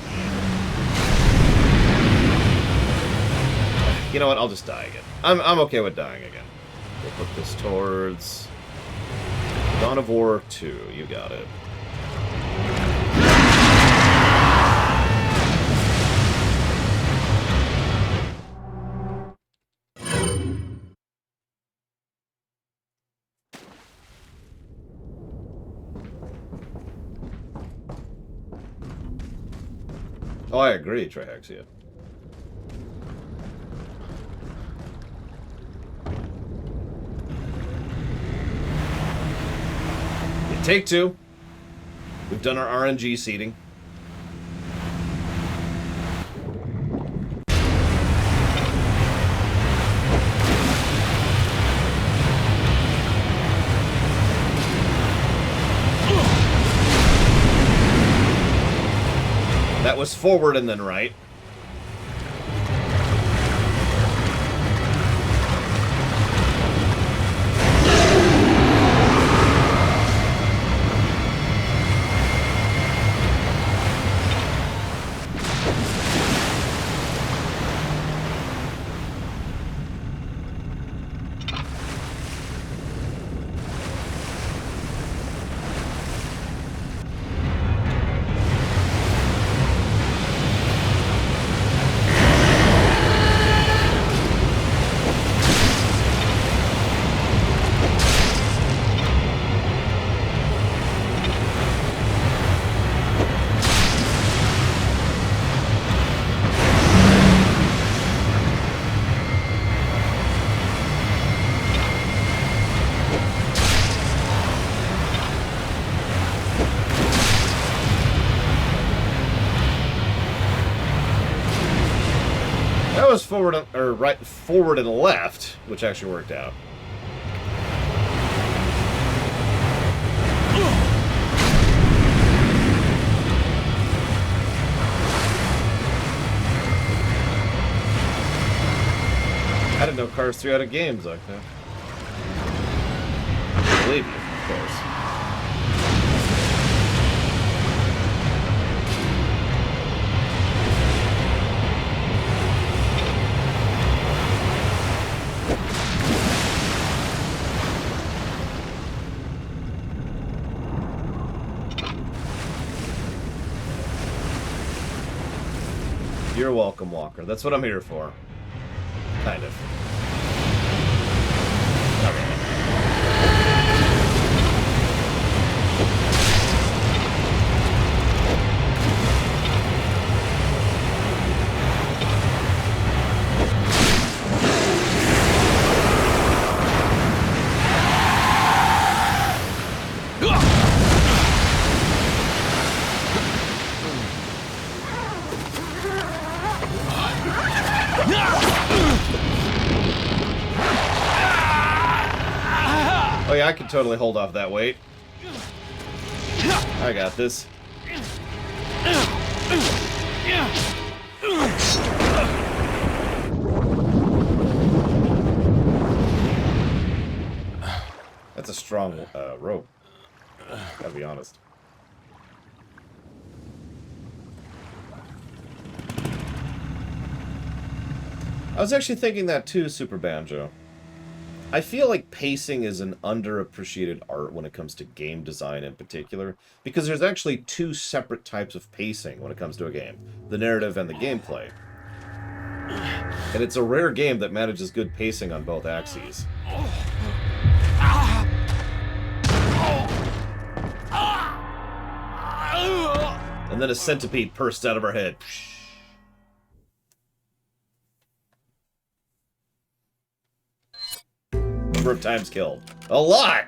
You know what? I'll just die again. I'm okay with dying again. We'll put this towards... Dawn of War 2. You got it. Oh, I agree, Trihexia. Take two. We've done our RNG seeding. That was forward and then right. Was forward or right, forward and left, which actually worked out. I didn't know Cars 3 had games like that. I believe you, of course. You're welcome, Walker. That's what I'm here for. Kind of. Not really. Oh yeah, I can totally hold off that weight. I got this. That's a strong rope. Gotta be honest. I was actually thinking that too, Super Banjo. I feel like pacing is an underappreciated art when it comes to game design in particular, because there's actually two separate types of pacing when it comes to a game, the narrative and the gameplay. And it's a rare game that manages good pacing on both axes. And then a centipede burst out of her head. Number of times killed. A lot!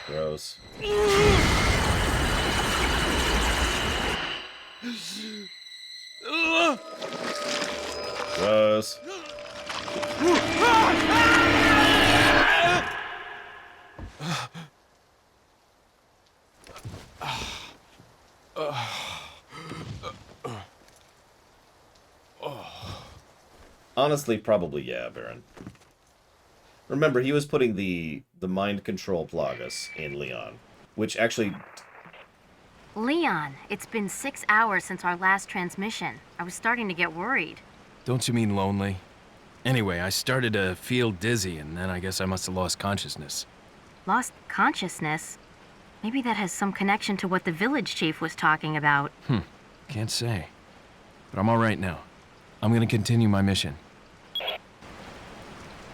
Gross. Gross. Honestly, probably yeah, Baron. Remember, he was putting the mind control plagas in Leon, which actually... Leon, it's been 6 hours since our last transmission. I was starting to get worried. Don't you mean lonely? Anyway, I started to feel dizzy, and then I guess I must have lost consciousness. Lost consciousness? Maybe that has some connection to what the village chief was talking about. Can't say. But I'm all right now. I'm gonna continue my mission.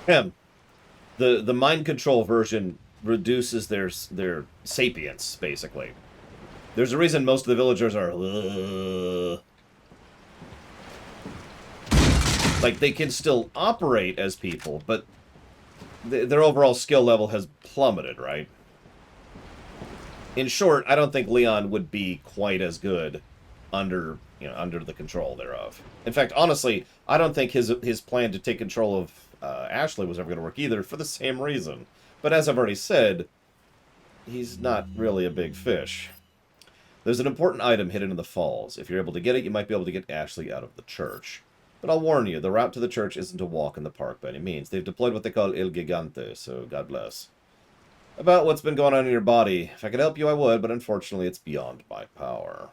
The mind control version reduces their sapience, basically. There's a reason most of the villagers are... Like, Like, they can still operate as people, but their overall skill level has plummeted, right? In short, I don't think Leon would be quite as good under the control thereof. In fact, honestly, I don't think his plan to take control of Ashley was ever going to work either, for the same reason. But as I've already said, he's not really a big fish. There's an important item hidden in the falls. If you're able to get it, you might be able to get Ashley out of the church. But I'll warn you, the route to the church isn't a walk in the park by any means. They've deployed what they call Il Gigante, so God bless. About what's been going on in your body. If I could help you, I would, but unfortunately it's beyond my power.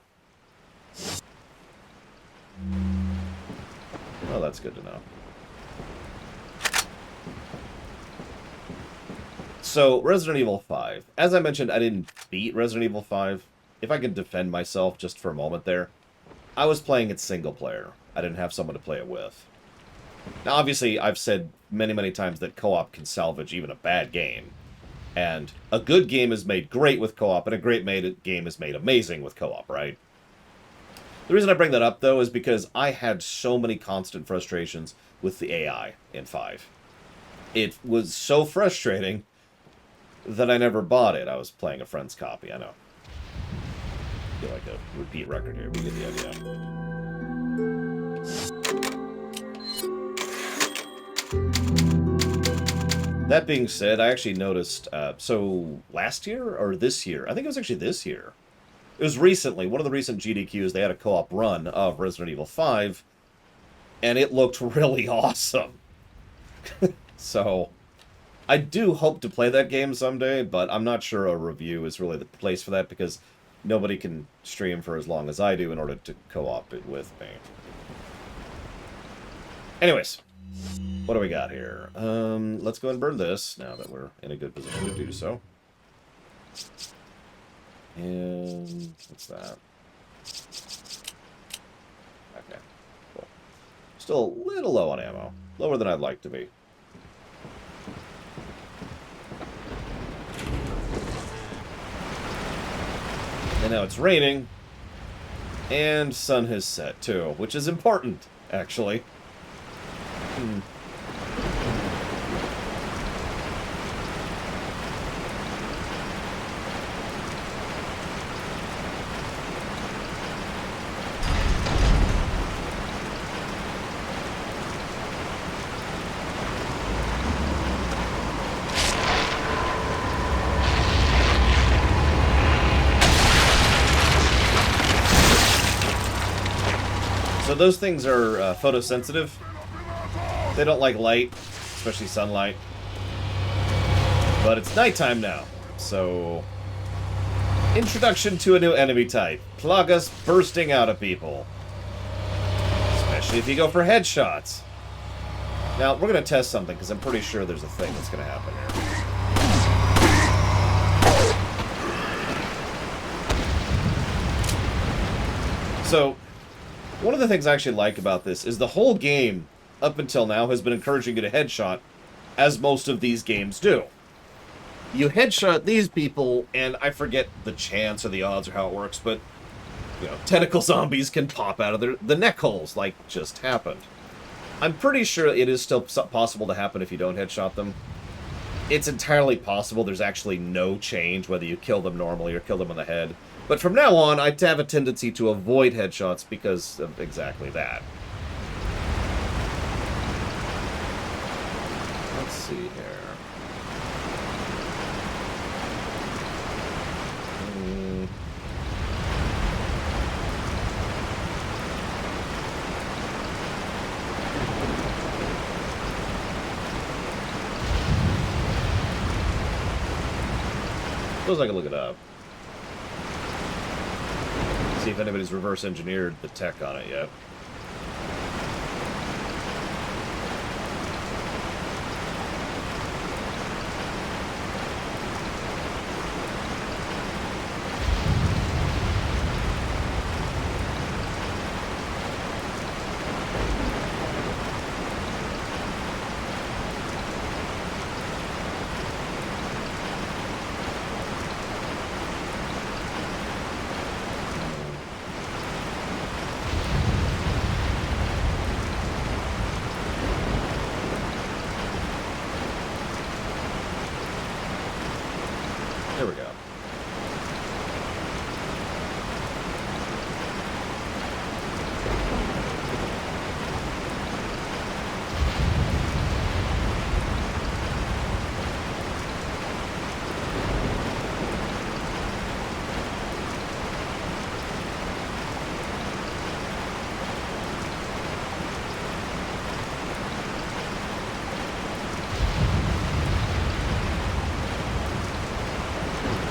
Well, that's good to know. So, Resident Evil 5. As I mentioned, I didn't beat Resident Evil 5. If I could defend myself just for a moment there, I was playing it single player. I didn't have someone to play it with. Now, obviously, I've said many, many times that co-op can salvage even a bad game. And a good game is made great with co-op, and a great game is made amazing with co-op, right? The reason I bring that up, though, is because I had so many constant frustrations with the AI in 5. It was so frustrating that I never bought it. I was playing a friend's copy, I know. I feel like a repeat record here, but you get the idea. That being said, I actually noticed, so last year or this year? I think it was actually this year. It was recently, one of the recent GDQs, they had a co-op run of Resident Evil 5, and it looked really awesome. So, I do hope to play that game someday, but I'm not sure a review is really the place for that, because nobody can stream for as long as I do in order to co-op it with me. Anyways, what do we got here? Let's go ahead and burn this, now that we're in a good position to do so. And what's that? Okay, cool. Still a little low on ammo. Lower than I'd like to be. And now it's raining. And sun has set, too. Which is important, actually. So those things are photosensitive. They don't like light, especially sunlight. But it's nighttime now, so... Introduction to a new enemy type. Plagas bursting out of people. Especially if you go for headshots. Now, we're going to test something, because I'm pretty sure there's a thing that's going to happen here. So... One of the things I actually like about this is the whole game, up until now, has been encouraging you to headshot, as most of these games do. You headshot these people, and I forget the chance or the odds or how it works, but, you know, tentacle zombies can pop out of the neck holes, like just happened. I'm pretty sure it is still possible to happen if you don't headshot them. It's entirely possible there's actually no change whether you kill them normally or kill them on the head. But from now on, I have a tendency to avoid headshots because of exactly that. Let's see here. Suppose I can look it up. See if anybody's reverse engineered the tech on it yet.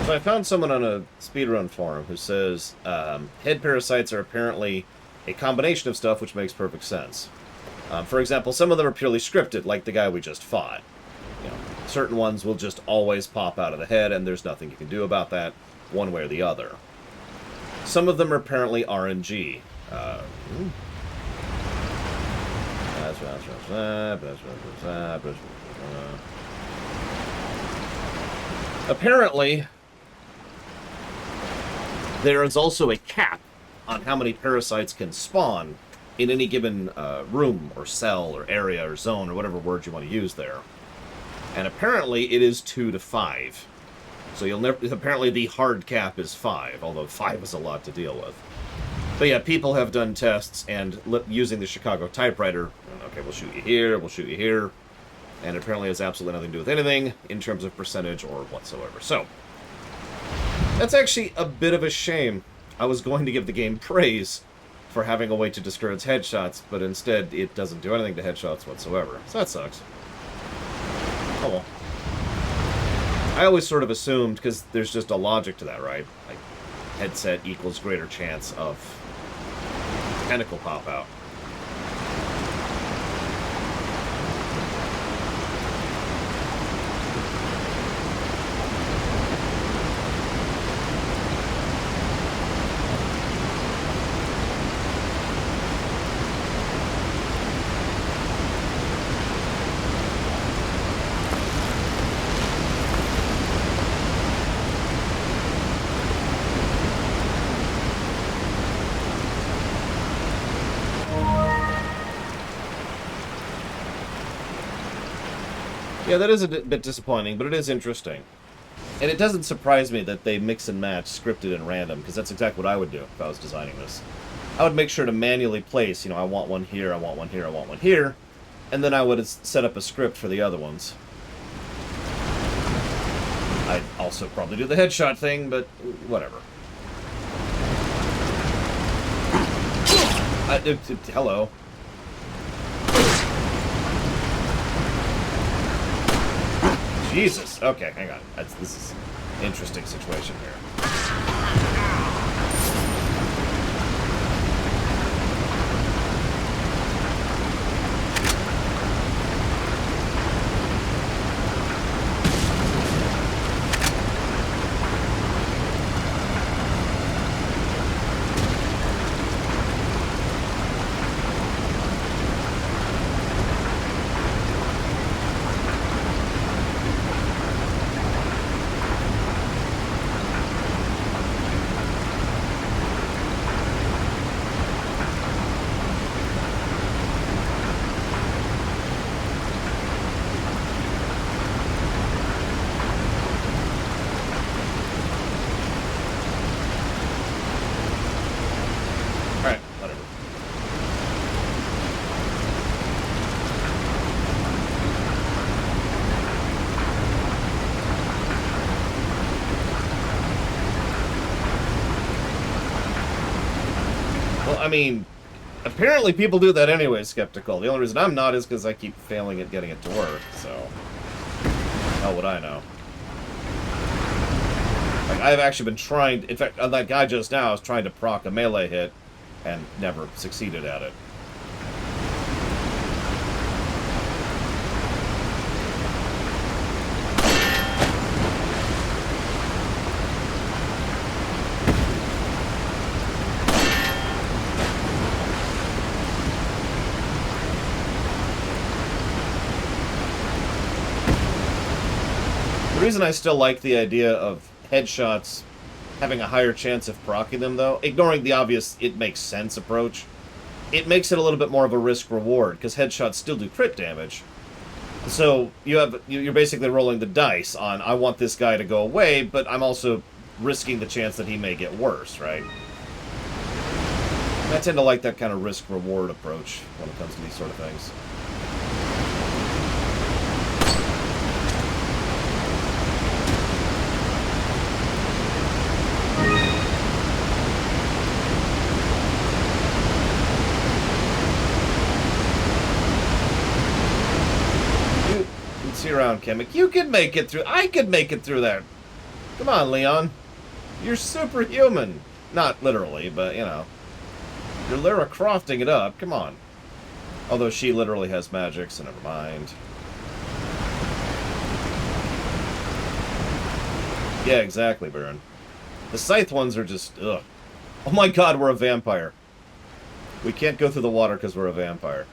So I found someone on a speedrun forum who says head parasites are apparently a combination of stuff which makes perfect sense. For example, some of them are purely scripted, like the guy we just fought. You know, certain ones will just always pop out of the head, and there's nothing you can do about that, one way or the other. Some of them are apparently RNG. Apparently, there is also a cap on how many parasites can spawn in any given room or cell or area or zone or whatever word you want to use there. And apparently it is 2 to 5. So you'll never... Apparently the hard cap is 5, although 5 is a lot to deal with. But yeah, people have done tests and using the Chicago typewriter, okay, we'll shoot you here, we'll shoot you here, and apparently it has absolutely nothing to do with anything in terms of percentage or whatsoever. So, that's actually a bit of a shame. I was going to give the game praise for having a way to discourage headshots, but instead it doesn't do anything to headshots whatsoever. So that sucks. Oh well. I always sort of assumed, because there's just a logic to that, right? Like, headset equals greater chance of tentacle pop out. Yeah, that is a bit disappointing, but it is interesting. And it doesn't surprise me that they mix and match scripted and random, because that's exactly what I would do if I was designing this. I would make sure to manually place, you know, I want one here, I want one here, I want one here, and then I would set up a script for the other ones. I'd also probably do the headshot thing, but whatever. Hello. Jesus. Okay, hang on. This is an interesting situation here. I mean, apparently people do that anyway, Skeptical. The only reason I'm not is because I keep failing at getting it to work, so... How would I know? Like, I've actually been trying... In fact, on that guy just now, I was trying to proc a melee hit, and never succeeded at it. The reason I still like the idea of headshots having a higher chance of proccing them, though, ignoring the obvious it makes sense approach, it makes it a little bit more of a risk-reward, because headshots still do crit damage. So you're basically rolling the dice on, I want this guy to go away, but I'm also risking the chance that he may get worse, right? I tend to like that kind of risk-reward approach when it comes to these sort of things. See around, Chemic. You could make it through. I could make it through that Come on, Leon. You're superhuman. Not literally, but, you know. You're Lara Crofting it up. Come on. Although she literally has magic, so never mind. Yeah, exactly, Baron. The Scythe ones are just, ugh. Oh my god, we're a vampire. We can't go through the water because we're a vampire.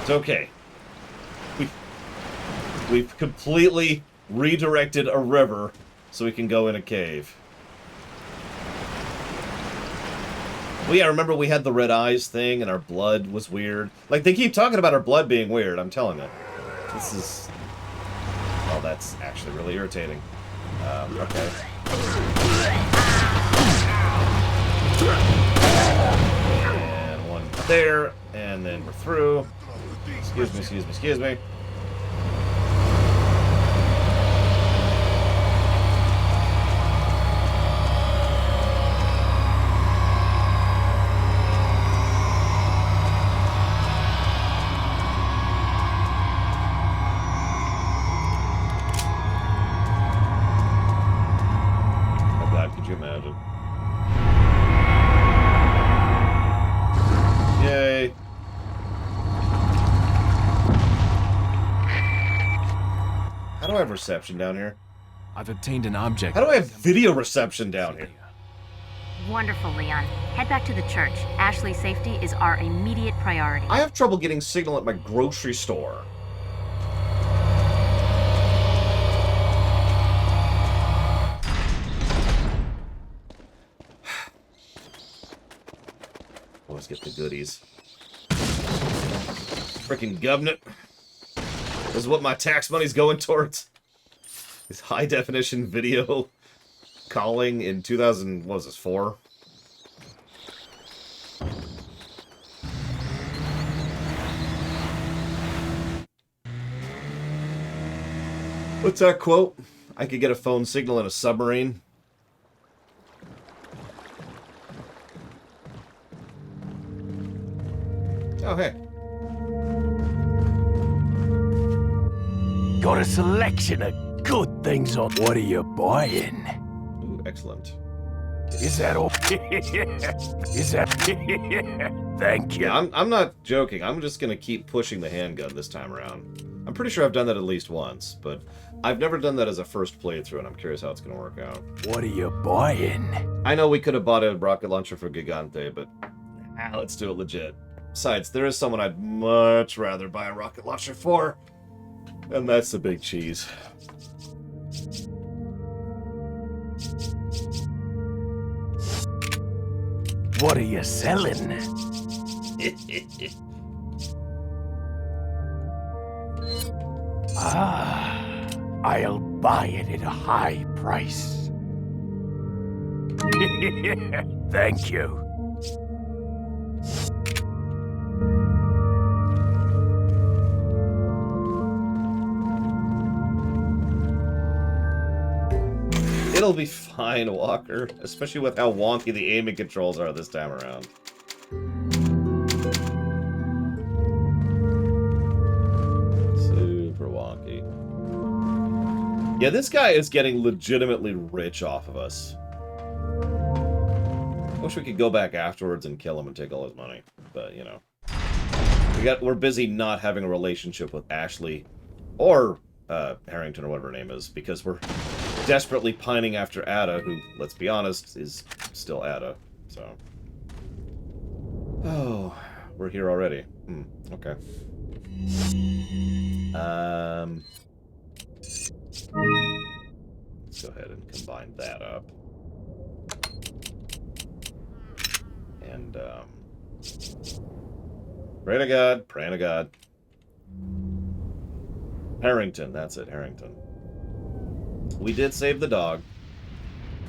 It's okay. We've completely redirected a river so we can go in a cave. Well, yeah, remember we had the red eyes thing and our blood was weird? Like, they keep talking about our blood being weird, I'm telling you. This is... Oh, that's actually really irritating. Okay. And one there, and then we're through. Excuse me, excuse me, excuse me. How bad could you imagine? Yay. How do I have reception down here? I've obtained an object. How do I have video reception down here? Wonderful, Leon. Head back to the church. Ashley's safety is our immediate priority. I have trouble getting signal at my grocery store. Always get the goodies. Freaking government. This is what my tax money's going towards. This high definition video calling in 2000, what was this, 4? What's that quote? I could get a phone signal in a submarine. Oh, hey. Got a selection of good things on. What are you buying? Ooh, excellent. Is that all? Is that? Thank you. Yeah, I'm not joking. I'm just gonna keep pushing the handgun this time around. I'm pretty sure I've done that at least once, but I've never done that as a first playthrough, and I'm curious how it's gonna work out. What are you buying? I know we could have bought a rocket launcher for Gigante, but let's do it legit. Besides, there is someone I'd much rather buy a rocket launcher for, and that's the big cheese. What are you selling? I'll buy it at a high price. Thank you. It'll be fine, Walker, especially with how wonky the aiming controls are this time around. Super wonky. Yeah, this guy is getting legitimately rich off of us. Wish we could go back afterwards and kill him and take all his money, but you know. We're busy not having a relationship with Ashley or Harrington or whatever her name is, because we're desperately pining after Ada, who, let's be honest, is still Ada, so. Oh, we're here already. Okay. Let's go ahead and combine that up. And, pray to God, pray to God. Harrington, that's it, Harrington. We did save the dog.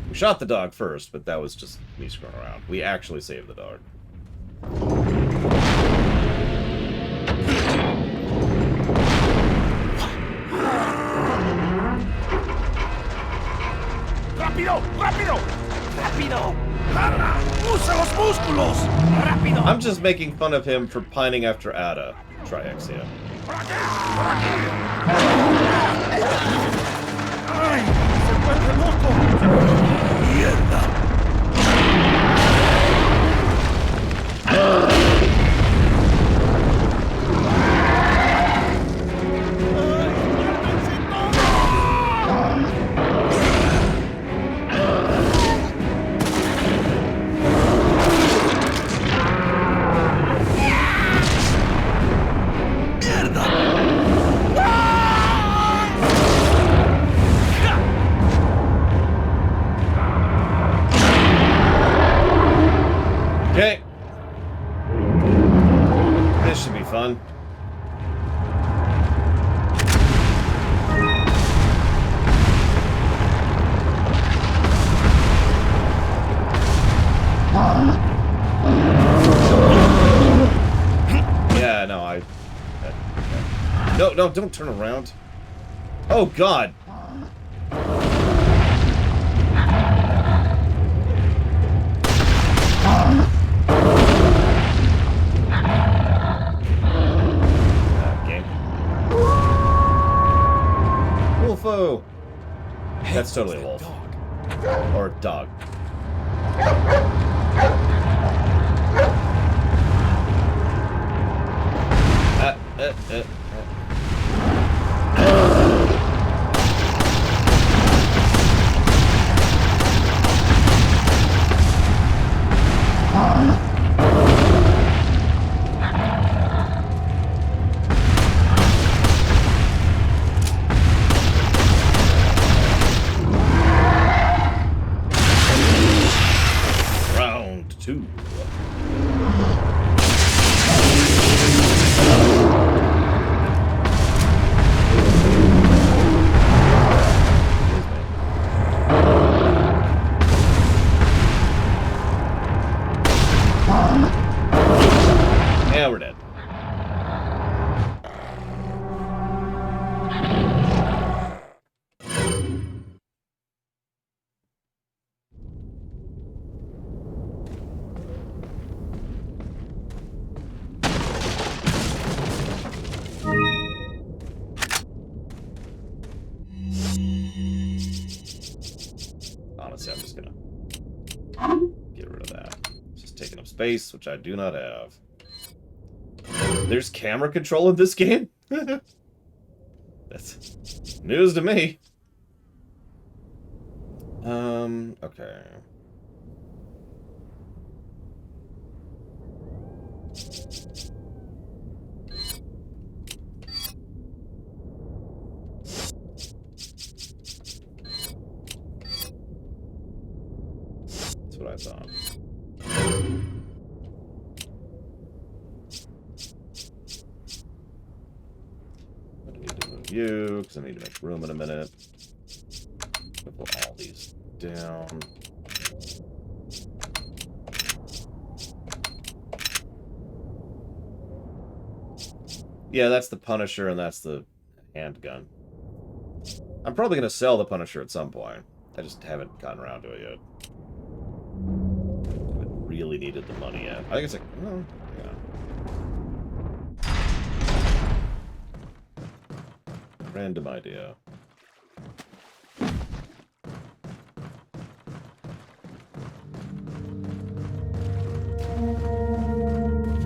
We shot the dog first, but that was just me screwing around. We actually saved the dog. ¡Rápido! ¡Rápido! ¡Rápido! ¡Hala! ¡Usa los músculos! ¡Rápido! I'm just making fun of him for pining after Ada. Triexia. ¡Ay! ¡Se vuelve loco! ¡Mierda! Okay. This should be fun. Yeah, no, No, don't turn around. Oh, God. Wolfo! That's totally a wolf. Or a dog. Round 2. Yeah, we're dead. Honestly, I'm just gonna get rid of that. It's just taking up space, which I do not have. There's camera control in this game? That's news to me. Okay. That's what I thought. I need to move you, because I need to make room in a minute. I'll put all these down. Yeah, that's the Punisher, and that's the handgun. I'm probably going to sell the Punisher at some point. I just haven't gotten around to it yet. I really needed the money yet. I think it's like, oh, yeah. Random idea.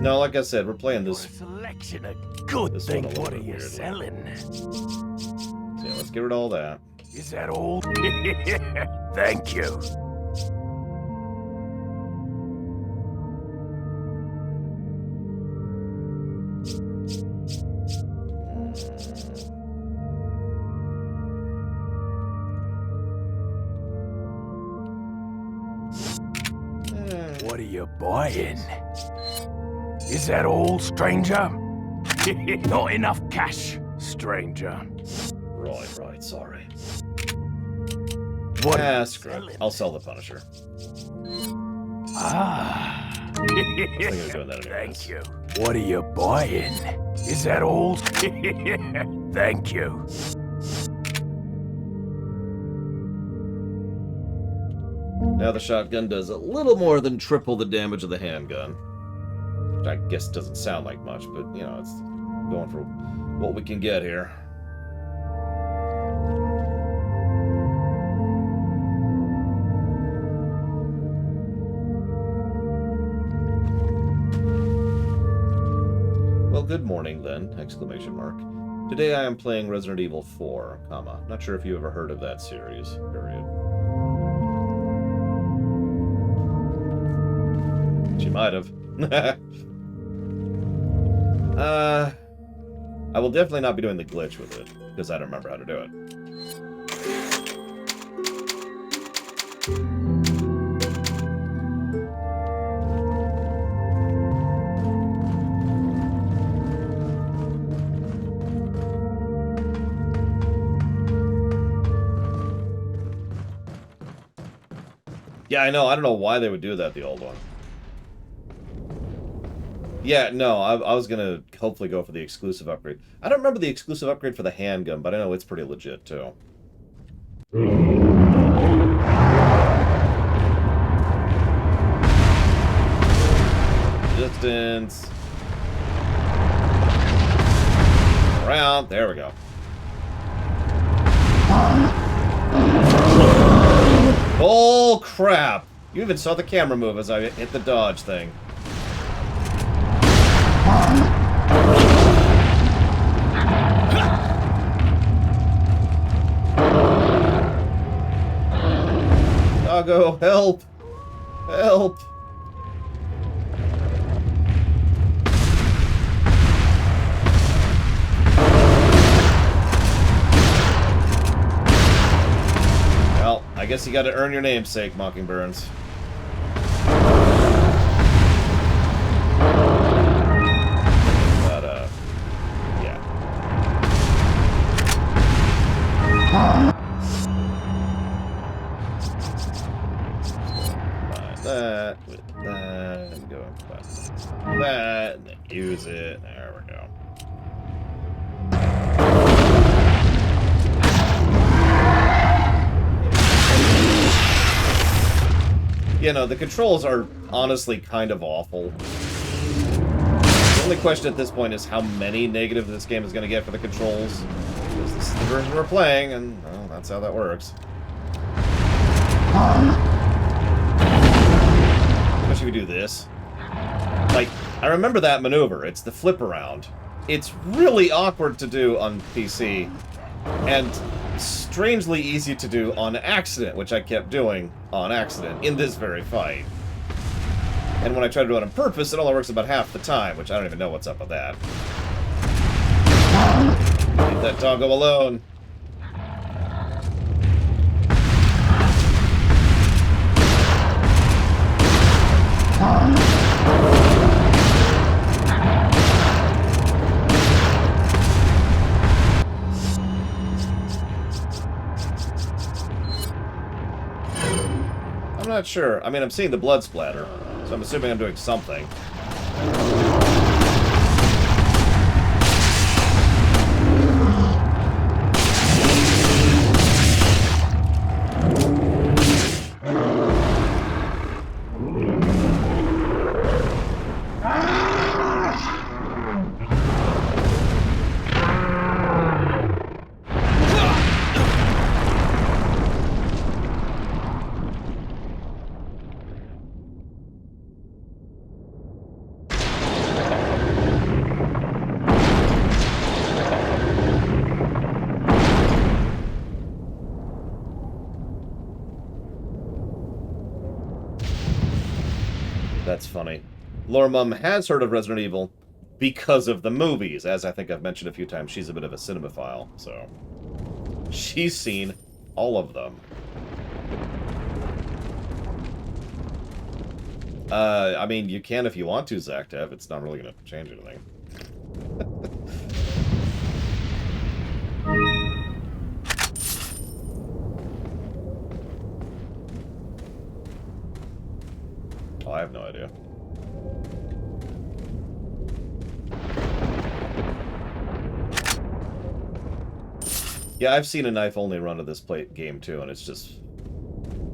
No, like I said, we're playing this. Selection of good This thing. one a little What are bit you weirdly. selling? So yeah, let's get rid of all that. Is that old? Thank you. What are you buying? Is that all, stranger? Not enough cash, stranger. Right, sorry. Ah, screw it. I'll sell the Punisher. Ah. I think I'm doing that anyways. Thank you. What are you buying? Is that all? Thank you. Now the shotgun does a little more than triple the damage of the handgun. Which I guess doesn't sound like much, but, you know, it's going for what we can get here. Well, good morning, then, exclamation mark. Today I am playing Resident Evil 4, comma. Not sure if you ever heard of that series, period. She might have. I will definitely not be doing the glitch with it, because I don't remember how to do it. Yeah, I know. I don't know why they would do that, the old one. Yeah, no, I was going to hopefully go for the exclusive upgrade. I don't remember the exclusive upgrade for the handgun, but I know it's pretty legit, too. Distance. Around. There we go. Oh, crap. You even saw the camera move as I hit the dodge thing. Doggo, help! Help! Well, I guess you gotta earn your namesake, Mockingburns. But, yeah. That with that and go with that and then use it. There we go. You know, the controls are honestly kind of awful. The only question at this point is how many negatives this game is going to get for the controls. Because this is the version we're playing, and well, that's how that works. Especially if we do this. Like, I remember that maneuver. It's the flip around. It's really awkward to do on PC. And strangely easy to do on accident, which I kept doing on accident in this very fight. And when I try to do it on purpose, it only works about half the time, which I don't even know what's up with that. Leave that doggo alone. I'm not sure. I mean, I'm seeing the blood splatter, so I'm assuming I'm doing something. That's funny. Laura Mum has heard of Resident Evil because of the movies. As I think I've mentioned a few times, she's a bit of a cinemaphile, so she's seen all of them. I mean, you can if you want to, Zachtev. It's not really going to change anything. I have no idea. Yeah, I've seen a knife-only run of this game, too, and it's just...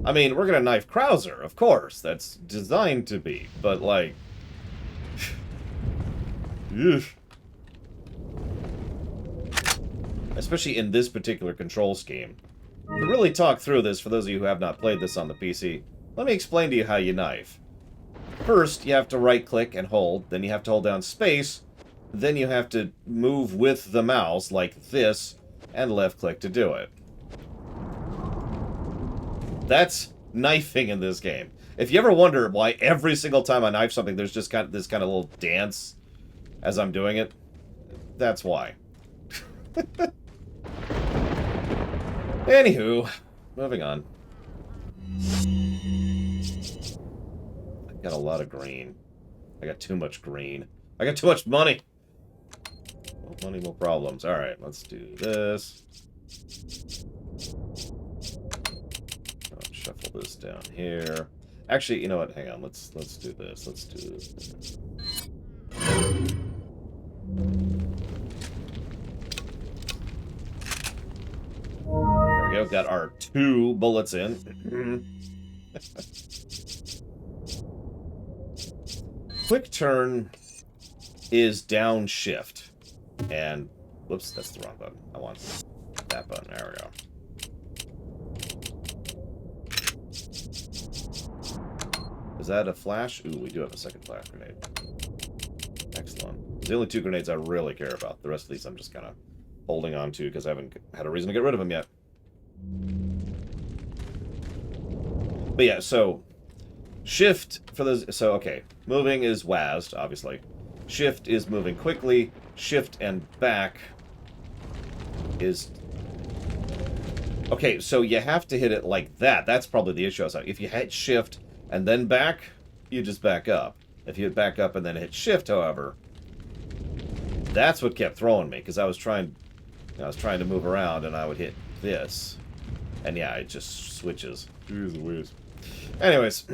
I mean, we're gonna knife Krauser, of course. That's designed to be, but, like... Especially in this particular control scheme. To really talk through this, for those of you who have not played this on the PC, let me explain to you how you knife. First, you have to right-click and hold, then you have to hold down space, then you have to move with the mouse, like this, and left-click to do it. That's knifing in this game. If you ever wonder why every single time I knife something, there's just kind of this kind of little dance as I'm doing it, that's why. Anywho, moving on. I got a lot of green. I got too much green. I got too much money. More money, more problems. Alright, let's do this. I'll shuffle this down here. Actually, you know what? Hang on. Let's do this. Let's do this. There we go. Got our 2 bullets in. Quick turn is downshift. And, whoops, that's the wrong button. I want that button. There we go. Is that a flash? Ooh, we do have a second flash grenade. Excellent. The only 2 grenades I really care about. The rest of these I'm just kind of holding on to because I haven't had a reason to get rid of them yet. But yeah, so shift for those. So okay, moving is WASD, obviously. Shift is moving quickly. Shift and back is... Okay, so you have to hit it like that. That's probably the issue. So if you hit shift and then back, you just back up. If you hit back up and then hit shift, however, that's what kept throwing me, because I was trying to move around and I would hit this. And yeah, it just switches. Jeez Louise. Anyways.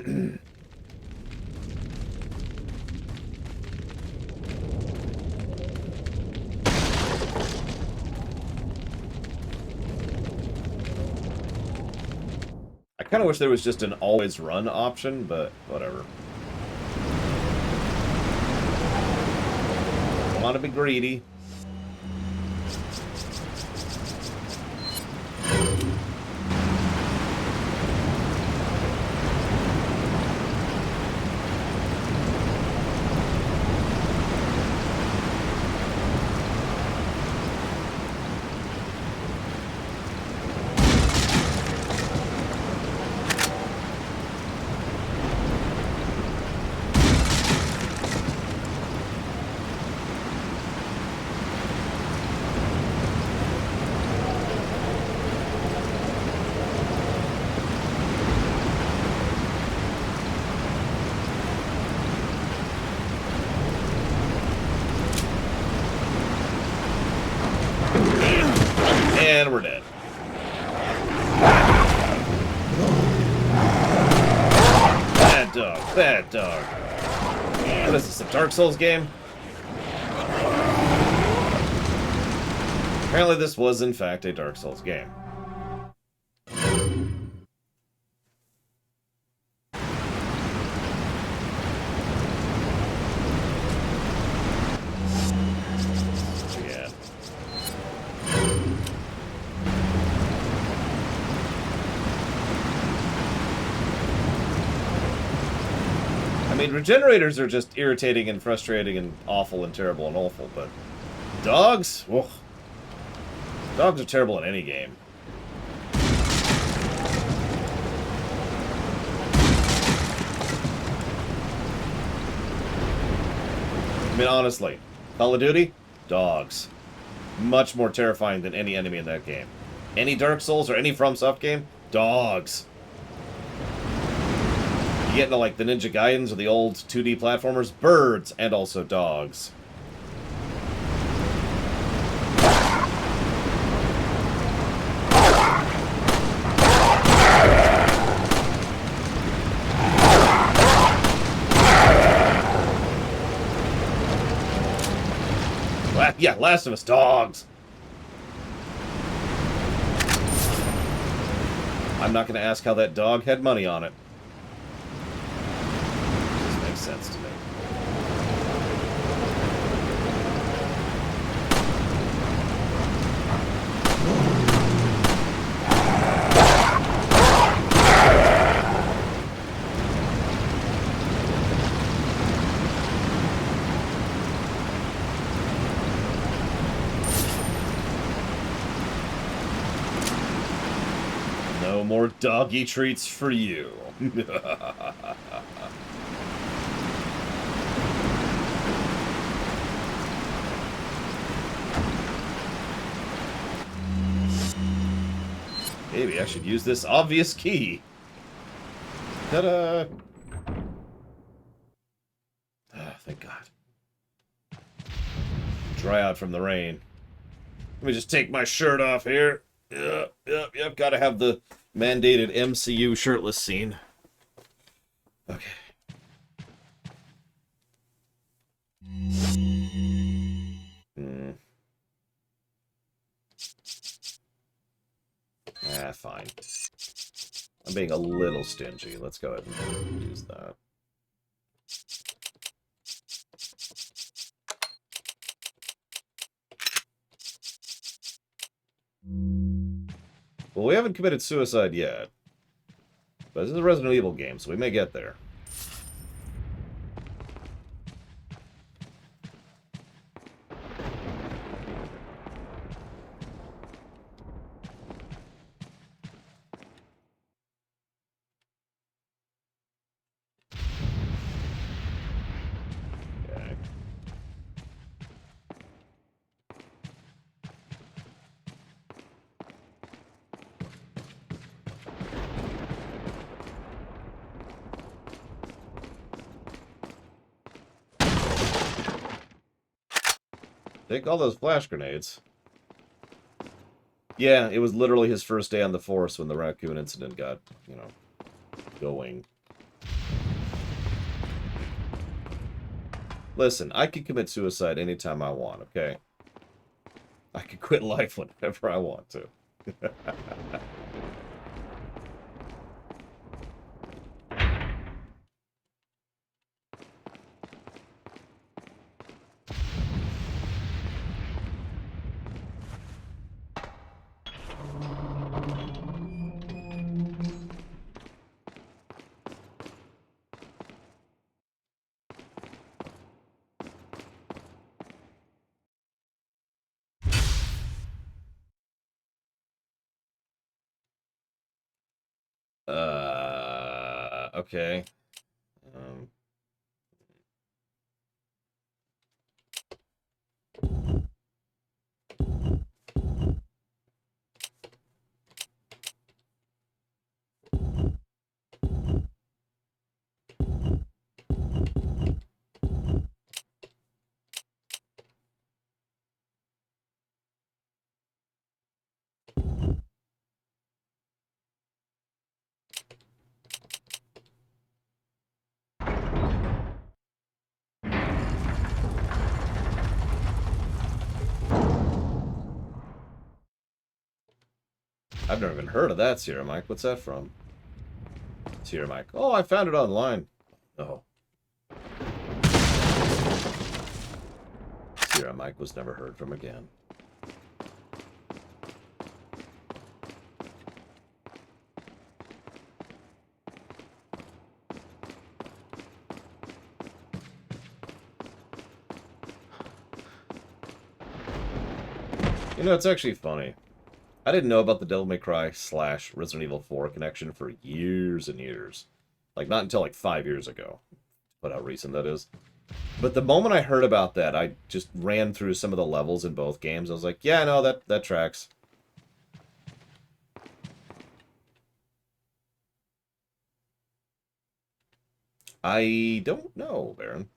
I kind of wish there was just an always run option, but whatever. I want to be greedy. And we're dead. Bad dog, bad dog. What is this, a Dark Souls game? Apparently this was, in fact, a Dark Souls game. I mean, regenerators are just irritating and frustrating and awful and terrible and awful, but dogs? Ugh. Dogs are terrible in any game. I mean, honestly, Call of Duty? Dogs. Much more terrifying than any enemy in that game. Any Dark Souls or any FromSoft game? Dogs. You get into, like, the Ninja Gaidens or the old 2D platformers? Birds, and also dogs. Yeah, Last of Us dogs. I'm not going to ask how that dog had money on it. Just makes sense to me. No more doggy treats for you. Maybe I should use this obvious key. Ta-da! Ah, thank God. Dry out from the rain. Let me just take my shirt off here. Yep. Gotta have the mandated MCU shirtless scene. Okay. Fine. I'm being a little stingy. Let's go ahead and use that. Well, we haven't committed suicide yet. But this is a Resident Evil game, so we may get there. Okay. Take all those flash grenades. Yeah, it was literally his first day on the force when the raccoon incident got, you know, going. Listen, I can commit suicide anytime I want, okay? I can quit life whenever I want to. Okay. I've never even heard of that, Sierra Mike. What's that from? Sierra Mike. Oh, I found it online. Oh. Sierra Mike was never heard from again. You know, it's actually funny. I didn't know about the Devil May Cry / Resident Evil 4 connection for years and years. Like, not until like 5 years ago. But how recent that is. But the moment I heard about that, I just ran through some of the levels in both games. I was like, yeah, no, that tracks. I don't know, Baron.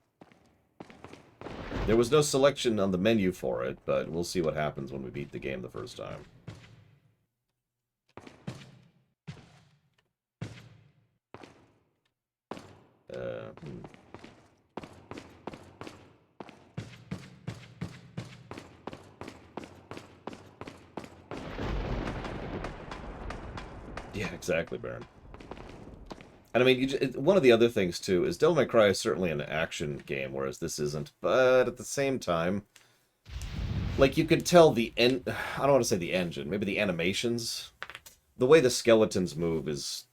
There was no selection on the menu for it, but we'll see what happens when we beat the game the first time. Yeah, exactly, Baron. And I mean, one of the other things, too, is Devil May Cry is certainly an action game, whereas this isn't. But at the same time, like, you could tell I don't want to say the engine, maybe the animations. The way the skeletons move is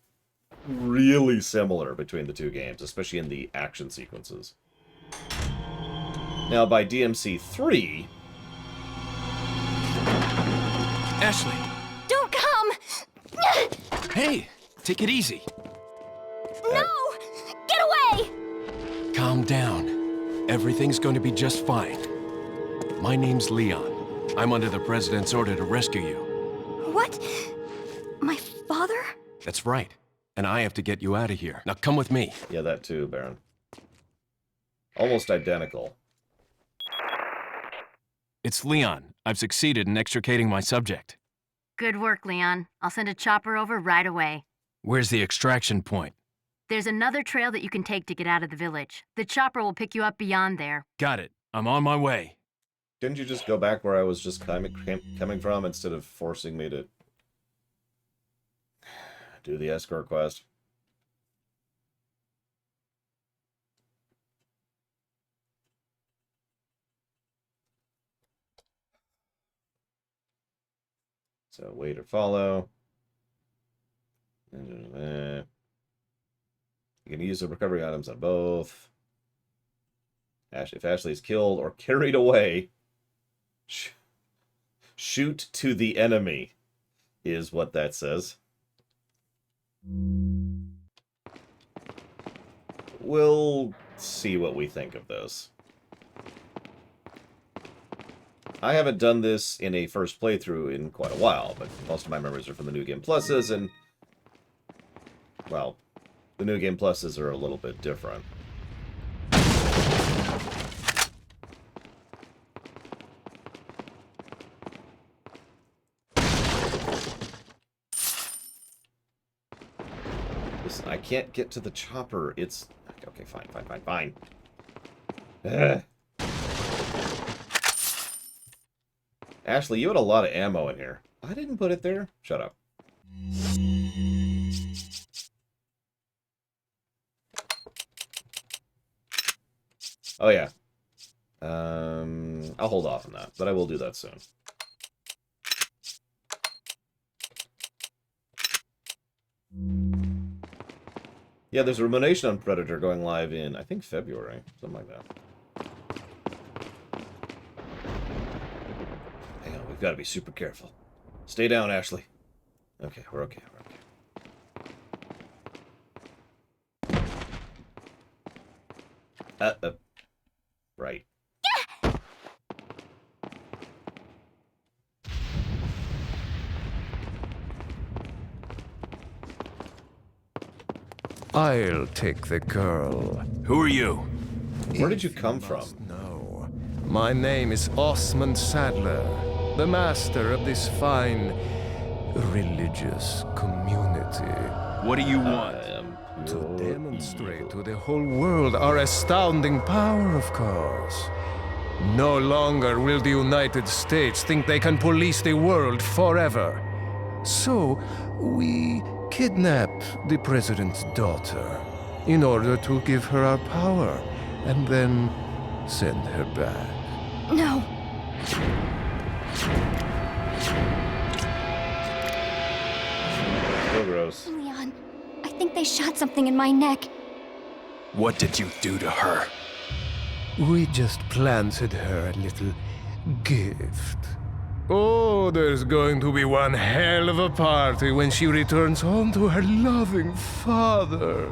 really similar between the two games, especially in the action sequences. Now, by DMC 3... Ashley! Don't come! Hey! Take it easy. No! Get away! Calm down. Everything's going to be just fine. My name's Leon. I'm under the President's order to rescue you. What? My father? That's right. And I have to get you out of here. Now come with me. Yeah, that too, Baron. Almost identical. It's Leon. I've succeeded in extricating my subject. Good work, Leon. I'll send a chopper over right away. Where's the extraction point? There's another trail that you can take to get out of the village. The chopper will pick you up beyond there. Got it. I'm on my way. Didn't you just go back where I was just coming from instead of forcing me to do the escort quest? So, wait or follow. You can use the recovery items on both. If Ashley is killed or carried away, shoot to the enemy, is what that says. We'll see what we think of this. I haven't done this in a first playthrough in quite a while, but most of my memories are from the New Game Pluses, and, well, the New Game Pluses are a little bit different. Listen, I can't get to the chopper. It's... Okay, fine. Ugh. Ashley, you had a lot of ammo in here. I didn't put it there. Shut up. Oh, yeah. I'll hold off on that, but I will do that soon. Yeah, there's a Rumination on Predator going live in, I think, February. Something like that. Hang on, we've got to be super careful. Stay down, Ashley. Okay, we're okay. Right. I'll take the girl. Who are you? Where did you come from? No. My name is Osmond Sadler, the master of this fine religious community. What do you want? To demonstrate to the whole world our astounding power, of course. No longer will the United States think they can police the world forever. So, we kidnapped the president's daughter in order to give her our power and then send her back. No. So gross. Leon, I think they shot something in my neck. What did you do to her? We just planted her a little gift. Oh, there's going to be one hell of a party when she returns home to her loving father.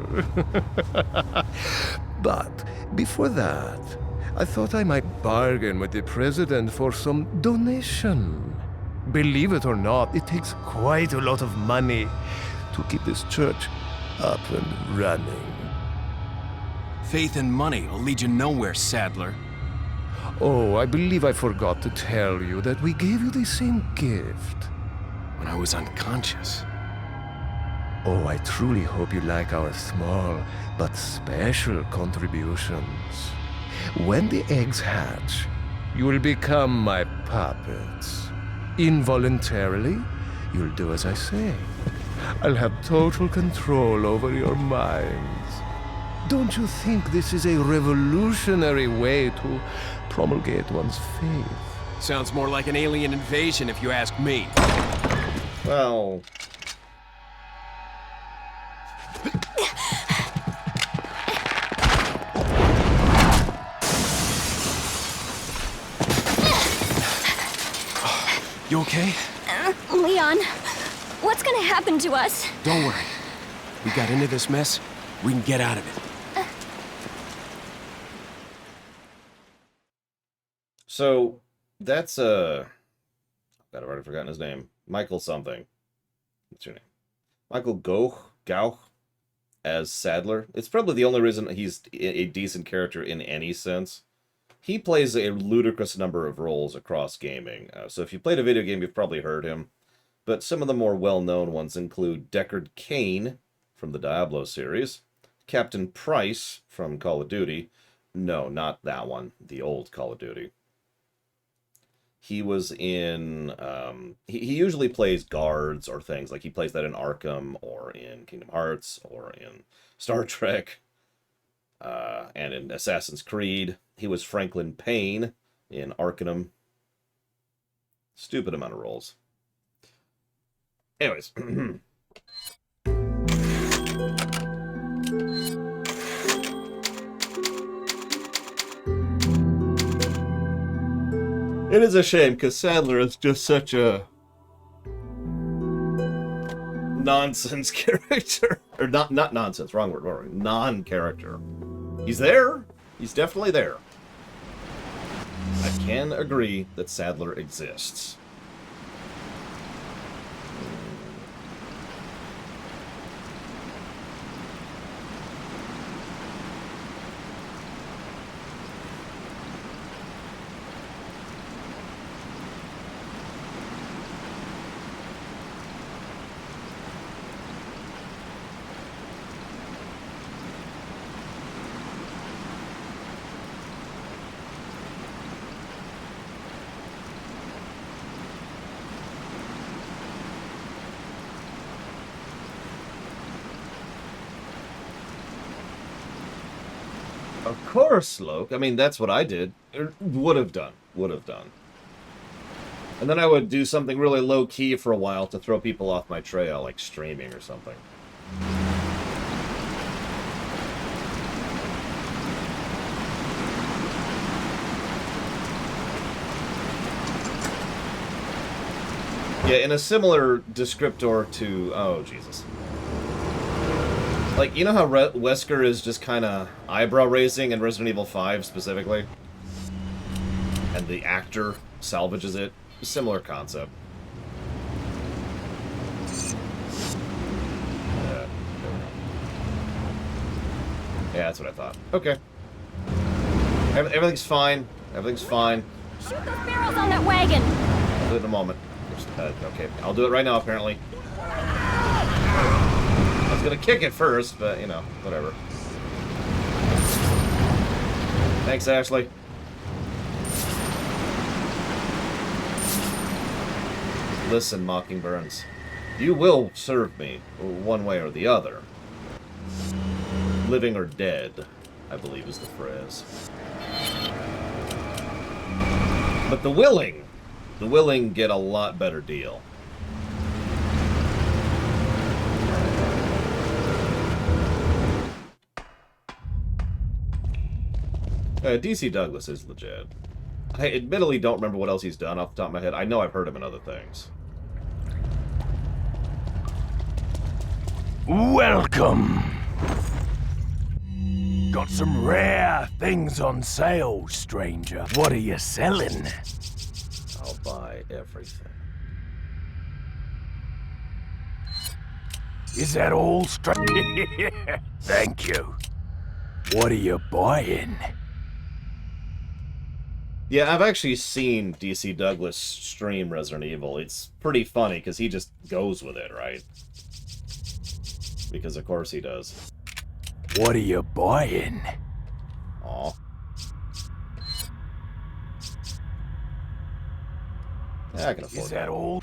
But before that, I thought I might bargain with the president for some donation. Believe it or not, it takes quite a lot of money to keep this church up and running. Faith and money will lead you nowhere, Sadler. Oh, I believe I forgot to tell you that we gave you the same gift. When I was unconscious. Oh, I truly hope you like our small but special contributions. When the eggs hatch, you will become my puppets. Involuntarily, you'll do as I say. I'll have total control over your minds. Don't you think this is a revolutionary way to promulgate one's faith? Sounds more like an alien invasion if you ask me. Well... You okay? Leon, what's gonna happen to us? Don't worry. We got into this mess. We can get out of it. So, that's, God, I've already forgotten his name. Michael something. What's your name? Michael Gauch as Sadler. It's probably the only reason he's a decent character in any sense. He plays a ludicrous number of roles across gaming. So if you played a video game, you've probably heard him. But some of the more well-known ones include Deckard Cain from the Diablo series, Captain Price from Call of Duty. No, not that one. The old Call of Duty. He was in... he usually plays guards or things. Like he plays that in Arkham or in Kingdom Hearts or in Star Trek. And in Assassin's Creed. He was Franklin Payne in Arcanum. Stupid amount of roles. Anyways. It is a shame, because Sadler is just such a nonsense character. Or not nonsense, wrong word. Non-character. He's there. He's definitely there. I can agree that Sadler exists. Of course, Loke. I mean, that's what I did. Would have done. And then I would do something really low-key for a while to throw people off my trail, like streaming or something. Yeah, in a similar descriptor to... Oh, Jesus. Like, you know how Wesker is just kind of eyebrow-raising in Resident Evil 5, specifically? And the actor salvages it? Similar concept. Yeah, that's what I thought. Okay. Everything's fine. Everything's fine. Shoot those barrels on that wagon! I'll do it in a moment. Okay, I'll do it right now, apparently. I was gonna kick it first, but, you know, whatever. Thanks, Ashley. Listen, Mockingburns. You will serve me, one way or the other. Living or dead, I believe is the phrase. But the willing get a lot better deal. DC Douglas is legit. I admittedly don't remember what else he's done off the top of my head. I know I've heard him in other things. Welcome. Got some rare things on sale, stranger. What are you selling? I'll buy everything. Is that all, Thank you. What are you buying? Yeah, I've actually seen DC Douglas stream Resident Evil. It's pretty funny, because he just goes with it, right? Because of course he does. What are you buying? Aw. I can afford Is that all?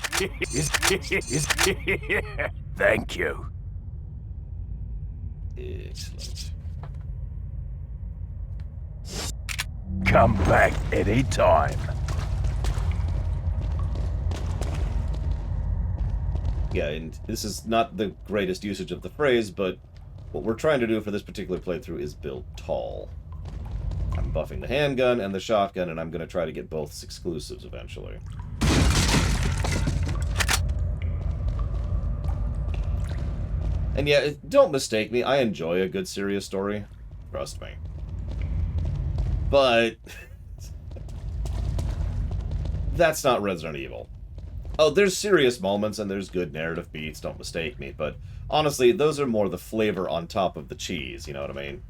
Thank you. Excellent. Come back anytime. Yeah, and this is not the greatest usage of the phrase, but what we're trying to do for this particular playthrough is build tall. I'm buffing the handgun and the shotgun, and I'm going to try to get both exclusives eventually. And yeah, don't mistake me, I enjoy a good serious story. Trust me. But that's not Resident Evil. Oh, there's serious moments and there's good narrative beats, don't mistake me, but honestly, those are more the flavor on top of the cheese, you know what I mean?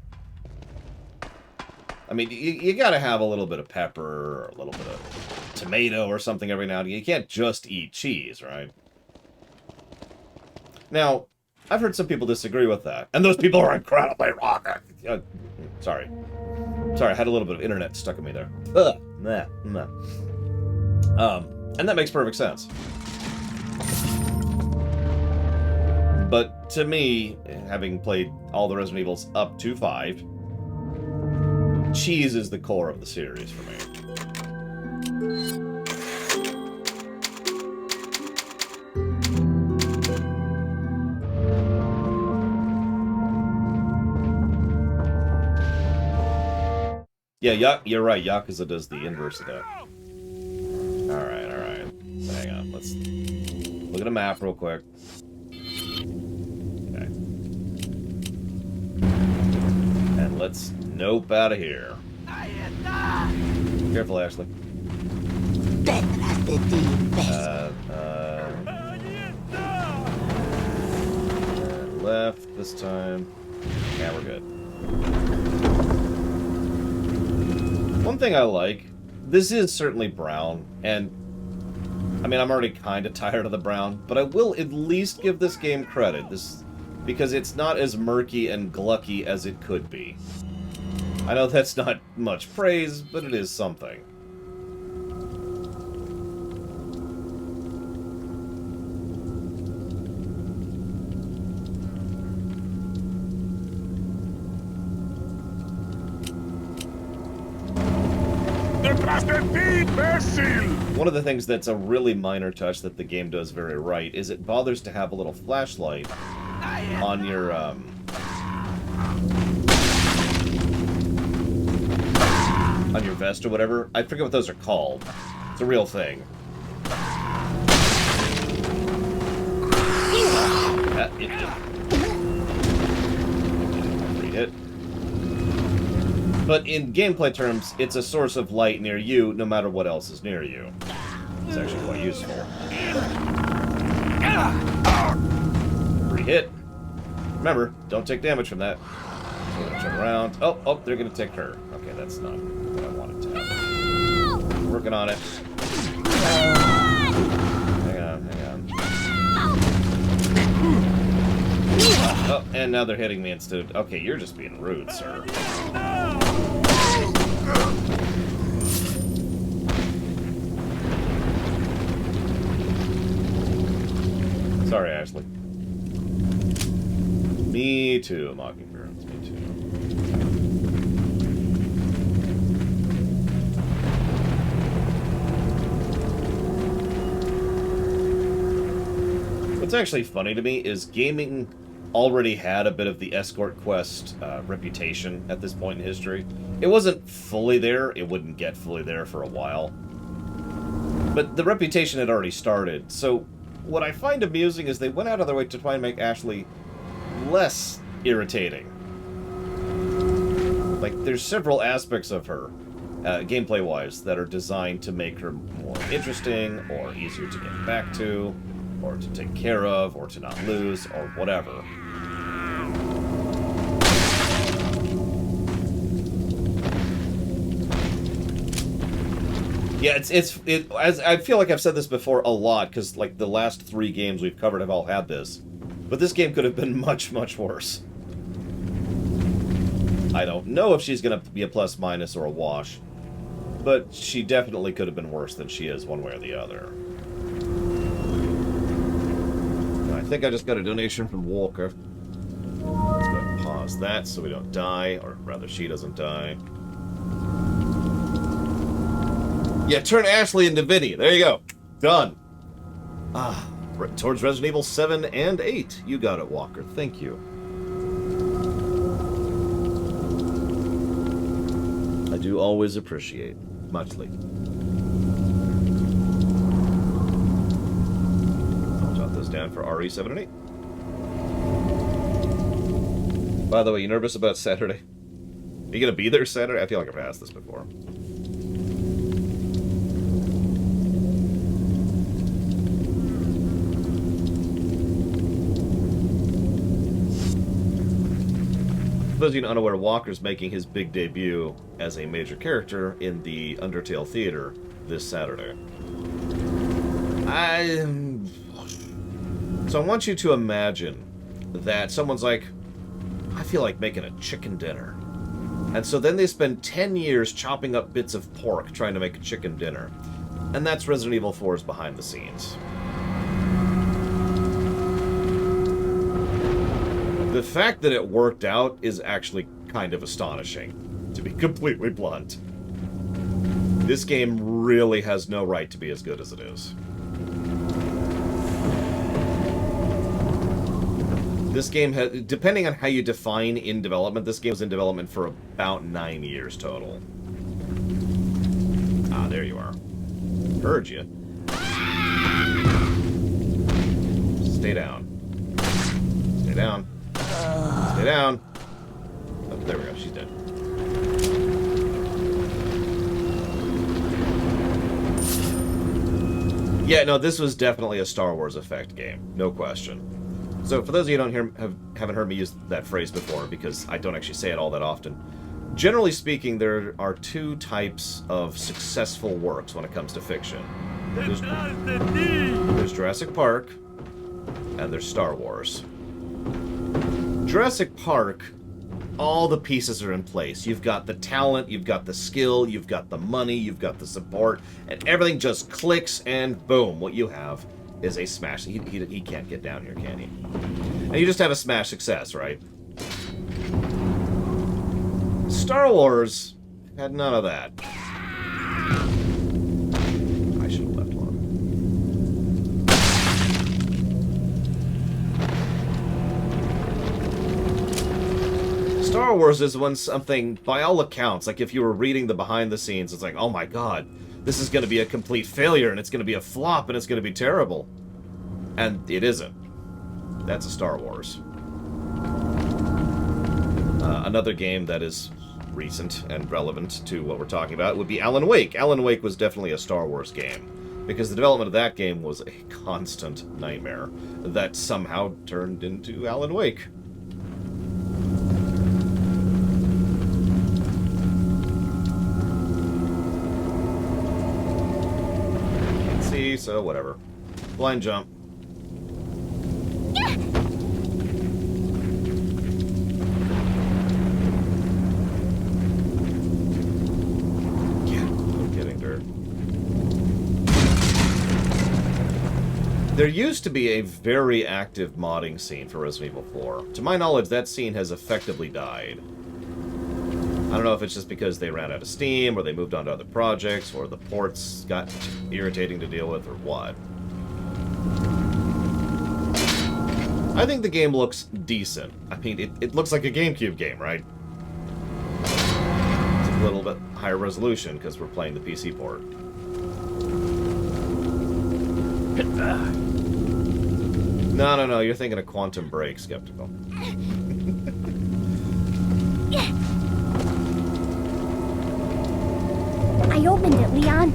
I mean, you gotta have a little bit of pepper or a little bit of tomato or something every now and again. You can't just eat cheese, right? Now, I've heard some people disagree with that, and those people are incredibly wrong. Sorry. Sorry, I had a little bit of internet stuck in me there. And that makes perfect sense. But to me, having played all the Resident Evils up to 5, cheese is the core of the series for me. Yeah, you're right. Yakuza does the inverse of that. Alright. Hang on, let's look at a map real quick. Okay. And let's nope out of here. Careful, Ashley. Left this time. Yeah, we're good. One thing I like, this is certainly brown, and I mean, I'm already kind of tired of the brown, but I will at least give this game credit, because it's not as murky and glucky as it could be. I know that's not much praise, but it is something. One of the things that's a really minor touch that the game does very right is it bothers to have a little flashlight on your vest or whatever. I forget what those are called. It's a real thing. Free hit. But in gameplay terms, it's a source of light near you, no matter what else is near you. It's actually quite useful. Free hit. Remember, don't take damage from that. So we're gonna turn around. Oh, they're gonna take her. Okay, that's not what I wanted to happen. Working on it. Hang on. Oh, and now they're hitting me instead. Okay, you're just being rude, sir. Sorry, Ashley. Me too, Mockingbirds. Me too. What's actually funny to me is gaming already had a bit of the Escort quest reputation at this point in history. It wasn't fully there. It wouldn't get fully there for a while. But the reputation had already started, so what I find amusing is they went out of their way to try and make Ashley less irritating. Like, there's several aspects of her, gameplay-wise, that are designed to make her more interesting, or easier to get back to, or to take care of, or to not lose, or whatever. Yeah, as I feel like I've said this before a lot, because like the last 3 games we've covered have all had this. But this game could have been much, much worse. I don't know if she's going to be a plus, minus, or a wash, but she definitely could have been worse than she is one way or the other. think I just got a donation from Walker. Let's go ahead and pause that so we don't die, or rather she doesn't die. Yeah, turn Ashley into Vinny. There you go. Done. Towards Resident Evil 7 and 8. You got it, Walker. Thank you. I do always appreciate. Muchly. I'll jot this down for RE 7 and 8. By the way, you nervous about Saturday? Are you gonna be there Saturday? I feel like I've asked this before. For those of you unaware, Walker's making his big debut as a major character in the Undertale Theater this Saturday. So I want you to imagine that someone's like, I feel like making a chicken dinner. And so then they spend 10 years chopping up bits of pork trying to make a chicken dinner. And that's Resident Evil 4's behind the scenes. The fact that it worked out is actually kind of astonishing, to be completely blunt. This game really has no right to be as good as it is. This game has, depending on how you define in development, this game was in development for about 9 years total. Ah, there you are. Heard you. Stay down. Stay down. Stay down. Oh, there we go. She's dead. Yeah, no, this was definitely a Star Wars effect game. No question. So, for those of you who haven't heard me use that phrase before, because I don't actually say it all that often, generally speaking, there are two types of successful works when it comes to fiction. There's Jurassic Park, and there's Star Wars. Jurassic Park, all the pieces are in place. You've got the talent, you've got the skill, you've got the money, you've got the support, and everything just clicks, and boom, what you have is a smash. He can't get down here, can he? And you just have a smash success, right? Star Wars had none of that. I should have left one. Star Wars is when something, by all accounts, like if you were reading the behind the scenes, it's like, oh my god, this is going to be a complete failure, and it's going to be a flop, and it's going to be terrible. And it isn't. That's a Star Wars. Another game that is recent and relevant to what we're talking about would be Alan Wake. Alan Wake was definitely a Star Wars game, because the development of that game was a constant nightmare that somehow turned into Alan Wake. So whatever. Blind jump. Yeah, no kidding, dirt. There used to be a very active modding scene for Resident Evil 4. To my knowledge, that scene has effectively died. I don't know if it's just because they ran out of steam, or they moved on to other projects, or the ports got irritating to deal with, or what. I think the game looks decent. I mean, it looks like a GameCube game, right? It's a little bit higher resolution, because we're playing the PC port. No, you're thinking of Quantum Break, skeptical. I opened it, Leon.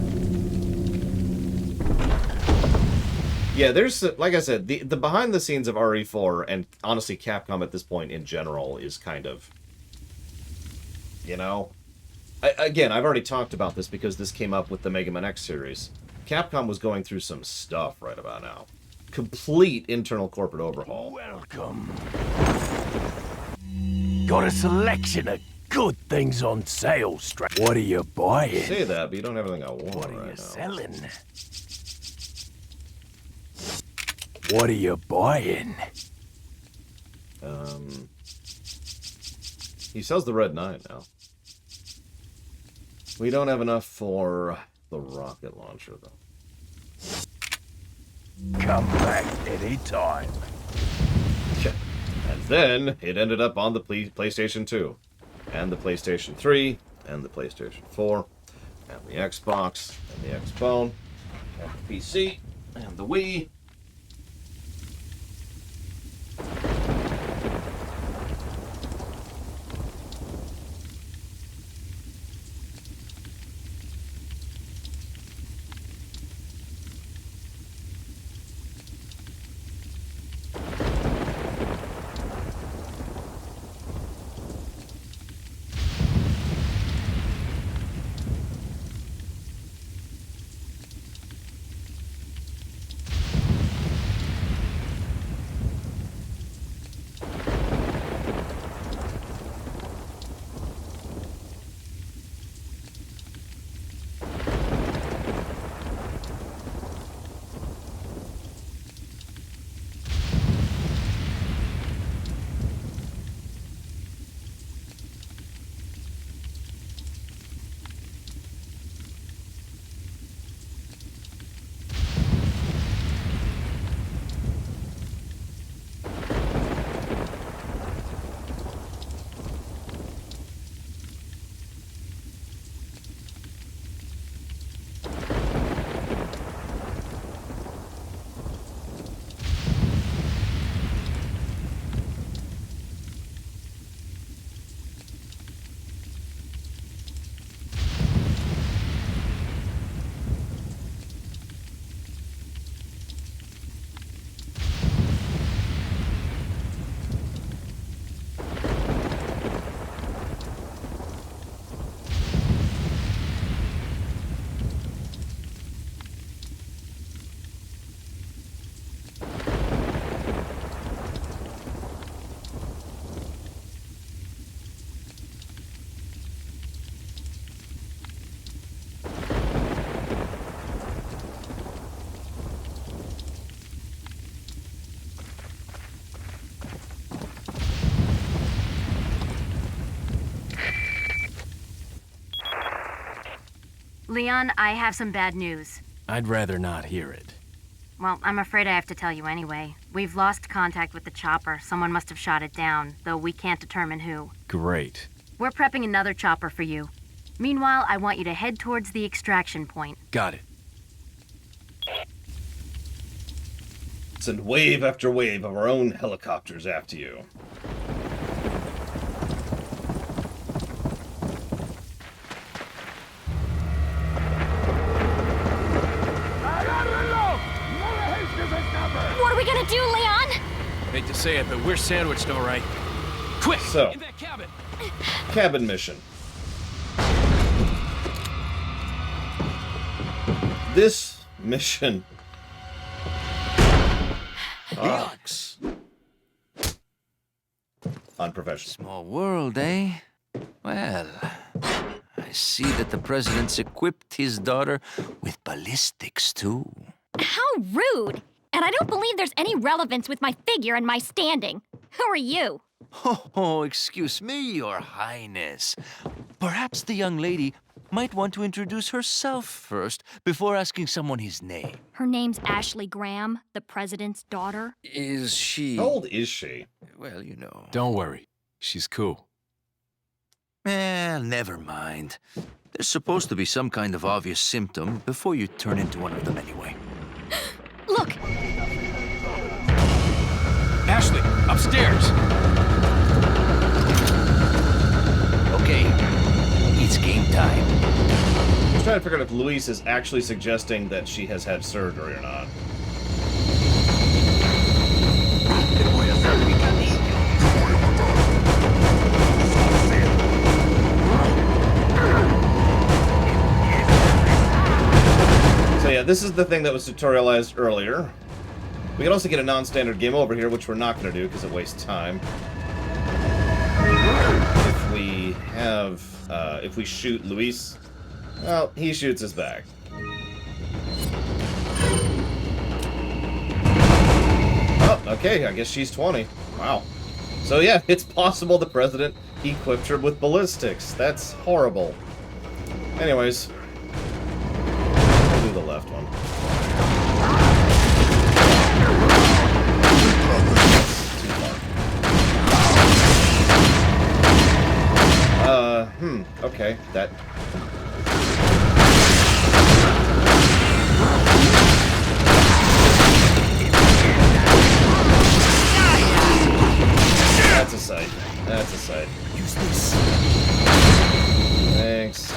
Yeah, there's, like I said, the behind the scenes of RE4, and honestly Capcom at this point in general, is kind of, you know... Again, I've already talked about this because this came up with the Mega Man X series. Capcom was going through some stuff right about now. Complete internal corporate overhaul. Welcome. Got a selection of good things on sale, What are you buying? You say that, but you don't have everything I want What are right you now. selling? What are you buying? He sells the Red 9 now. We don't have enough for the rocket launcher, though. Come back anytime. And then it ended up on the PlayStation 2, and the PlayStation 3, and the PlayStation 4, and the Xbox, and the Xbone, and the PC, and the Wii. Leon, I have some bad news. I'd rather not hear it. Well, I'm afraid I have to tell you anyway. We've lost contact with the chopper. Someone must have shot it down, though we can't determine who. Great. We're prepping another chopper for you. Meanwhile, I want you to head towards the extraction point. Got it. Send wave after wave of our own helicopters after you. What are we gonna do, Leon? Hate to say it, but we're sandwiched all right. Quick! So, in that cabin! Cabin mission. This mission sucks. Unprofessional. Small world, eh? Well, I see that the president's equipped his daughter with ballistics, too. How rude! And I don't believe there's any relevance with my figure and my standing. Who are you? Oh, excuse me, Your Highness. Perhaps the young lady might want to introduce herself first before asking someone his name. Her name's Ashley Graham, the president's daughter. Is she... How old is she? Well, you know. Don't worry. She's cool. Never mind. There's supposed to be some kind of obvious symptom before you turn into one of them anyway. Look! Ashley, upstairs! Okay, it's game time. I'm trying to figure out if Luis is actually suggesting that she has had surgery or not. So yeah, this is the thing that was tutorialized earlier. We can also get a non-standard game over here, which we're not going to do because it wastes time. If we have, if we shoot Luis, well, he shoots us back. Okay, I guess she's 20. Wow. So yeah, it's possible the president equipped her with ballistics. That's horrible. Anyways, we'll do the left one. Too far. Okay, that... That's a sight. That's a sight. Use this. Thanks.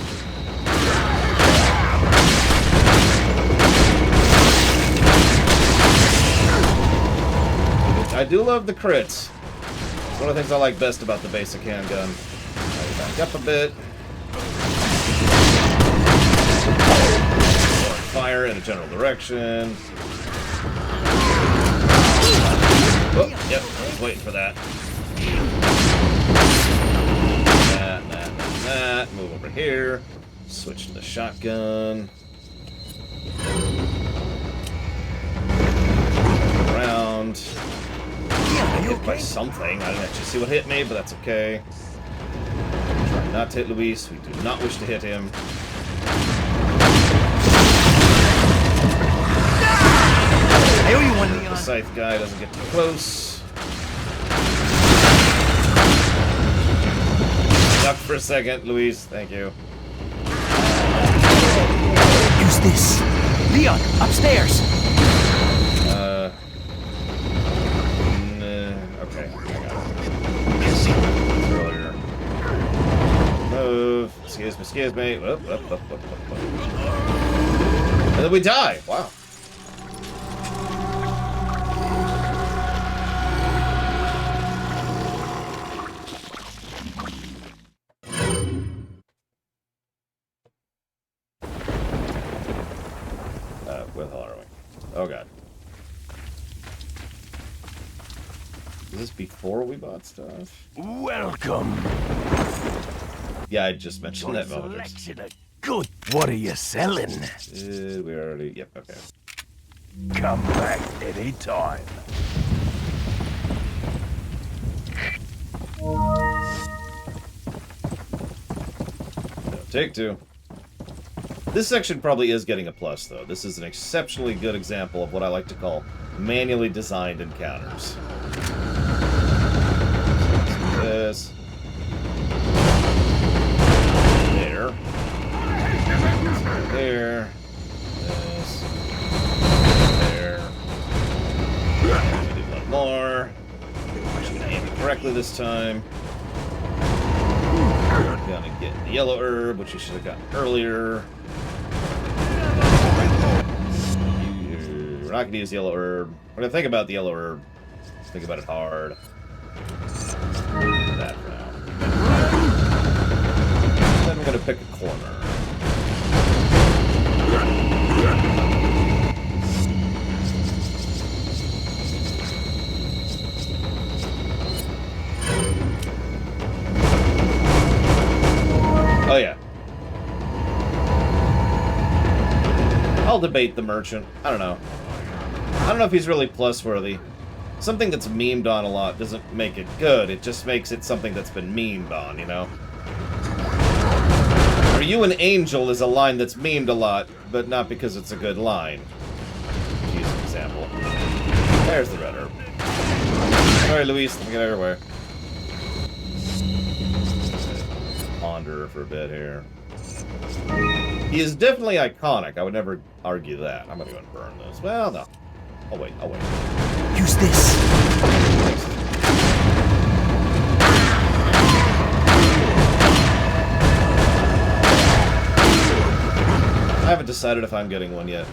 I do love the crits. It's one of the things I like best about the basic handgun. Back up a bit. Fire in a general direction. Oh, yep, I was waiting for that. That. Move over here. Switch to the shotgun. Around. Hit by something. I didn't actually see what hit me, but that's okay. Try not to hit Luis. We do not wish to hit him. I owe you one, Leon. The scythe guy doesn't get too close. Duck for a second, Luis. Thank you. Use this. Leon, upstairs. Okay. Earlier. Move. Excuse me. Up. And then we die. Wow. Where the hell are we? Oh god. Is this before we bought stuff? Welcome. Yeah, I just mentioned that moment. Selection of good. What are you selling? We already... Yep, okay. Come back anytime. No, take two. This section probably is getting a plus, though. This is an exceptionally good example of what I like to call manually designed encounters. This. There. There. This. There. I'm gonna do one more. Actually gonna aim it correctly this time. Gonna get the yellow herb, which you should have gotten earlier. We're not gonna use the yellow herb. We're gonna think about the yellow herb. Let's think about it hard. That for now. Then we're gonna pick a corner. Oh yeah. I'll debate the merchant. I don't know. I don't know if he's really plus-worthy. Something that's memed on a lot doesn't make it good. It just makes it something that's been memed on, you know? Are you an angel is a line that's memed a lot, but not because it's a good line. To use an example. There's the red herb. Sorry, Luis. Let me get everywhere. Ponder for a bit here. He is definitely iconic. I would never argue that. I'm gonna go and burn this. Well, no. I'll wait. Use this. I haven't decided if I'm getting one yet.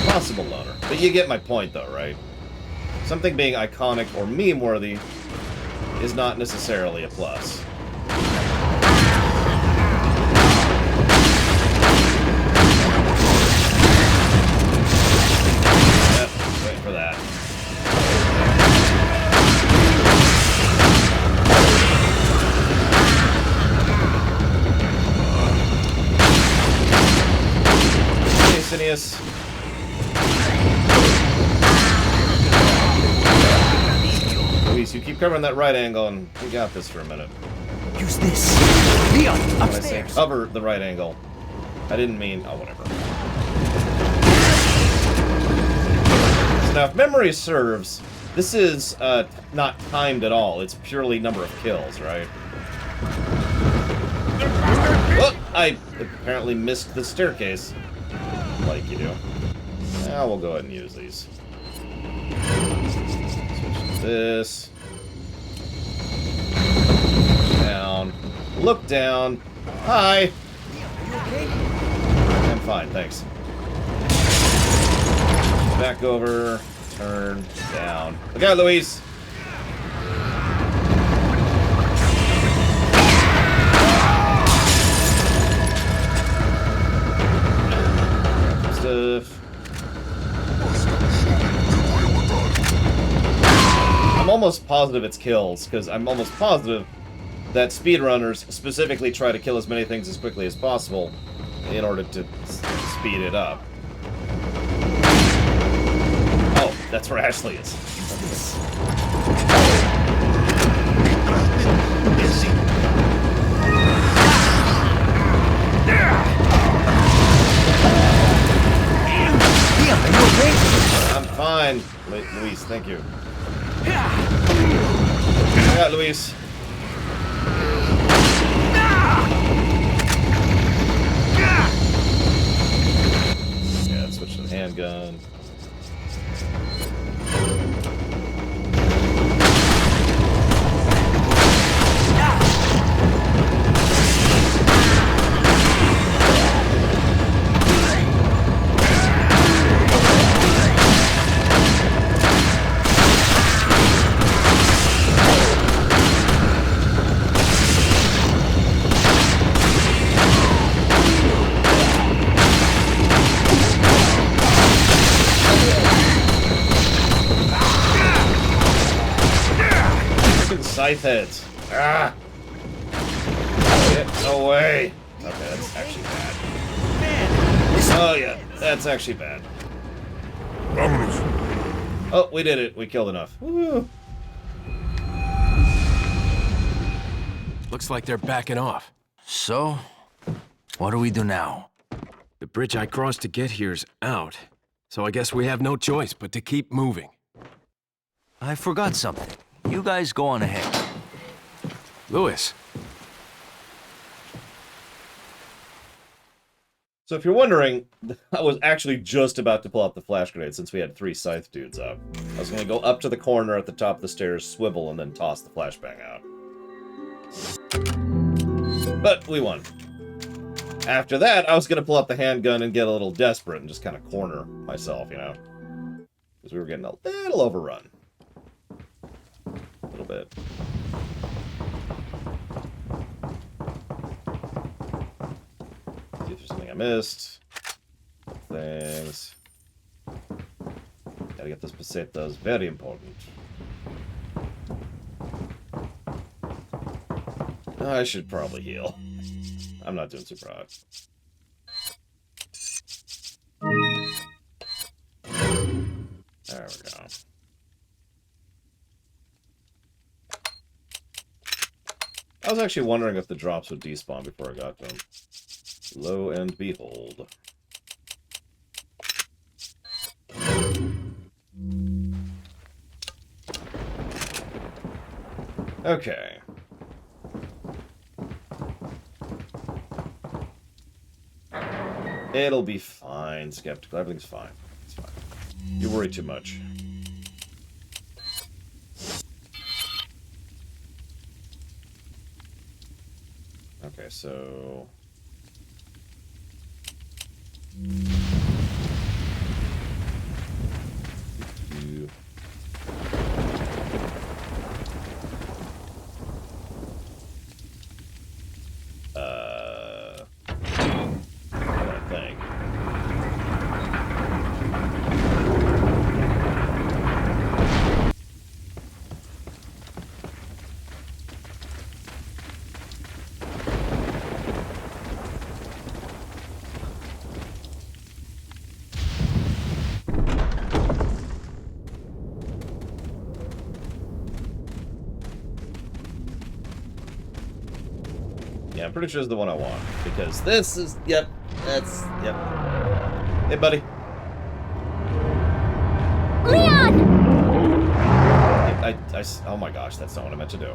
Possible loner. But you get my point, though, right? Something being iconic or meme-worthy is not necessarily a plus. Yep, waiting for that. Phineas. Luis, you keep covering that right angle, and we got this for a minute. Use this. Leon, When I say upstairs. cover the right angle, I didn't mean... Oh, whatever. So now, if memory serves, this is not timed at all. It's purely number of kills, right? Well, I apparently missed the staircase. Like you do. Now we'll go ahead and use these. Switch to this. Down. Look down. Hi. I'm fine, thanks. Back over. Turn. Down. Look out, Luis. Stuff. I'm almost positive it's kills, because I'm almost positive that speedrunners specifically try to kill as many things as quickly as possible in order to speed it up. Oh, that's where Ashley is. I'm fine, Luis, thank you. Yeah, Luis. Yeah, let's switch to the handgun. Scythe heads. Ah! Get away! Okay, that's actually bad. Oh yeah, that's actually bad. Oh, we did it. We killed enough. Woo. Looks like they're backing off. So, what do we do now? The bridge I crossed to get here's out, so I guess we have no choice but to keep moving. I forgot something. You guys go on ahead. Louis. So if you're wondering, I was actually just about to pull out the flash grenade since we had 3 scythe dudes up. I was going to go up to the corner at the top of the stairs, swivel, and then toss the flashbang out. But we won. After that, I was going to pull out the handgun and get a little desperate and just kind of corner myself, you know? Because we were getting a little overrun. A little bit. See if there's something I missed. Things. Gotta get those pesetas. Very important. I should probably heal. I'm not doing super hot. There we go. I was actually wondering if the drops would despawn before I got to them. Lo and behold. Okay. It'll be fine, Skeptical. Everything's fine. It's fine. You worry too much. Okay, so... I think. I'm pretty sure it's the one I want. Because this is... Yep. That's... Yep. Hey, buddy. Leon! Oh my gosh, that's not what I meant to do.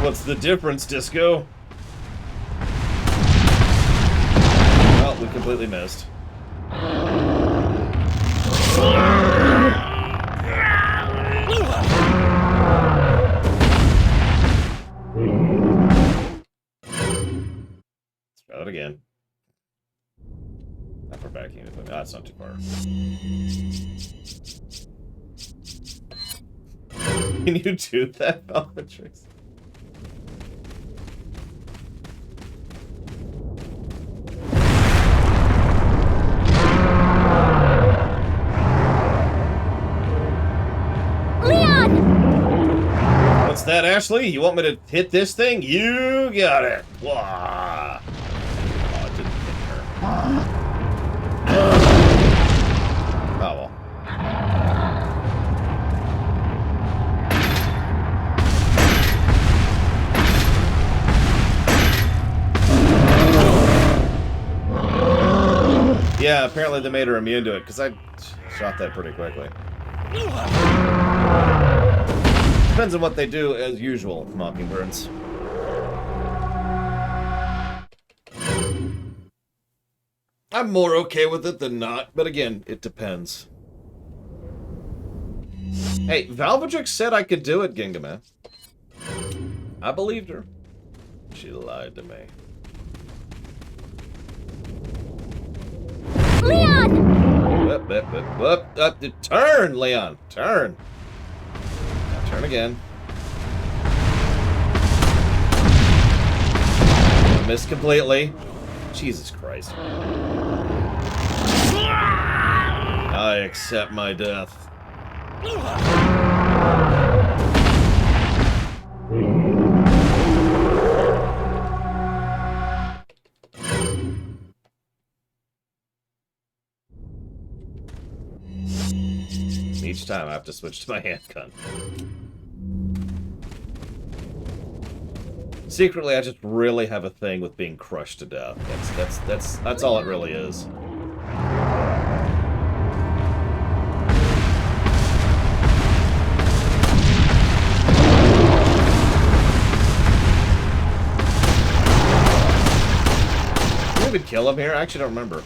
What's the difference, Disco? Well, we completely missed. Let's try that again. Not for backing it, but that's not too far. Can you do that, Valvatrix? What's that, Ashley? You want me to hit this thing? You got it. Wah. Oh, it didn't hit her. Oh, well. Yeah, apparently they made her immune to it, because I shot that pretty quickly. Depends on what they do, as usual, Mockingbirds. I'm more okay with it than not, but again, it depends. Hey, Valvatrix said I could do it, Gingaman. I believed her. She lied to me. Leon! Turn, Leon! Turn! Now turn again. Missed completely. Jesus Christ. I accept my death. Each time I have to switch to my handgun. Secretly, I just really have a thing with being crushed to death. That's all it really is. Can we even kill him here? I actually don't remember.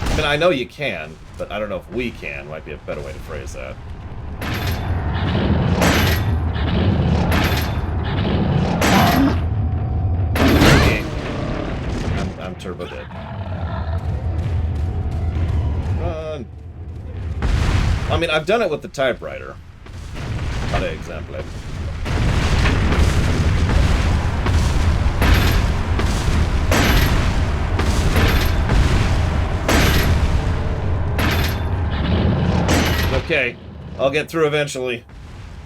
I mean, I know you can, but I don't know if we can. Might be a better way to phrase that. I'm turbo dead. Run. I mean, I've done it with the typewriter. Par exemple. Okay, I'll get through eventually.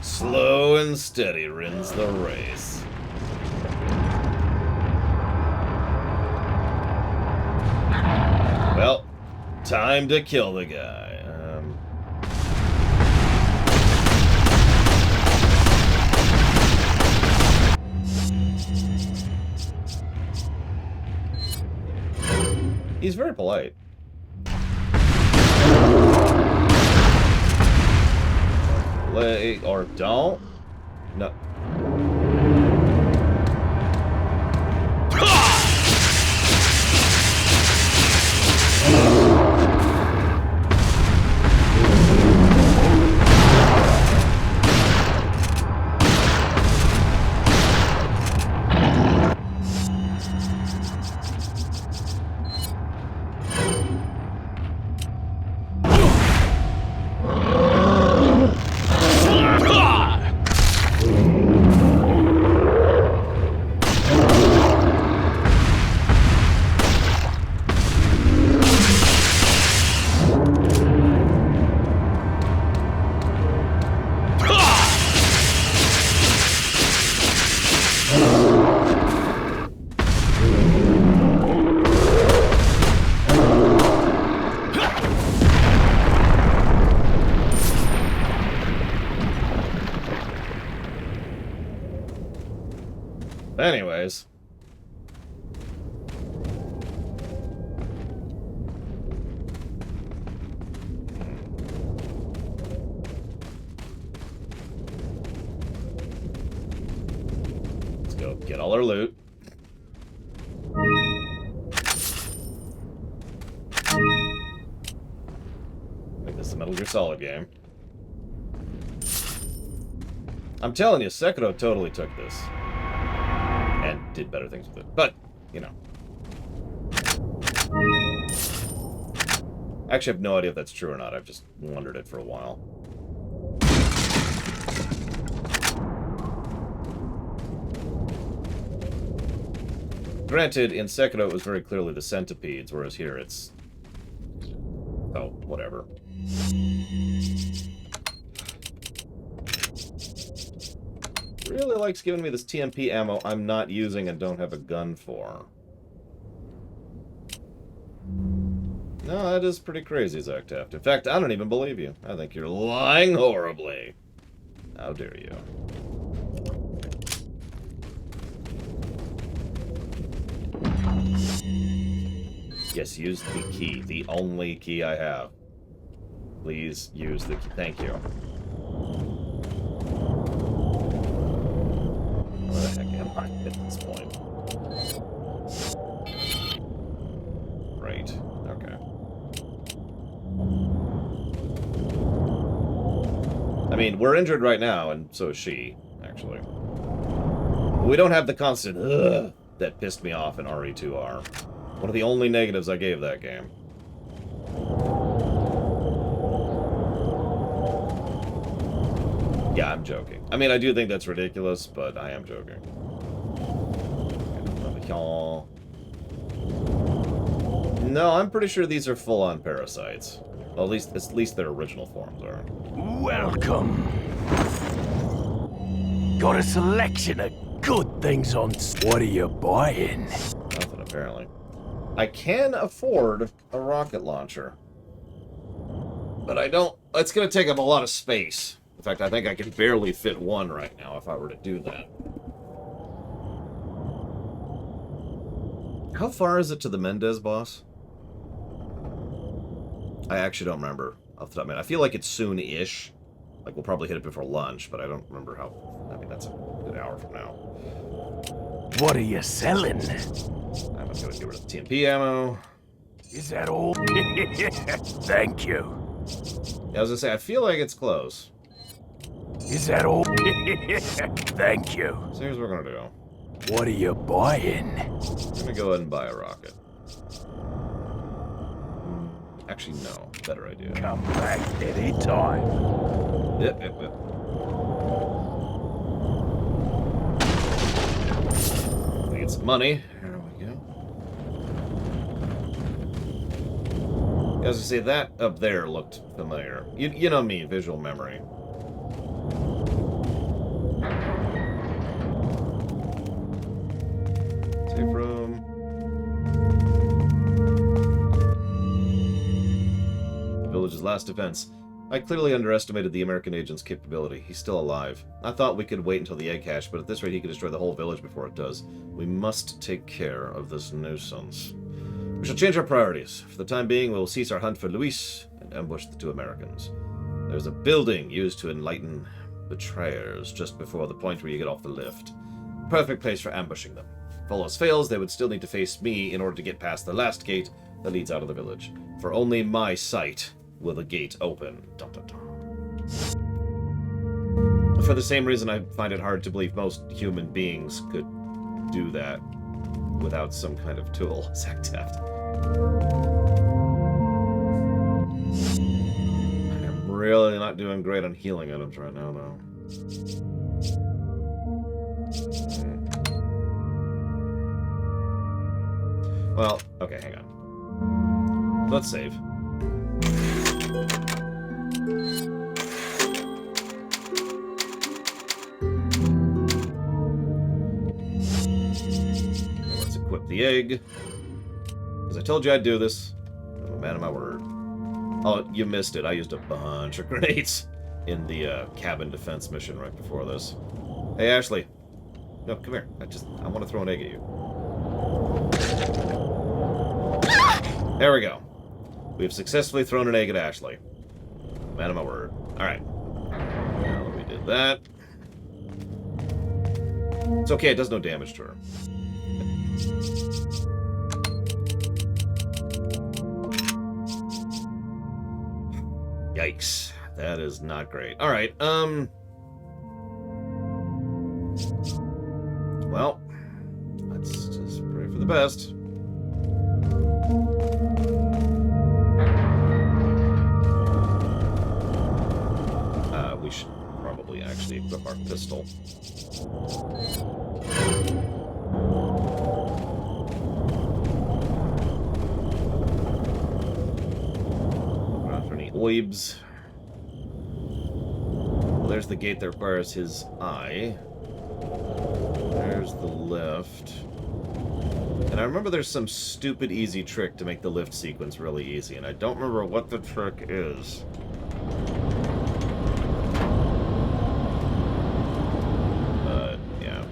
Slow and steady wins the race. Well, time to kill the guy. He's very polite. Or don't. No. Anyways. Let's go get all our loot. Make this a Metal Gear Solid game. I'm telling you, Sekiro totally took this. And did better things with it. But, you know. I actually have no idea if that's true or not. I've just wondered it for a while. Granted, in Sekiro it was very clearly the centipedes, whereas here it's... oh, whatever. Really likes giving me this TMP ammo I'm not using and don't have a gun for. No, that is pretty crazy, Zachtaft. In fact, I don't even believe you. I think you're lying horribly. How dare you. Yes, use the key. The only key I have. Please use the key. Thank you. Where the heck am I at this point? Right. Okay. I mean, we're injured right now, and so is she, actually. We don't have the constant ugh that pissed me off in RE2R. One of the only negatives I gave that game. Yeah, I'm joking. I mean, I do think that's ridiculous, but I am joking. No, I'm pretty sure these are full-on parasites. Well, at least their original forms are. Welcome. Got a selection of good things on. What are you buying? Nothing, apparently. I can afford a rocket launcher. But I don't... it's going to take up a lot of space. In fact, I think I can barely fit one right now if I were to do that. How far is it to the Mendez boss? I actually don't remember off the top of my head. I feel like it's soon-ish. Like, we'll probably hit it before lunch, but I don't remember how... I mean, that's a good hour from now. What are you selling? I'm just gonna get rid of the TMP ammo. Is that all? Thank you. Yeah, I was gonna say, I feel like it's close. Is that all? Thank you. So here's what we're gonna do. What are you buying? I'm gonna go ahead and buy a rocket. Actually, no. Better idea. Come back anytime. Yep. We get some money. Here we go. As I say, that up there looked familiar. You know me, visual memory. Safe room. Village's last defense. I clearly underestimated the American agent's capability. He's still alive. I thought we could wait until the egg hatched, but at this rate he could destroy the whole village before it does. We must take care of this nuisance. We shall change our priorities. For the time being, we will cease our hunt for Luis and ambush the two Americans. There's a building used to enlighten betrayers just before the point where you get off the lift. Perfect place for ambushing them. If all else fails, they would still need to face me in order to get past the last gate that leads out of the village. For only my sight will the gate open. Dun, dun, dun. For the same reason I find it hard to believe most human beings could do that without some kind of tool. Zachtaft. I'm really not doing great on healing items right now, though. Well, okay, hang on. Let's save. Let's equip the egg. Because I told you I'd do this. I'm a man of my word. Oh, you missed it. I used a bunch of grenades in the cabin defense mission right before this. Hey, Ashley. No, come here. I want to throw an egg at you. There we go. We've successfully thrown an egg at Ashley. Man of my word. Alright. Now that we did that. It's okay, it does no damage to her. Yikes. That is not great. Alright, well, let's just pray for the best. We should probably actually equip our pistol. Not for any oibs. Well, there's the gate that requires his eye. There's the lift. And I remember there's some stupid easy trick to make the lift sequence really easy, and I don't remember what the trick is. But, yeah.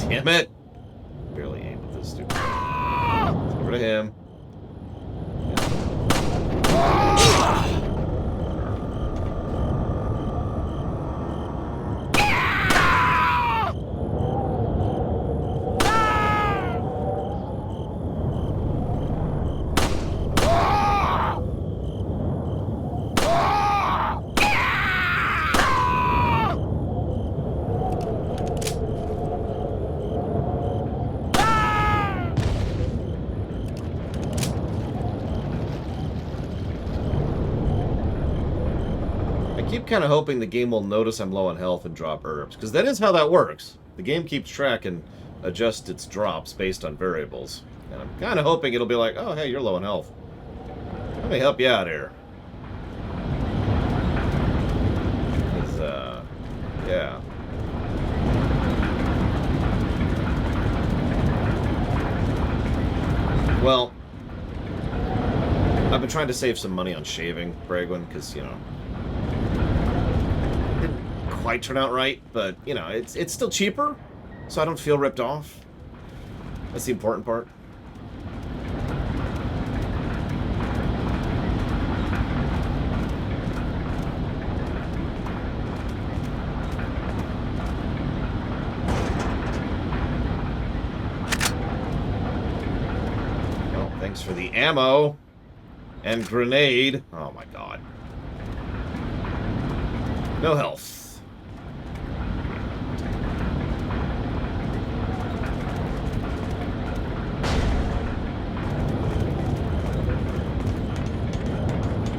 Damn it! Barely aimed with this stupid thing. Let's get rid of him. Kind of hoping the game will notice I'm low on health and drop herbs, because that is how that works. The game keeps track and adjusts its drops based on variables. And I'm kind of hoping it'll be like, oh, hey, you're low on health. Let me help you out here. Because, yeah. Well, I've been trying to save some money on shaving, Bragwin, because, you know, quite turn out right, but you know, it's still cheaper, so I don't feel ripped off. That's the important part. Well, thanks for the ammo and grenade. Oh my god. No health.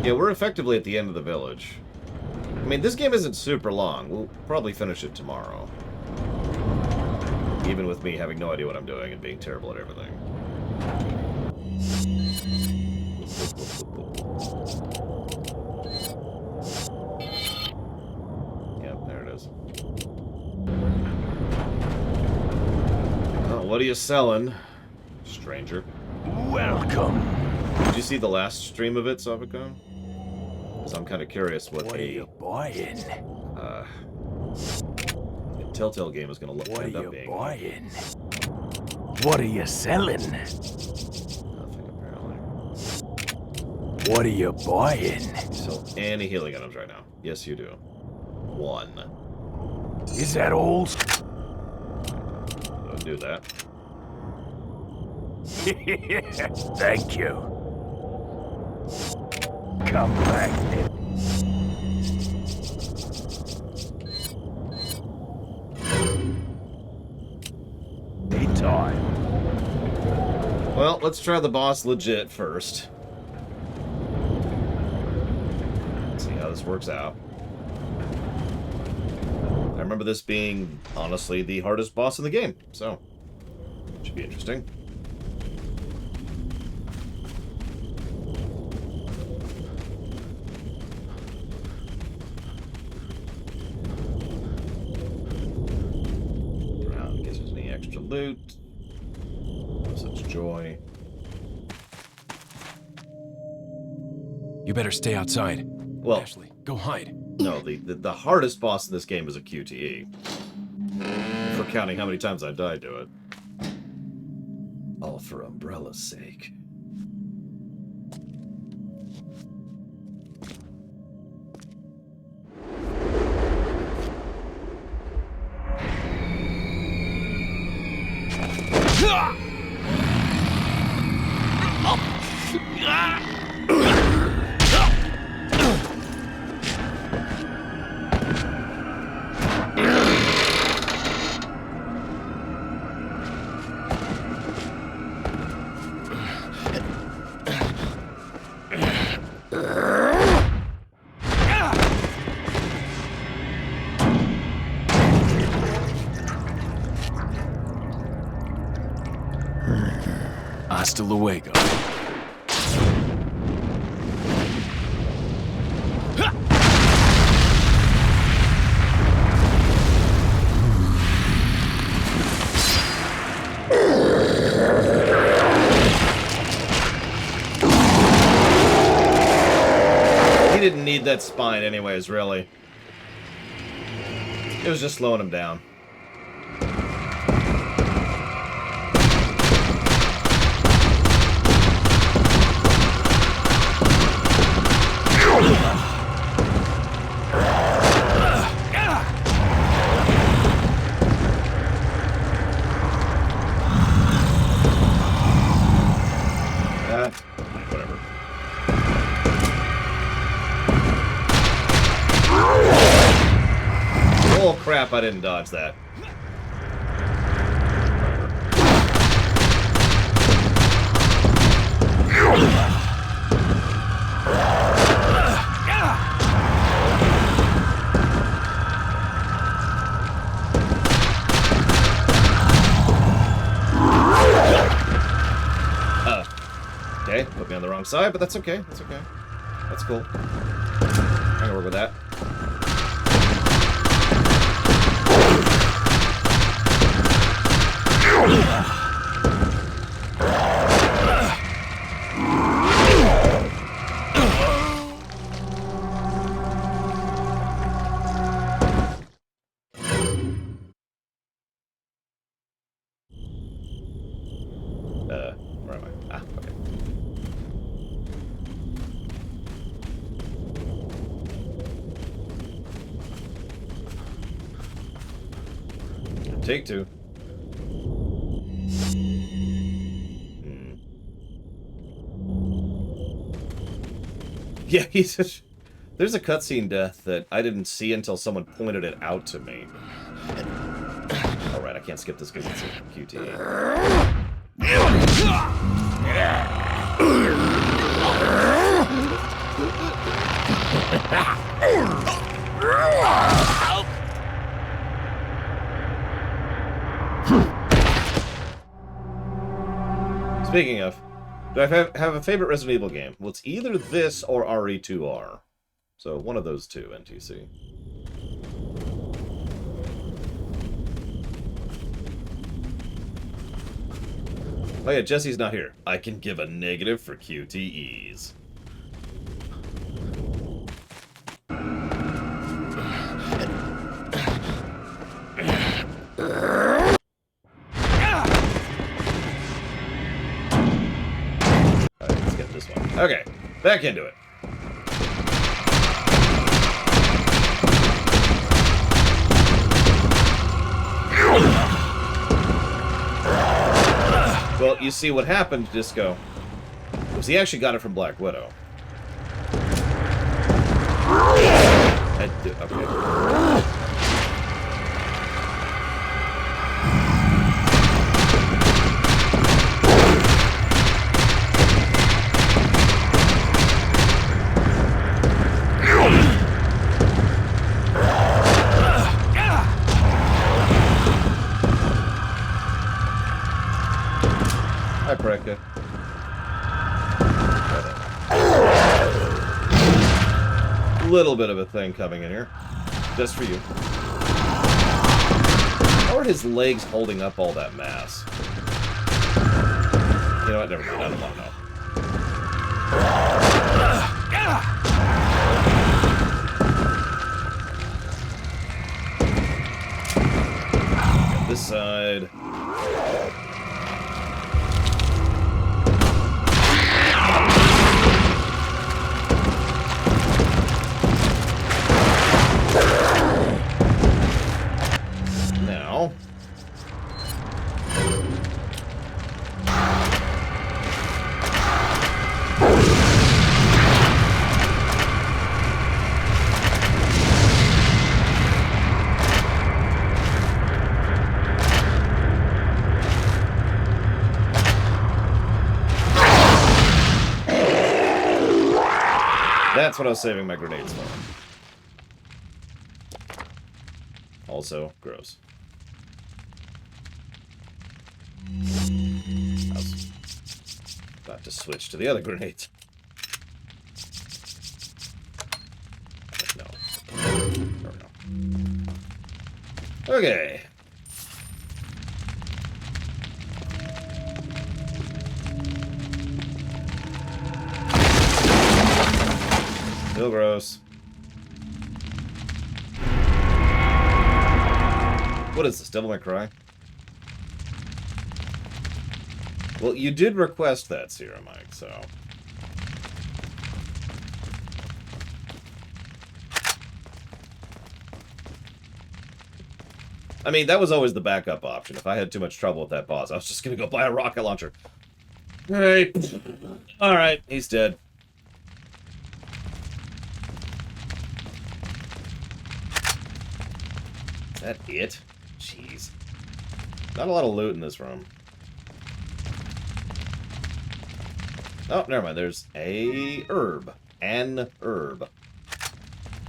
Yeah, we're effectively at the end of the village. I mean, this game isn't super long. We'll probably finish it tomorrow. Even with me having no idea what I'm doing and being terrible at everything. Yep, there it is. Oh, what are you selling, stranger? Welcome. Did you see the last stream of it, Sabacon? Because I'm kind of curious what are you buying? Telltale game is going to What end are up you being. buying? What are you selling? Nothing, apparently. What are you buying? You sell any healing items right now. Yes, you do. One. Is that all? Don't do that. Thank you. Come back, then. Daytime. Well, let's try the boss legit first. Let's see how this works out. I remember this being, honestly, the hardest boss in the game. So, should be interesting. In case there's any extra loot. Such joy. You better stay outside. Well, Ashley, go hide. no, the hardest boss in this game is a QTE. For counting how many times I died to it. All for Umbrella's sake. Hasta luego. He didn't need that spine anyways, really. It was just slowing him down. Whatever. Oh crap, I didn't dodge that. Okay, put me on the wrong side, but that's okay. That's okay. That's cool. I'm gonna work with that. Where am I? Ah, okay. Take two. Yeah, there's a cutscene death that I didn't see until someone pointed it out to me. Alright, I can't skip this because it's a QTE. Speaking of, do I have a favorite Resident Evil game? Well, it's either this or RE2R. So one of those two, NTC. Oh yeah, Jesse's not here. I can give a negative for QTEs. Alright, let's get this one. Okay, back into it. Well, you see what happened, Disco, was he actually got it from Black Widow. Okay. that guy? Little bit of a thing coming in here. Just for you. How are his legs holding up all that mass? You know what? Never mind. I don't want to know. Get this side. Now. That's what I was saving my grenades for. Also, gross. I was about to switch to the other grenades. No. Or no. Okay. Still gross. What is this, Devil May Cry? Well, you did request that, Sierra Mike, so... I mean, that was always the backup option. If I had too much trouble with that boss, I was just gonna go buy a rocket launcher. Alright. Alright, he's dead. Is that it? Jeez. Not a lot of loot in this room. Oh, never mind. There's a herb. An herb.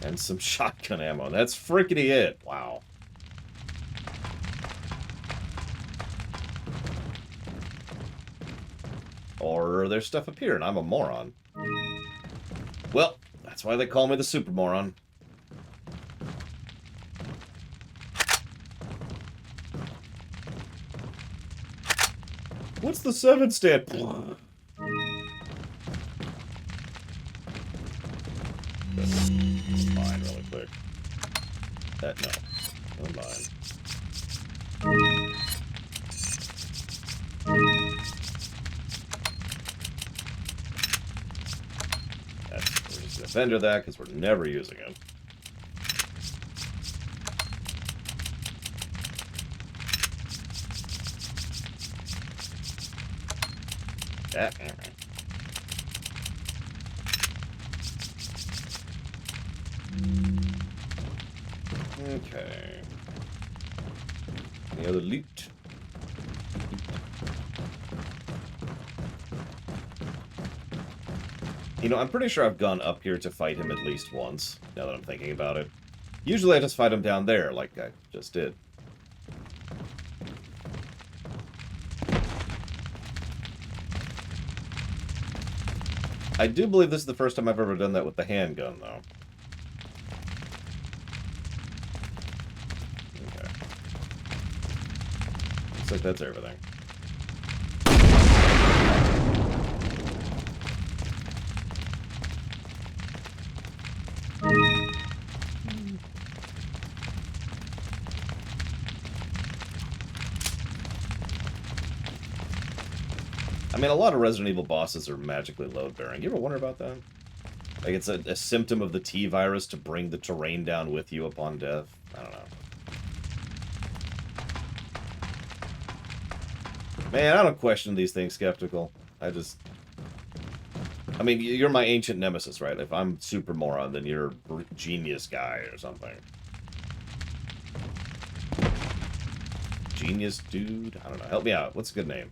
And some shotgun ammo. That's frickety it. Wow. Or there's stuff up here and I'm a moron. Well, that's why they call me the super moron. What's the 7 stand? Fine, really quick. No. Never mind. We're just gonna vendor that because we're never using it. Okay. Any other loot? You know, I'm pretty sure I've gone up here to fight him at least once, now that I'm thinking about it. Usually I just fight him down there, like I just did. I do believe this is the first time I've ever done that with the handgun, though. Okay. Looks like that's everything. I mean, a lot of Resident Evil bosses are magically load-bearing. You ever wonder about that? Like, it's a symptom of the T-virus to bring the terrain down with you upon death? I don't know. Man, I don't question these things, Skeptical. I mean, you're my ancient nemesis, right? If I'm super moron, then you're a genius guy or something. Genius dude? I don't know. Help me out. What's a good name?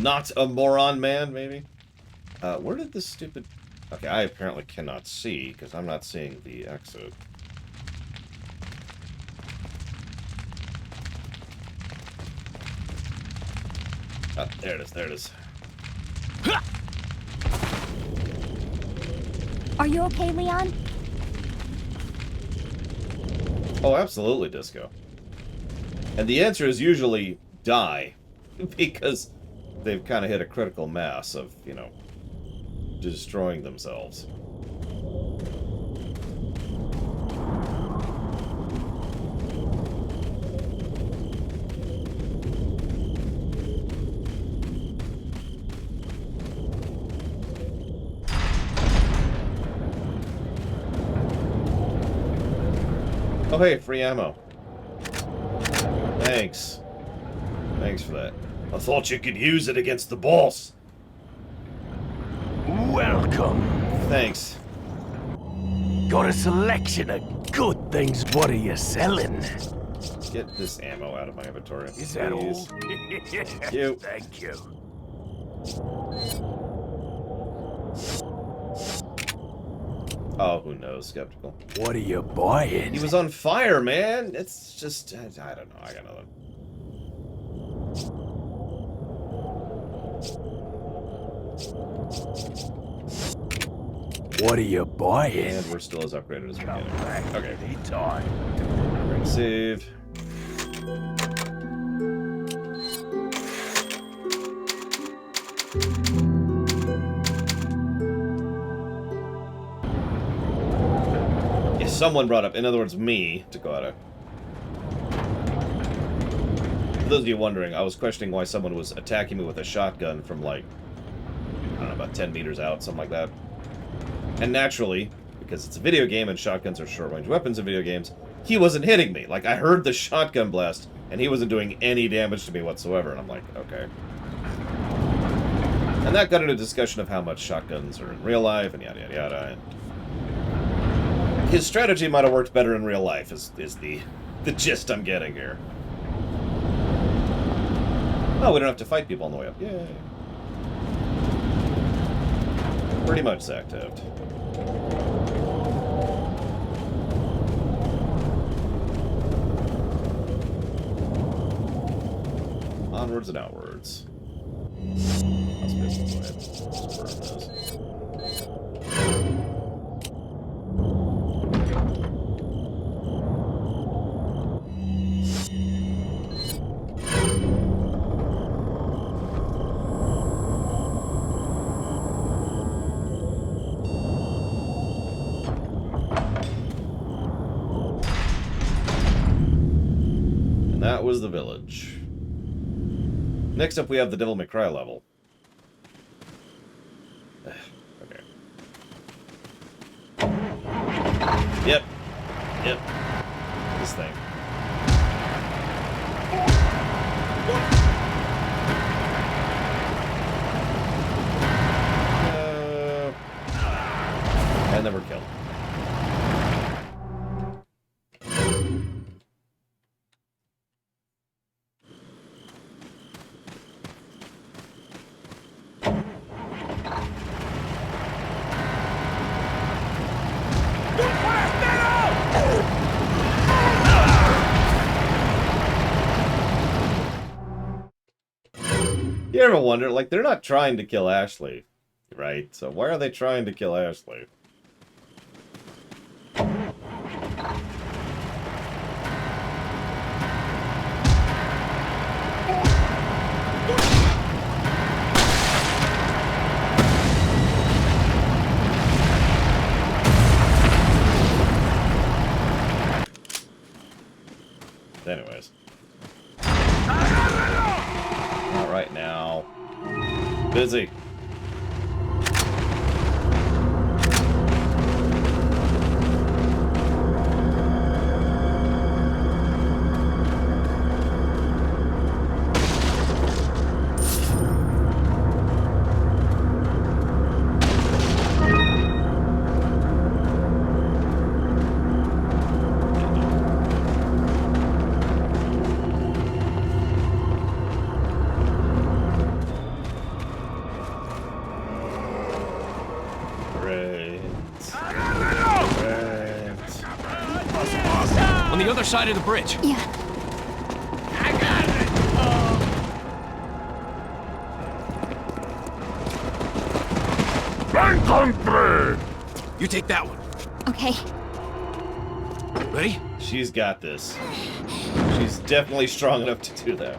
Not a moron man, maybe? Where did this stupid... Okay, I apparently cannot see, because I'm not seeing the exit. Oh, there it is, there it is. Are you okay, Leon? Oh, absolutely, Disco. And the answer is usually die, because they've kind of hit a critical mass of, you know, destroying themselves. Oh, hey, free ammo. Thanks. Thanks for that. I thought you could use it against the boss. Welcome. Thanks. Got a selection of good things. What are you selling? Get this ammo out of my inventory. Is that all? Thank you. Thank you. Oh, who knows? Skeptical. What are you buying? He was on fire, man. It's just, I don't know. I got nothing. What are you buying? And we're still as upgraded as we're Come getting. back Okay. anytime. Bring save. Yeah, someone brought up, in other words, me, Dakota. For those of you wondering, I was questioning why someone was attacking me with a shotgun from, like, I don't know, about 10 meters out, something like that. And naturally, because it's a video game and shotguns are short-range weapons in video games, he wasn't hitting me. Like, I heard the shotgun blast, and he wasn't doing any damage to me whatsoever, and I'm like, okay. And that got into a discussion of how much shotguns are in real life, and yada, yada, yada. And his strategy might have worked better in real life, is the gist I'm getting here. Oh, we don't have to fight people on the way up. Yay. Pretty much Zactoved. Onwards and outwards. Let's just go ahead and just burn those. And that was the village. Next up, we have the Devil May Cry level. Okay. Yep. Yep. This thing. And then we're killed. You ever wonder, like, they're not trying to kill Ashley, right? So why are they trying to kill Ashley? Anyways. All right now. Busy. On the other side of the bridge. Yeah. I got it! country! You take that one. Okay. Ready? She's got this. She's definitely strong enough to do that.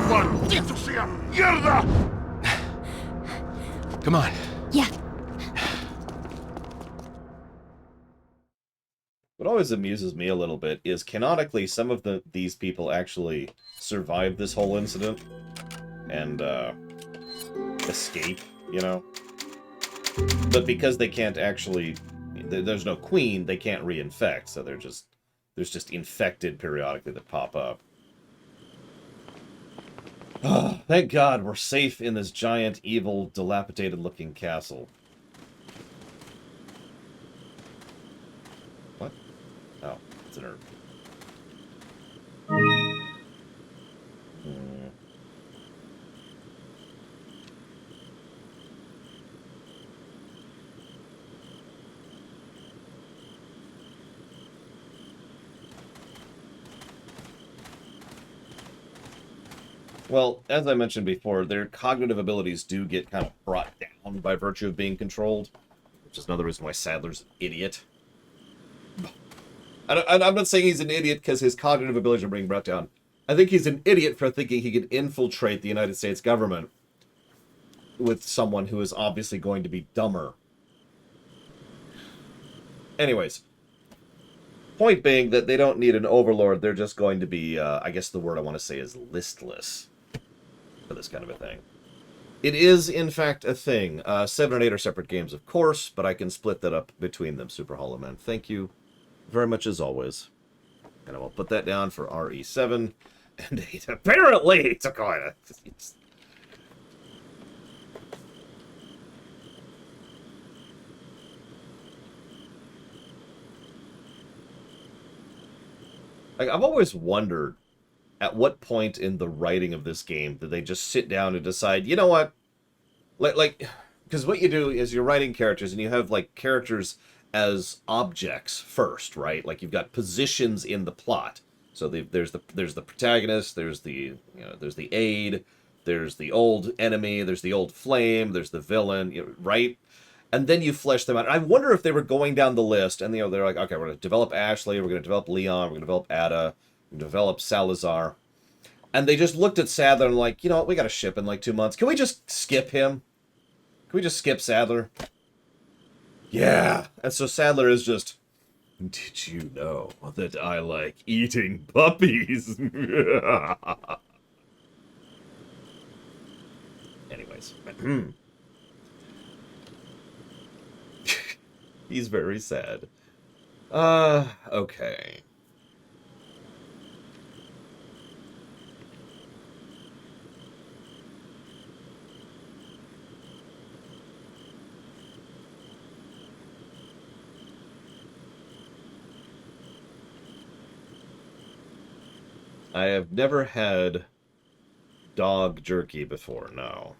¡Maldito sea mierda! Come on. Yeah. What always amuses me a little bit is canonically some of these people actually survive this whole incident and escape, you know? But because they can't actually, there's no queen, they can't reinfect, so there's just infected periodically that pop up. Oh, thank God we're safe in this giant, evil, dilapidated-looking castle. What? Oh, it's an herb. Well, as I mentioned before, their cognitive abilities do get kind of brought down by virtue of being controlled, which is another reason why Sadler's an idiot. I'm not saying he's an idiot because his cognitive abilities are being brought down. I think he's an idiot for thinking he could infiltrate the United States government with someone who is obviously going to be dumber. Anyways, point being that they don't need an overlord, they're just going to be, I guess the word I want to say is listless for this kind of a thing. It is, in fact, a thing. 7 and 8 are separate games, of course, but I can split that up between them, Super Hollow Man. Thank you very much as always. And I will put that down for RE7 and 8. Apparently, it's a coin. Like, I've always wondered at what point in the writing of this game did they just sit down and decide, you know what? Like, because what you do is you're writing characters and you have, like, characters as objects first, right? Like, you've got positions in the plot. So there's the protagonist, there's the aide, there's the old enemy, there's the old flame, there's the villain, right? And then you flesh them out. I wonder if they were going down the list and, they're like, okay, we're going to develop Ashley, we're going to develop Leon, we're going to develop Ada, we're going to develop Salazar. And they just looked at Sadler and like, you know what, we got to ship in like 2 months. Can we just skip him? Can we just skip Sadler? Yeah. And so Sadler is just, did you know that I like eating puppies? Anyways. He's very sad. Okay. I have never had dog jerky before, no.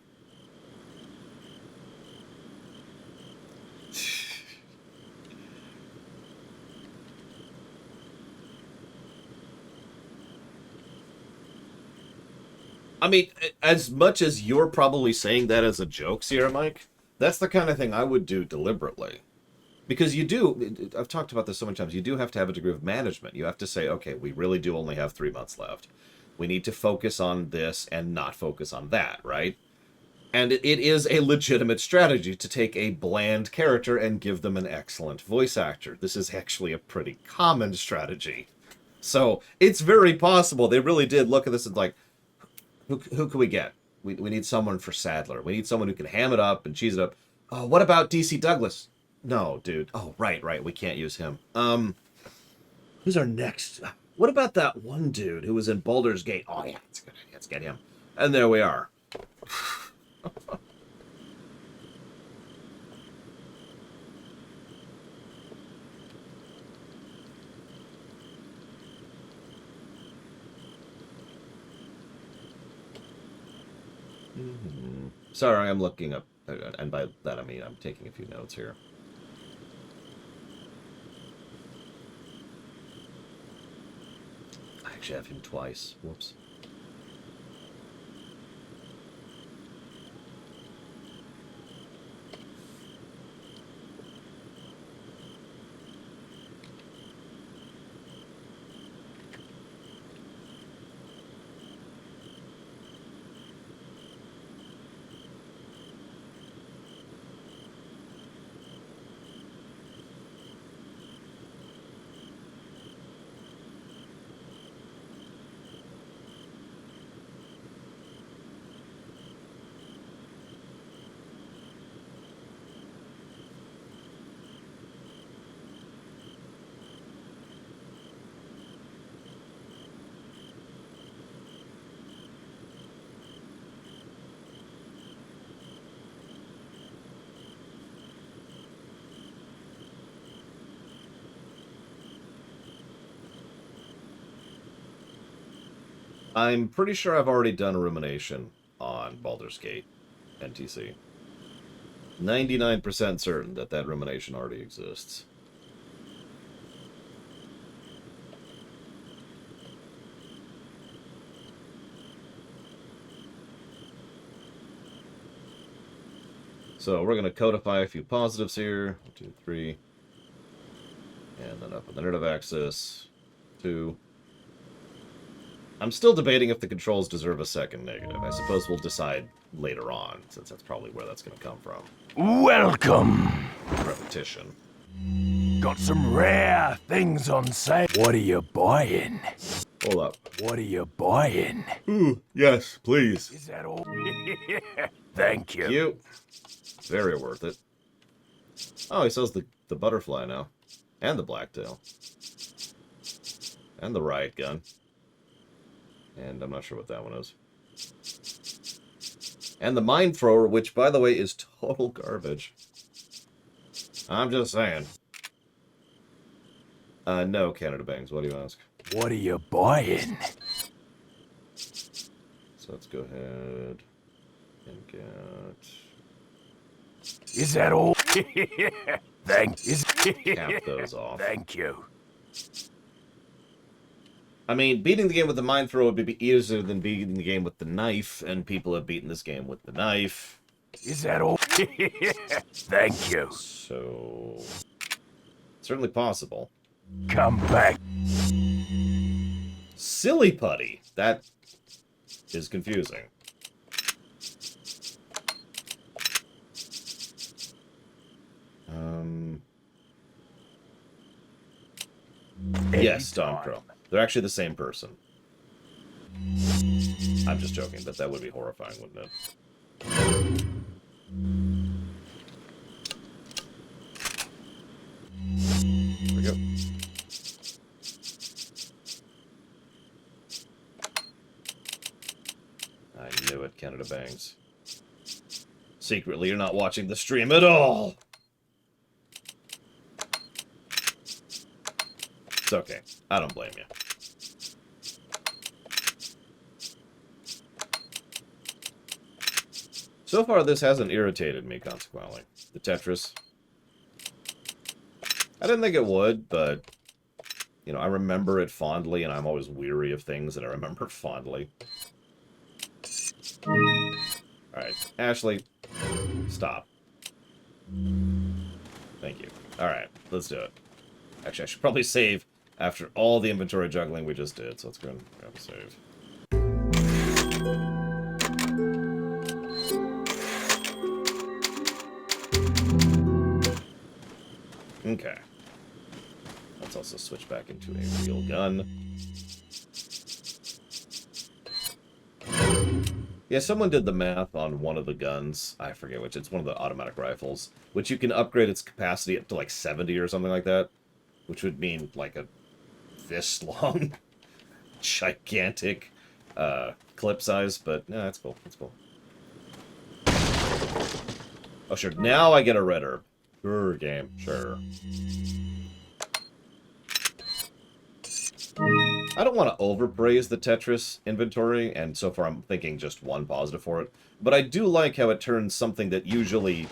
I mean, as much as you're probably saying that as a joke, Sierra Mike, that's the kind of thing I would do deliberately. Because you do, I've talked about this so many times, you do have to have a degree of management. You have to say, okay, we really do only have 3 months left. We need to focus on this and not focus on that, right? And it is a legitimate strategy to take a bland character and give them an excellent voice actor. This is actually a pretty common strategy. So it's very possible they really did look at this and like, who can we get? We need someone for Sadler. We need someone who can ham it up and cheese it up. Oh, what about DC Douglas? No, dude. Oh, right. We can't use him. Who's our next? What about that one dude who was in Baldur's Gate? Oh, yeah, that's a good idea. Let's get him. And there we are. Sorry, I'm looking up, and by that I mean I'm taking a few notes here. Actually, I have him twice. Whoops. I'm pretty sure I've already done a rumination on Baldur's Gate NTC. 99% certain that that rumination already exists. So we're going to codify a few positives here. 1, 2, 3. And then up on the narrative axis. 2. I'm still debating if the controls deserve a second negative. I suppose we'll decide later on, since that's probably where that's going to come from. Welcome. Repetition. Got some rare things on sale. What are you buying? Hold up. What are you buying? Ooh, yes, please. Is that all? Thank you. Cute. Very worth it. Oh, he sells the butterfly now. And the blacktail. And the riot gun. And I'm not sure what that one is. And the mine thrower, which, by the way, is total garbage. I'm just saying. No, Canada Bangs. What do you ask? What are you buying? So let's go ahead and get... Is that all? Thank you. Cap those off. Thank you. I mean, beating the game with the mine throw would be easier than beating the game with the knife, and people have beaten this game with the knife. Is that all? Thank you. So... certainly possible. Come back. Silly putty. That is confusing. Yes, Stormcrow. They're actually the same person. I'm just joking, but that would be horrifying, wouldn't it? There we go. I knew it, Canada Bangs. Secretly, you're not watching the stream at all! It's okay. I don't blame you. So far, this hasn't irritated me, consequently. The Tetris. I didn't think it would, but... you know, I remember it fondly, and I'm always weary of things that I remember fondly. Alright, Ashley, stop. Thank you. Alright, let's do it. Actually, I should probably save after all the inventory juggling we just did, so let's go and grab a save. Okay. Let's also switch back into a real gun. Yeah, someone did the math on one of the guns. I forget which. It's one of the automatic rifles, which you can upgrade its capacity up to like 70 or something like that, which would mean like a this long, gigantic clip size. But no, that's cool. That's cool. Oh, sure. Now I get a red herb. Sure, game. Sure. I don't want to overpraise the Tetris inventory, and so far I'm thinking just one positive for it. But I do like how it turns something that usually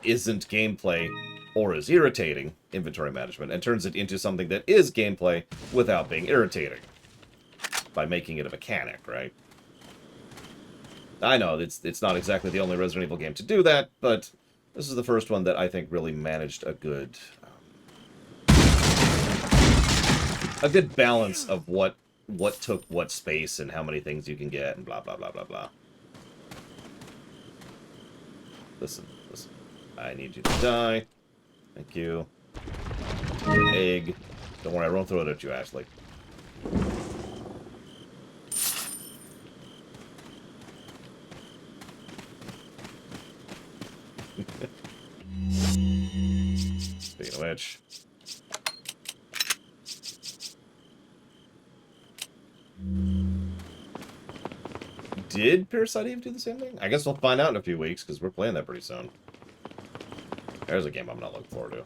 isn't gameplay or is irritating, inventory management, and turns it into something that is gameplay without being irritating. by making it a mechanic, right? I know it's not exactly the only Resident Evil game to do that, but this is the first one that I think really managed a good balance of what took what space and how many things you can get and blah blah blah blah blah. Listen. I need you to die. Thank you. Egg. Don't worry, I won't throw it at you, Ashley. Speaking of which. Did Parasite Eve do the same thing? I guess we'll find out in a few weeks, because we're playing that pretty soon. There's a game I'm not looking forward to.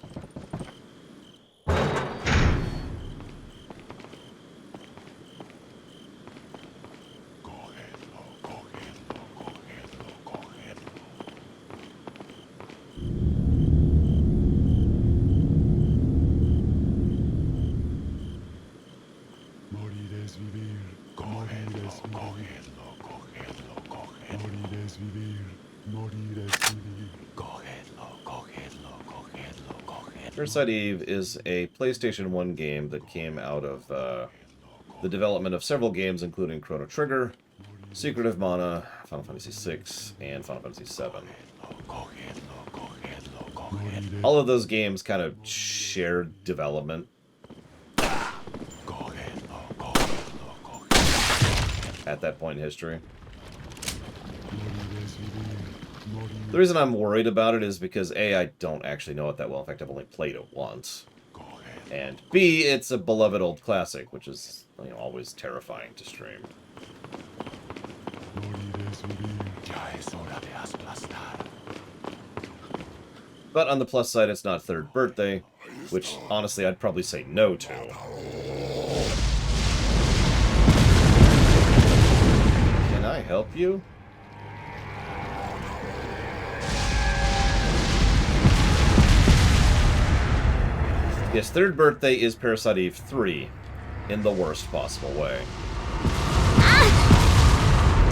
Parasite Eve is a PlayStation 1 game that came out of the development of several games, including Chrono Trigger, Secret of Mana, Final Fantasy VI, and Final Fantasy VII. All of those games kind of shared development. At that point in history. The reason I'm worried about it is because A, I don't actually know it that well. In fact, I've only played it once. And B, it's a beloved old classic, which is, you know, always terrifying to stream. But on the plus side, it's not third birthday, which honestly I'd probably say no to. Can I help you? Yes, third birthday is Parasite Eve 3 in the worst possible way.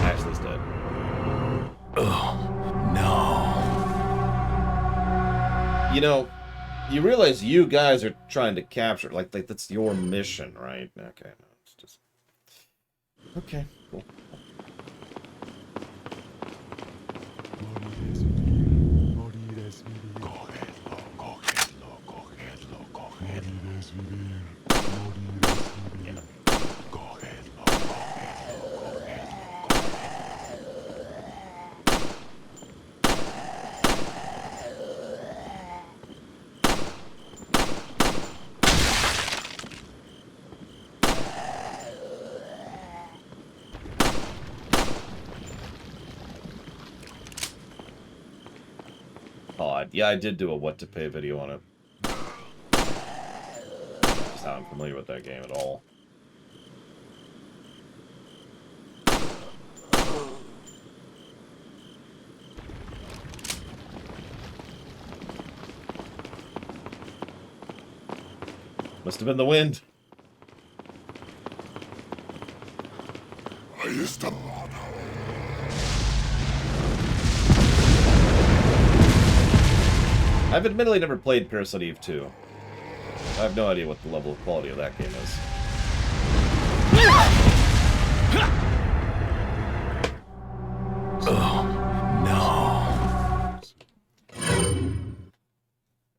Ashley's dead. Oh, no. You know, you realize you guys are trying to capture, like that's your mission, right? Okay, no, it's just... Okay, cool. Odd. Yeah, I did do a what to pay video on it. Just how I'm familiar with that game at all. Must have been the wind. I've admittedly never played Parasite Eve 2. I have no idea what the level of quality of that game is. Oh, no.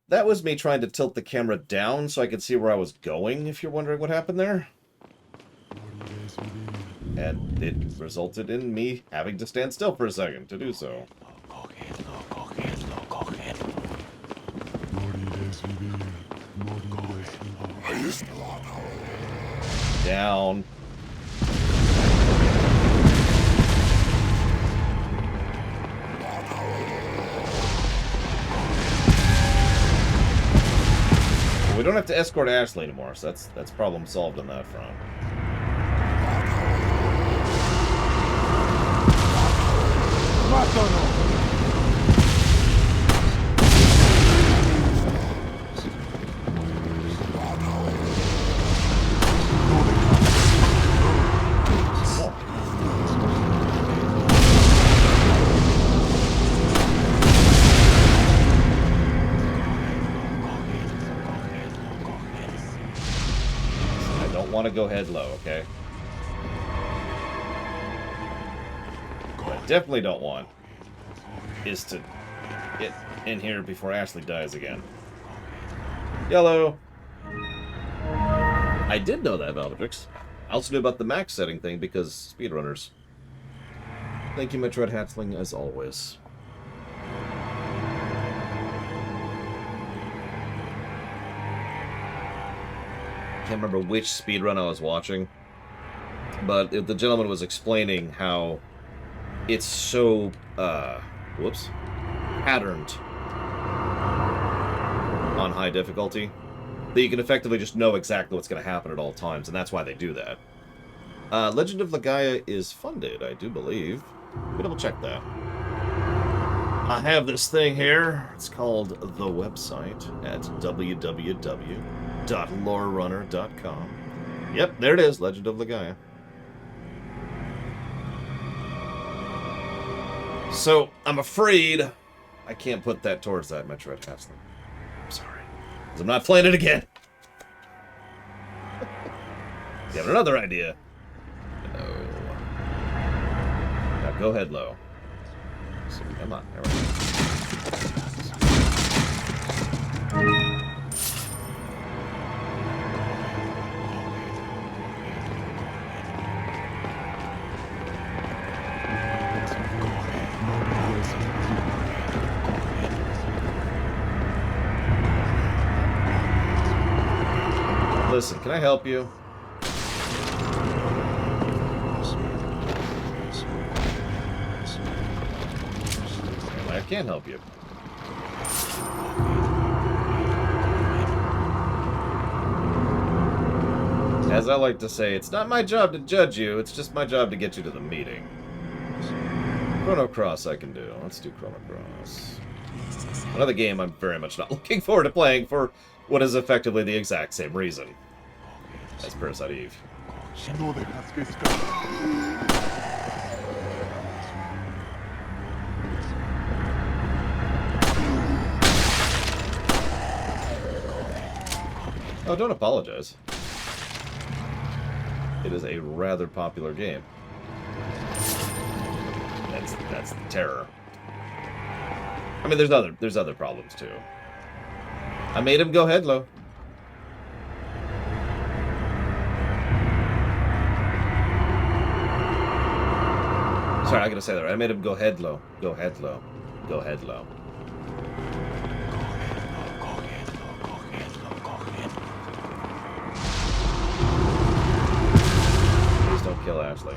That was me trying to tilt the camera down so I could see where I was going, if you're wondering what happened there. And it resulted in me having to stand still for a second to do so. Down. Well, we don't have to escort Ashley anymore, so that's problem solved on that front. want to go head low, okay? What I definitely don't want is to get in here before Ashley dies again. Yellow! I did know that, Valvatrix. I also knew about the max setting thing because speedrunners. Thank you, Metroid Hatchling, as always. Can't remember which speedrun I was watching, but the gentleman was explaining how it's so, patterned on high difficulty that you can effectively just know exactly what's going to happen at all times, and that's why they do that. Legend of Legaia is funded, I do believe. Let me double check that. I have this thing here. It's called The Website at www.lorerunner.com. Yep, there it is, Legend of Legaia. So, I'm afraid I can't put that towards that Metroid Hatchling. I'm sorry. Because I'm not playing it again. You have another idea? No. Now go head low. So, come on. There we go. Listen, can I help you? I can't help you. As I like to say, it's not my job to judge you, it's just my job to get you to the meeting. Chrono Cross I can do. Let's do Chrono Cross. Another game I'm very much not looking forward to playing for what is effectively the exact same reason as Parasite Eve. Oh, don't apologize. It is a rather popular game. That's the terror. I mean, there's other problems too. I made him go head low. Sorry, I gotta say that right. I made him go head low. Go head low. Go head low. Please don't kill Ashley.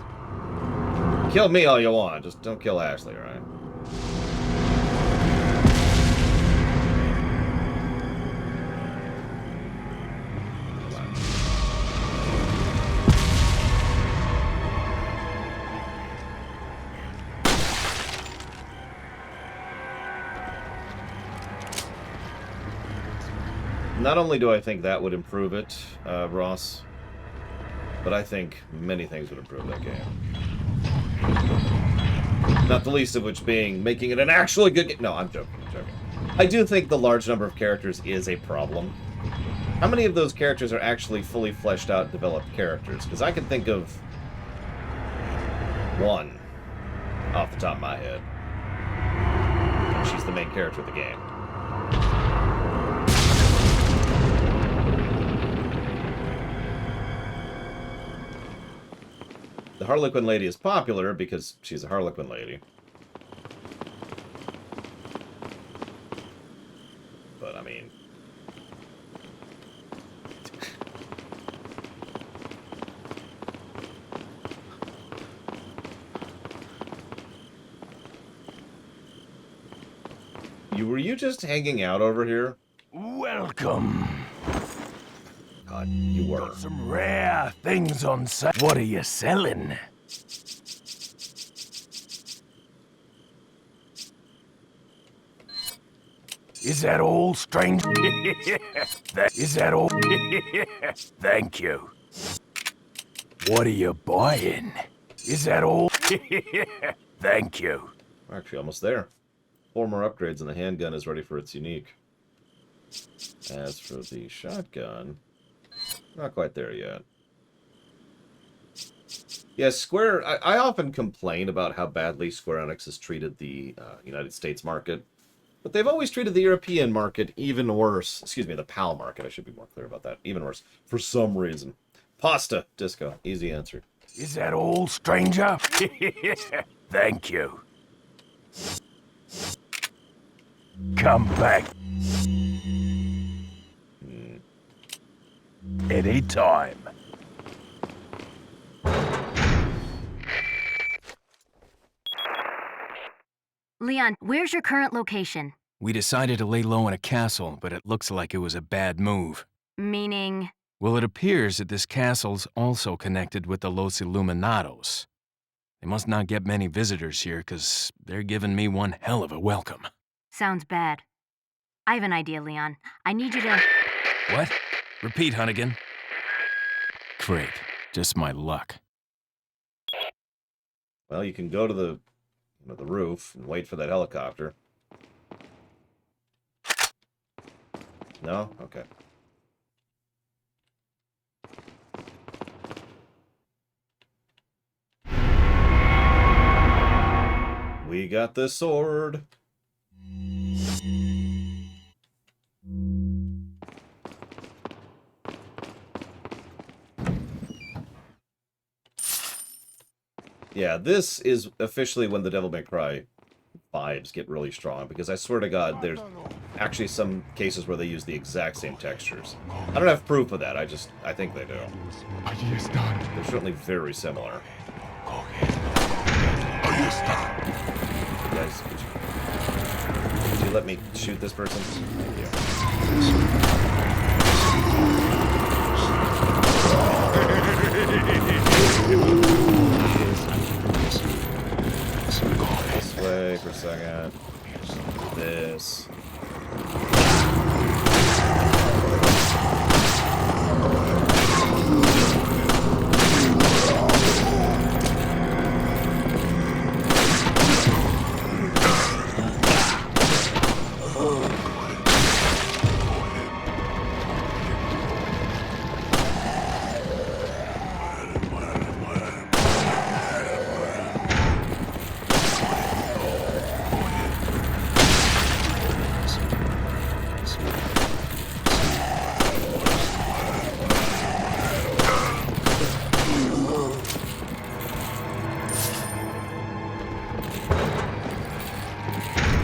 Kill me all you want, just don't kill Ashley, alright? Not only do I think that would improve it, Ross, but I think many things would improve that game. Not the least of which being making it an actually good game. No, I'm joking, I'm joking. I do think the large number of characters is a problem. How many of those characters are actually fully fleshed out, developed characters? Because I can think of one off the top of my head. And she's the main character of the game. The Harlequin Lady is popular because she's a Harlequin Lady. But, I mean... Were you just hanging out over here? Welcome. God, you were. Got some rare things on sale. What are you selling? Is that all, stranger? Is that all? Thank you. What are you buying? Is that all? Thank you. We're actually almost there. 4 more upgrades and the handgun is ready for its unique. As for the shotgun, not quite there yet. Yeah, Square... I often complain about how badly Square Enix has treated the United States market. But they've always treated the European market even worse. Excuse me, the PAL market. I should be more clear about that. Even worse. For some reason. Pasta. Disco. Easy answer. Is that all, stranger? Thank you. Come back. Any time. Leon, where's your current location? We decided to lay low in a castle, but it looks like it was a bad move. Meaning... Well, it appears that this castle's also connected with the Los Illuminados. They must not get many visitors here, because they're giving me one hell of a welcome. Sounds bad. I have an idea, Leon. I need you to... What? Repeat, Hunnigan. Great. Just my luck. Well, you can go to the roof and wait for that helicopter. No? Okay. We got the sword. Yeah, this is officially when the Devil May Cry vibes get really strong, because I swear to God, there's actually some cases where they use the exact same textures. I don't have proof of that, I think they do. They're certainly very similar. Guys, could you let me shoot this person? Thank This way for a second. This.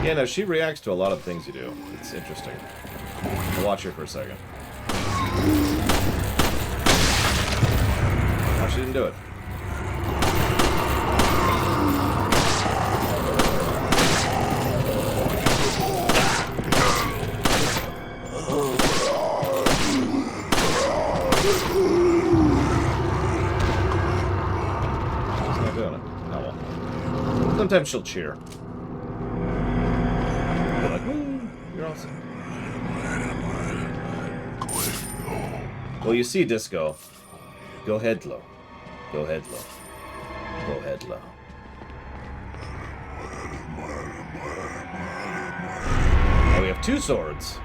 Yeah, no, she reacts to a lot of things you do. It's interesting. I'll watch her for a second. No, she didn't do it. She's not doing it. Oh well. Sometimes she'll cheer. Well, you see, Disco. Go head low. Go head low. Go head low. Now we have two swords.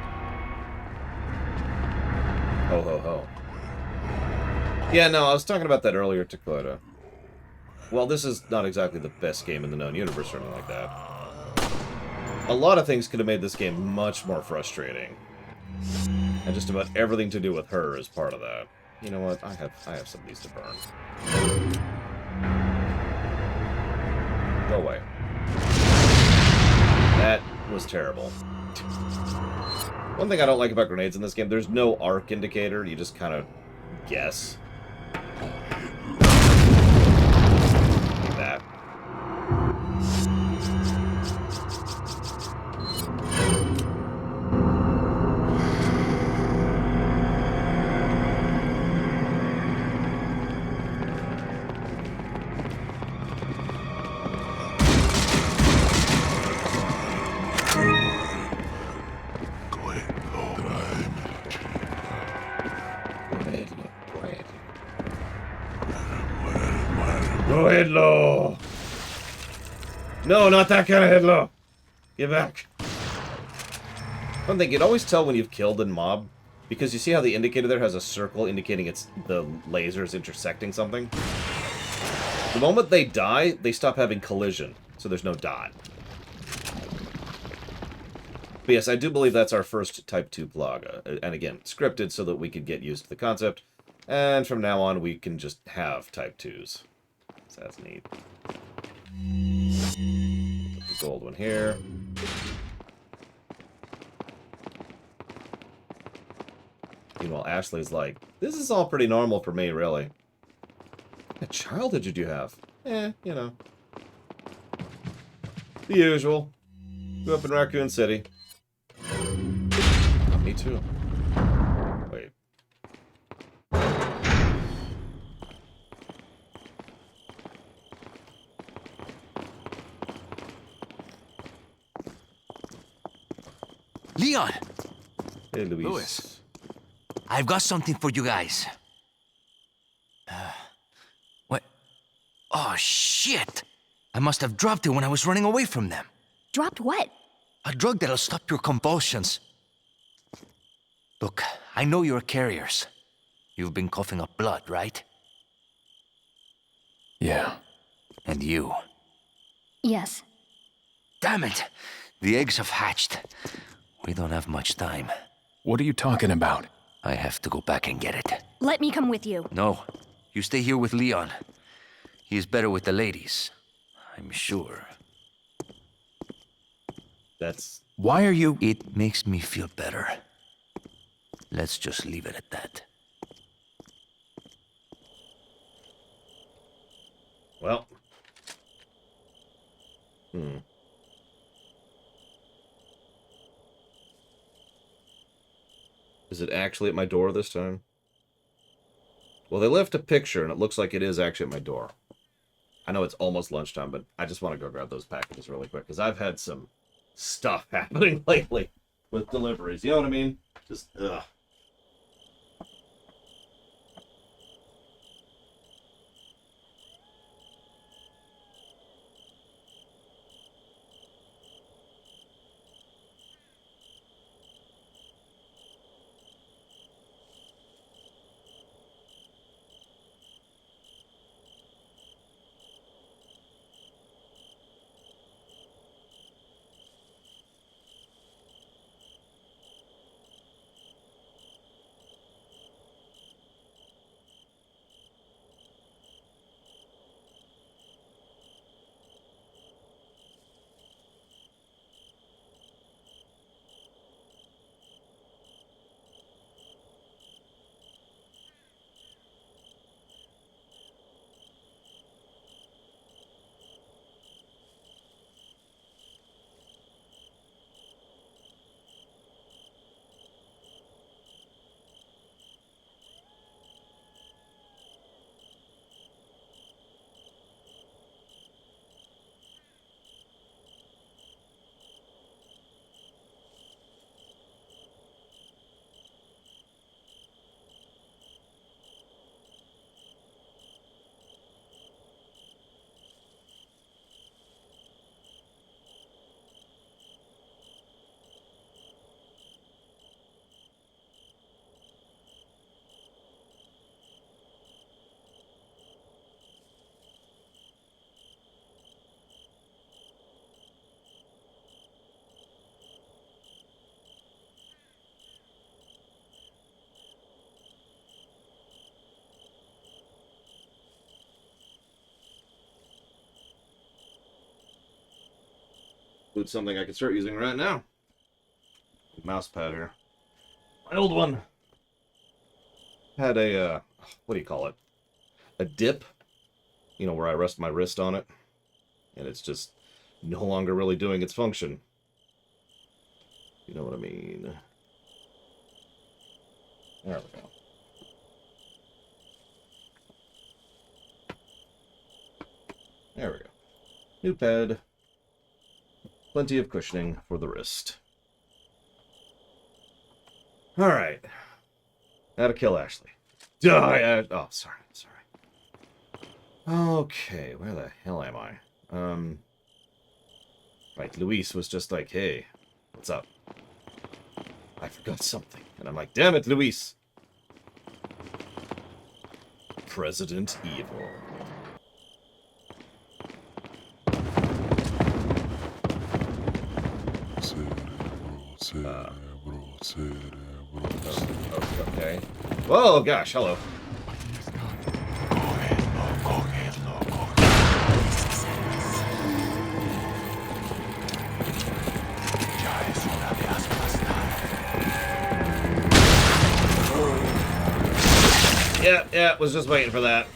Ho ho ho. Yeah, no, I was talking about that earlier, Dakota. Well, this is not exactly the best game in the known universe or anything like that. A lot of things could have made this game much more frustrating. And just about everything to do with her is part of that. You know what? I have some of these to burn. Go away. That was terrible. One thing I don't like about grenades in this game, there's no arc indicator. You just kind of guess. Like that. Go head low. No, not that kind of head low. Get back. One thing, you'd always tell when you've killed a mob, because you see how the indicator there has a circle indicating it's the lasers intersecting something? The moment they die, they stop having collision, so there's no dot. But yes, I do believe that's our first Type 2 Plaga. And again, scripted so that we could get used to the concept. And from now on, we can just have Type 2s. So that's neat. Put the gold one here. Meanwhile, Ashley's like, this is all pretty normal for me, really. What kind of childhood did you have? You know. The usual. Grew up in Raccoon City. Me too. Wait. Leon! Hey, Luis. Louis. I've got something for you guys. What? Oh, shit! I must have dropped it when I was running away from them. Dropped what? A drug that'll stop your convulsions. Look, I know you're carriers. You've been coughing up blood, right? Yeah. And you? Yes. Damn it! The eggs have hatched. We don't have much time. What are you talking about? I have to go back and get it. Let me come with you. No, you stay here with Leon. He's better with the ladies, I'm sure. That's... Why are you... It makes me feel better. Let's just leave it at that. Well. Is it actually at my door this time? Well, they left a picture, and it looks like it is actually at my door. I know it's almost lunchtime, but I just want to go grab those packages really quick, because I've had some stuff happening lately with deliveries. You know what I mean? Just, ugh. Include something I can start using right now. Mouse pad here. My old one had a, what do you call it? A dip. You know, where I rest my wrist on it. And it's just no longer really doing its function. You know what I mean? There we go. There we go. New pad. Plenty of cushioning for the wrist. Alright. How to kill Ashley. Oh, sorry. Okay, where the hell am I? Right, Luis was just like, hey, what's up? I forgot something. And I'm like, damn it, Luis. President Evil. Okay. Whoa, gosh, hello. Yeah, was just waiting for that.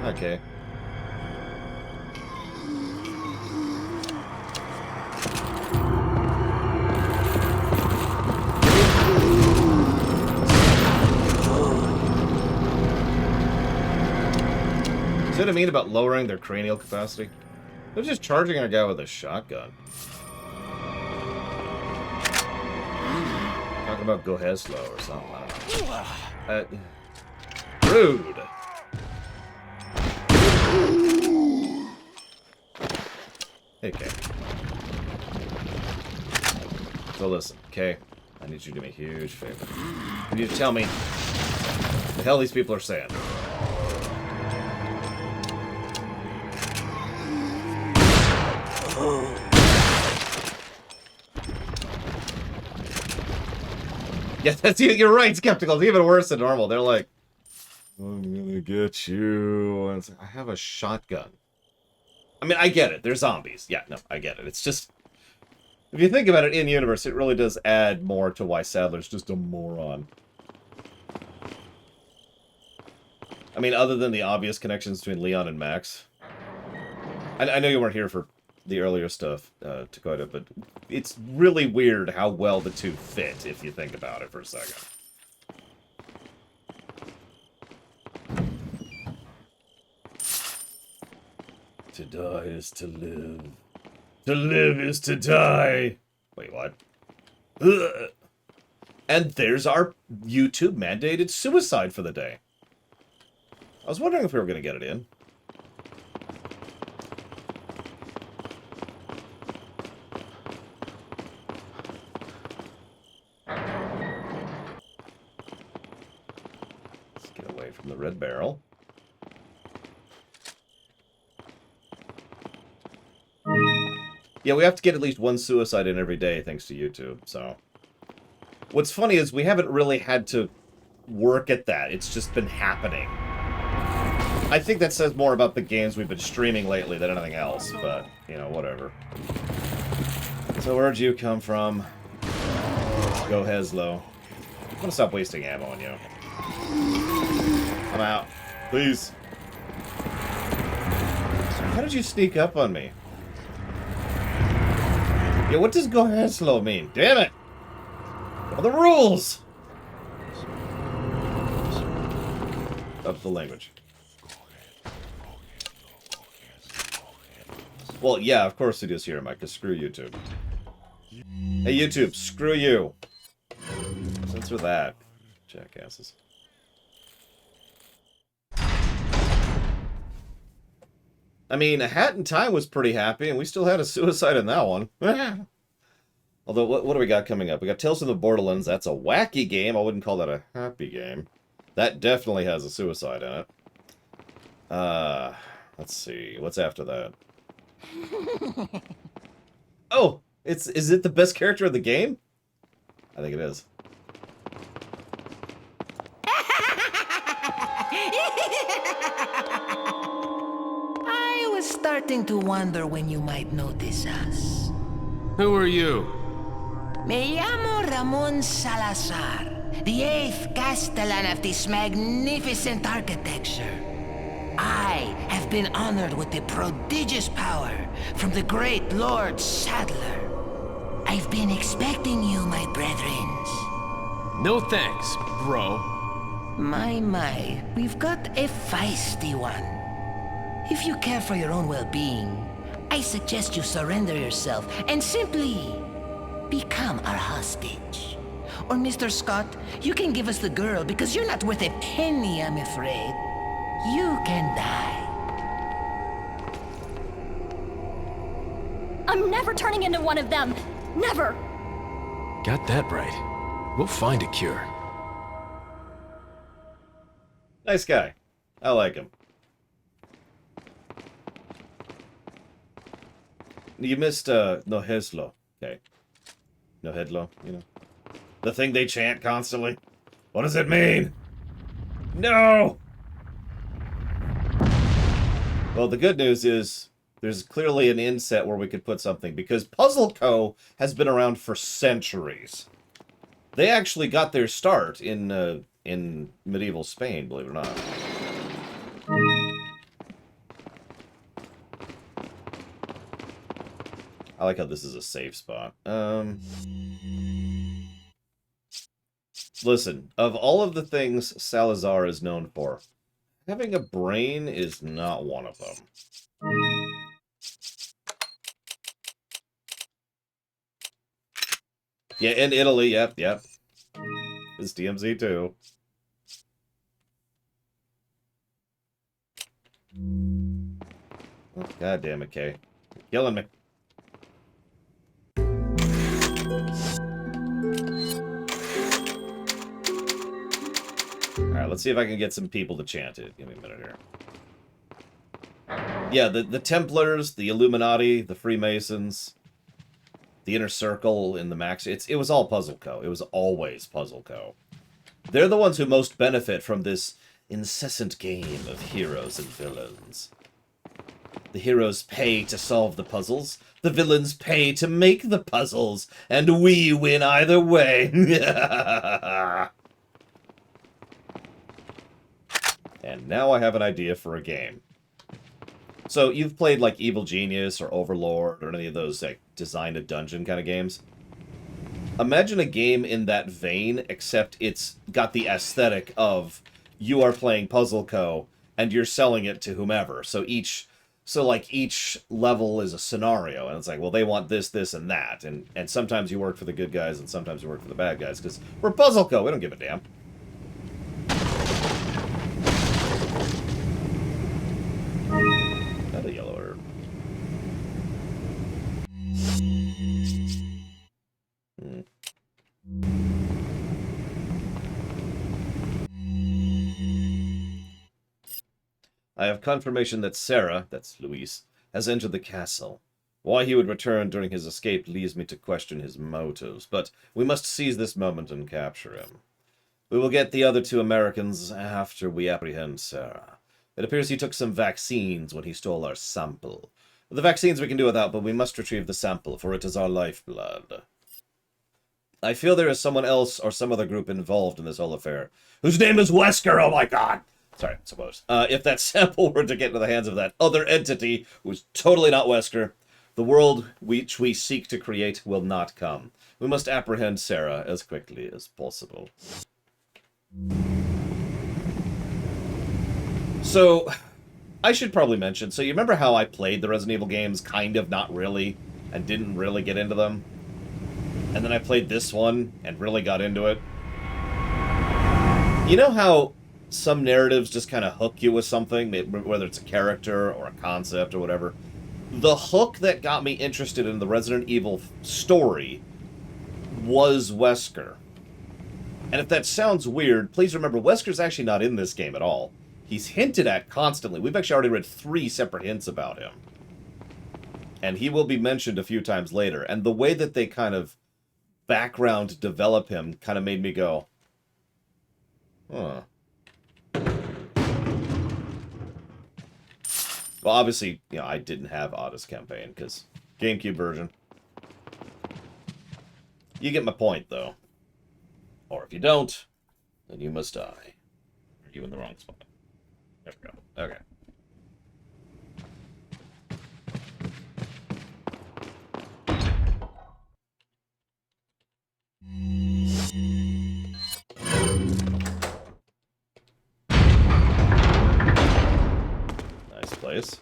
Okay. See what I mean about lowering their cranial capacity? They're just charging a guy with a shotgun. Talking about go Heslo or something. I don't know. Rude. Okay. So listen, okay? I need you to do me a huge favor. You need to tell me what the hell these people are saying. Yeah, that's you're right, Skeptical. It's even worse than normal. They're like, I'm gonna get you. And it's like, I have a shotgun. I mean, I get it. They're zombies. Yeah, no, I get it. It's just, if you think about it in universe, it really does add more to why Sadler's just a moron. I mean, other than the obvious connections between Leon and Max. I know you weren't here for the earlier stuff, Dakota, but it's really weird how well the two fit, if you think about it for a second. To die is to live. To live is to die. Wait, what? Ugh. And there's our YouTube-mandated suicide for the day. I was wondering if we were going to get it in. Let's get away from the red barrel. Yeah, we have to get at least one suicide in every day thanks to YouTube, so... What's funny is we haven't really had to work at that. It's just been happening. I think that says more about the games we've been streaming lately than anything else, but, you know, whatever. So where'd you come from? Go Heslo. I'm gonna stop wasting ammo on you. I'm out. Please. How did you sneak up on me? Yeah, what does go Heslo mean? Damn it! What are the rules? Up the language. Well, yeah, of course it is here, Mike, because screw YouTube. Hey, YouTube, screw you. Censor that. Jackasses. I mean, A Hat in Time was pretty happy, and we still had a suicide in that one. Although, what do we got coming up? We got Tales from the Borderlands. That's a wacky game. I wouldn't call that a happy game. That definitely has a suicide in it. Let's see. What's after that? Oh! Is it the best character of the game? I think it is. I was starting to wonder when you might notice us. Who are you? Me llamo Ramon Salazar, the 8th Castellan of this magnificent architecture. I have been honored with the prodigious power from the great Lord Sadler. I've been expecting you, my brethrens. No thanks, bro. My, we've got a feisty one. If you care for your own well-being, I suggest you surrender yourself and simply become our hostage. Or Mr. Scott, you can give us the girl because you're not worth a penny, I'm afraid. You can die. I'm never turning into one of them. Never. Got that right. We'll find a cure. Nice guy. I like him. You missed Noheslo. Okay. Nohedlo, you know. The thing they chant constantly. What does it mean? No! Well, the good news is there's clearly an inset where we could put something, because Puzzle Co. has been around for centuries. They actually got their start in medieval Spain, believe it or not. I like how this is a safe spot. Listen, of all of the things Salazar is known for, having a brain is not one of them. Yeah, in Italy, yep. It's DMZ too. Oh, God damn it, Kay. You're killing me. Alright, let's see if I can get some people to chant it. Give me a minute here. Yeah, the Templars, the Illuminati, the Freemasons, the Inner Circle in the Max. It was all Puzzle Co. It was always Puzzle Co. They're the ones who most benefit from this incessant game of heroes and villains. The heroes pay to solve the puzzles, the villains pay to make the puzzles, and we win either way. And now I have an idea for a game. So you've played like Evil Genius or Overlord or any of those like design a dungeon kind of games. Imagine a game in that vein, except it's got the aesthetic of you are playing Puzzle Co. and you're selling it to whomever. So each level is a scenario, and it's like, well, they want this, this, and that, and sometimes you work for the good guys and sometimes you work for the bad guys because we're Puzzle Co. We don't give a damn. Not a yellow herb. I have confirmation that Sarah, that's Luis, has entered the castle. Why he would return during his escape leads me to question his motives, but we must seize this moment and capture him. We will get the other two Americans after we apprehend Sarah. It appears he took some vaccines when he stole our sample. The vaccines we can do without, but we must retrieve the sample, for it is our lifeblood. I feel there is someone else or some other group involved in this whole affair, whose name is Wesker, oh my god! Sorry, suppose. If that sample were to get into the hands of that other entity, who's totally not Wesker, the world which we seek to create will not come. We must apprehend Sarah as quickly as possible. So, I should probably mention, so you remember how I played the Resident Evil games, kind of, not really, and didn't really get into them? And then I played this one, and really got into it? You know how some narratives just kind of hook you with something, whether it's a character or a concept or whatever? The hook that got me interested in the Resident Evil story was Wesker. And if that sounds weird, please remember, Wesker's actually not in this game at all. He's hinted at constantly. We've actually already read 3 separate hints about him. And he will be mentioned a few times later. And the way that they kind of background develop him kind of made me go, huh. Well, obviously, you know, I didn't have Otto's campaign, because GameCube version. You get my point, though. Or if you don't, then you must die. Are you in the wrong spot? There we go. Okay. Nice place.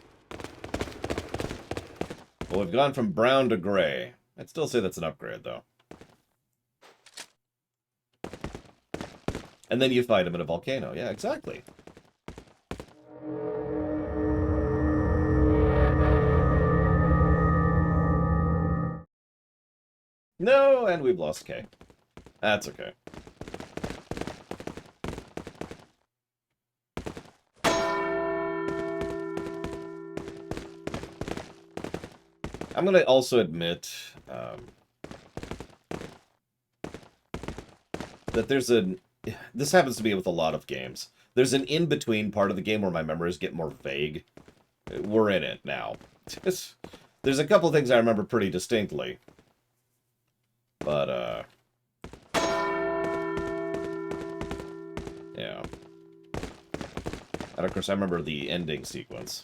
Well, we've gone from brown to gray. I'd still say that's an upgrade, though. And then you fight him in a volcano. Yeah, exactly. No, and we've lost K. That's okay. I'm going to also admit that there's an... This happens to me with a lot of games. There's an in-between part of the game where my memories get more vague. We're in it now. There's a couple things I remember pretty distinctly. But, yeah. And of course, I remember the ending sequence.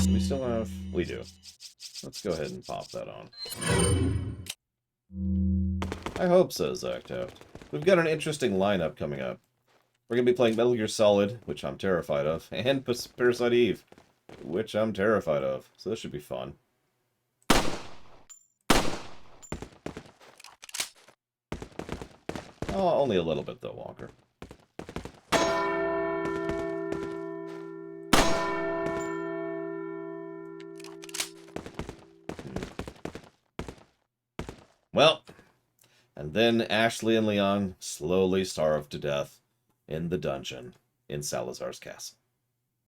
Do we still have... We do. Let's go ahead and pop that on. I hope so, Zactaft. We've got an interesting lineup coming up. We're going to be playing Metal Gear Solid, which I'm terrified of, and Parasite Eve, which I'm terrified of. So this should be fun. Oh, only a little bit, though, Walker. Well, and then Ashley and Leon slowly starved to death in the dungeon in Salazar's castle.